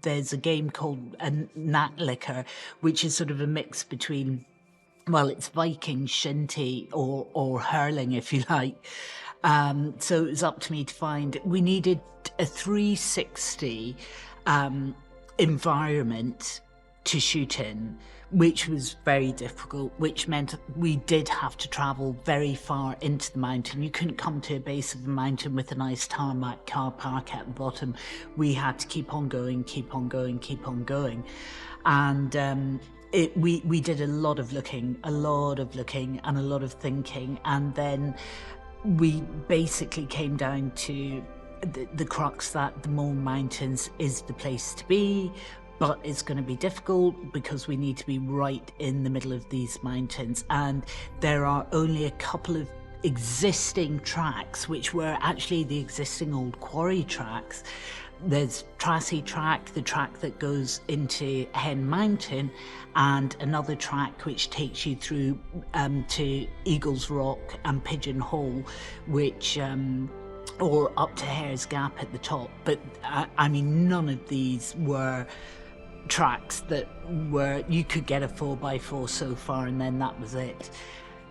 there's a game called a Nat Licker, which is sort of a mix between, well, it's Viking, shinty, or hurling, if you like. So it was up to me to find, we needed a 360 environment to shoot in, which was very difficult, which meant we did have to travel very far into the mountain. You couldn't come to a base of the mountain with a nice tarmac car park at the bottom. We had to keep on going, keep on going, keep on going. And we did a lot of looking and a lot of thinking. And then we basically came down to the crux that the Mourne Mountains is the place to be. But it's going to be difficult because we need to be right in the middle of these mountains. And there are only a couple of existing tracks, which were actually the existing old quarry tracks. There's Tracy Track, the track that goes into Hen Mountain, and another track which takes you through to Eagles Rock and Pigeon Hole, which... or up to Hare's Gap at the top. But I mean, none of these were tracks that were, you could get a 4x4 so far and then that was it.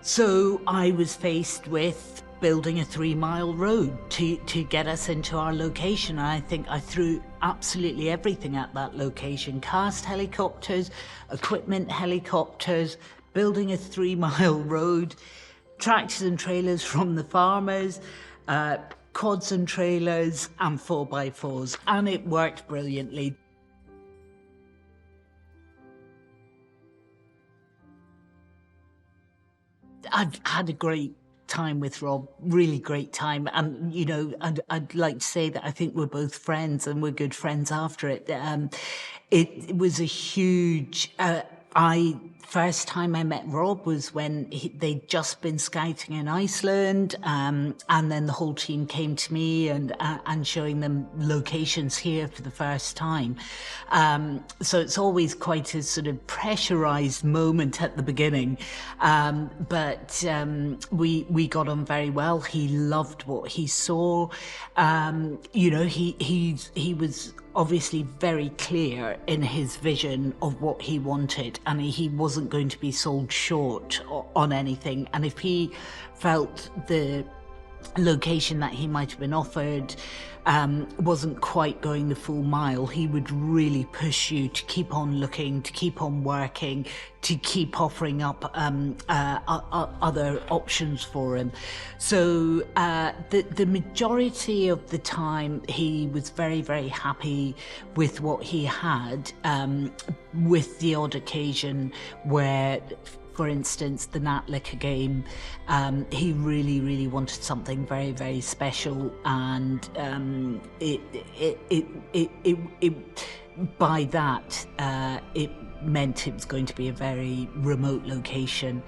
So I was faced with building a 3-mile road to get us into our location. And I think I threw absolutely everything at that location. Cast helicopters, equipment helicopters, building a 3-mile road, tractors and trailers from the farmers, quads and trailers and 4x4s, and it worked brilliantly. I've had a great time with Rob, really great time. And, you know, I'd like to say that I think we're both friends and we're good friends after it. It was a huge... First time I met Rob was when they'd just been scouting in Iceland, and then the whole team came to me and showing them locations here for the first time. So it's always quite a sort of pressurized moment at the beginning, but we got on very well. He loved what he saw. You know, he was obviously very clear in his vision of what he wanted, and he wasn't going to be sold short on anything. And if he felt the location that he might have been offered wasn't quite going the full mile, he would really push you to keep on looking, to keep on working, to keep offering up other options for him. So the majority of the time he was very, very happy with what he had, with the odd occasion where, for instance, the Nat Licker game, he really, really wanted something very, very special, and by that, it meant it was going to be a very remote location.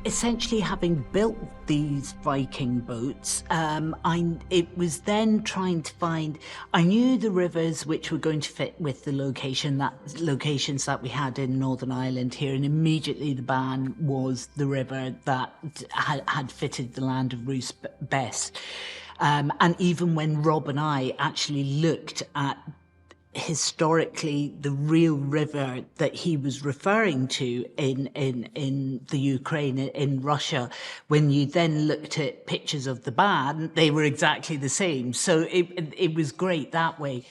Essentially, having built these Viking boats, it was then trying to find. I knew the rivers which were going to fit with the locations that we had in Northern Ireland here, and immediately the Ban was the river that had fitted the land of Roos best. And even when Rob and I actually looked at historically the real river that he was referring to in the Ukraine, in Russia, when you then looked at pictures of the Ban, they were exactly the same. So it was great that way.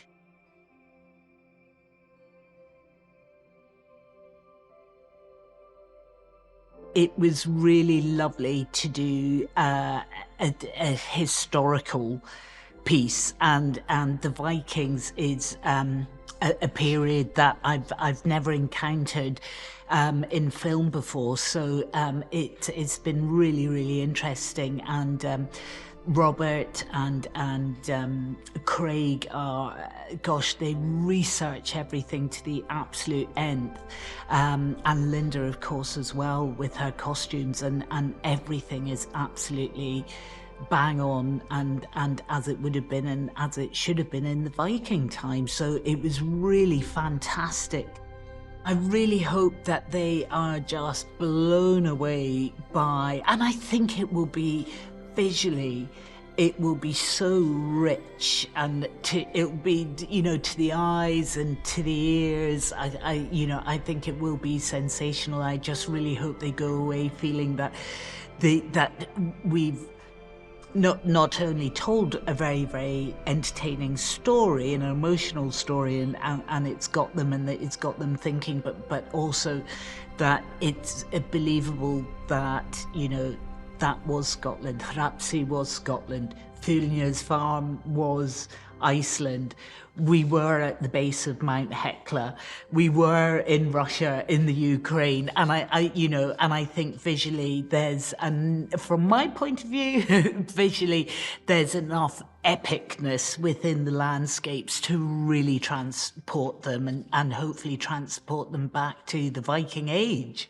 it was really lovely to do a historical piece, and the Vikings is a period that I've never encountered in film before, so it's been really interesting. And Robert and Craig are, gosh, they research everything to the absolute nth, and Linda, of course, as well, with her costumes, and everything is absolutely bang on and as it would have been and as it should have been in the Viking time. So it was really fantastic. I really hope that they are just blown away by, and I think it will be visually, it will be so rich, and it'll be, you know, to the eyes and to the ears. I think it will be sensational. I just really hope they go away feeling that we've not only told a very entertaining story, an emotional story, and it's got them, and it's got them thinking, but also that it's believable that, you know, that was Scotland. Rapsy was Scotland. Thulnia's farm was Iceland. We were at the base of Mount Hekla. We were in Russia, in the Ukraine, and I think visually there's, and from my point of view, visually there's enough epicness within the landscapes to really transport them and hopefully transport them back to the Viking Age.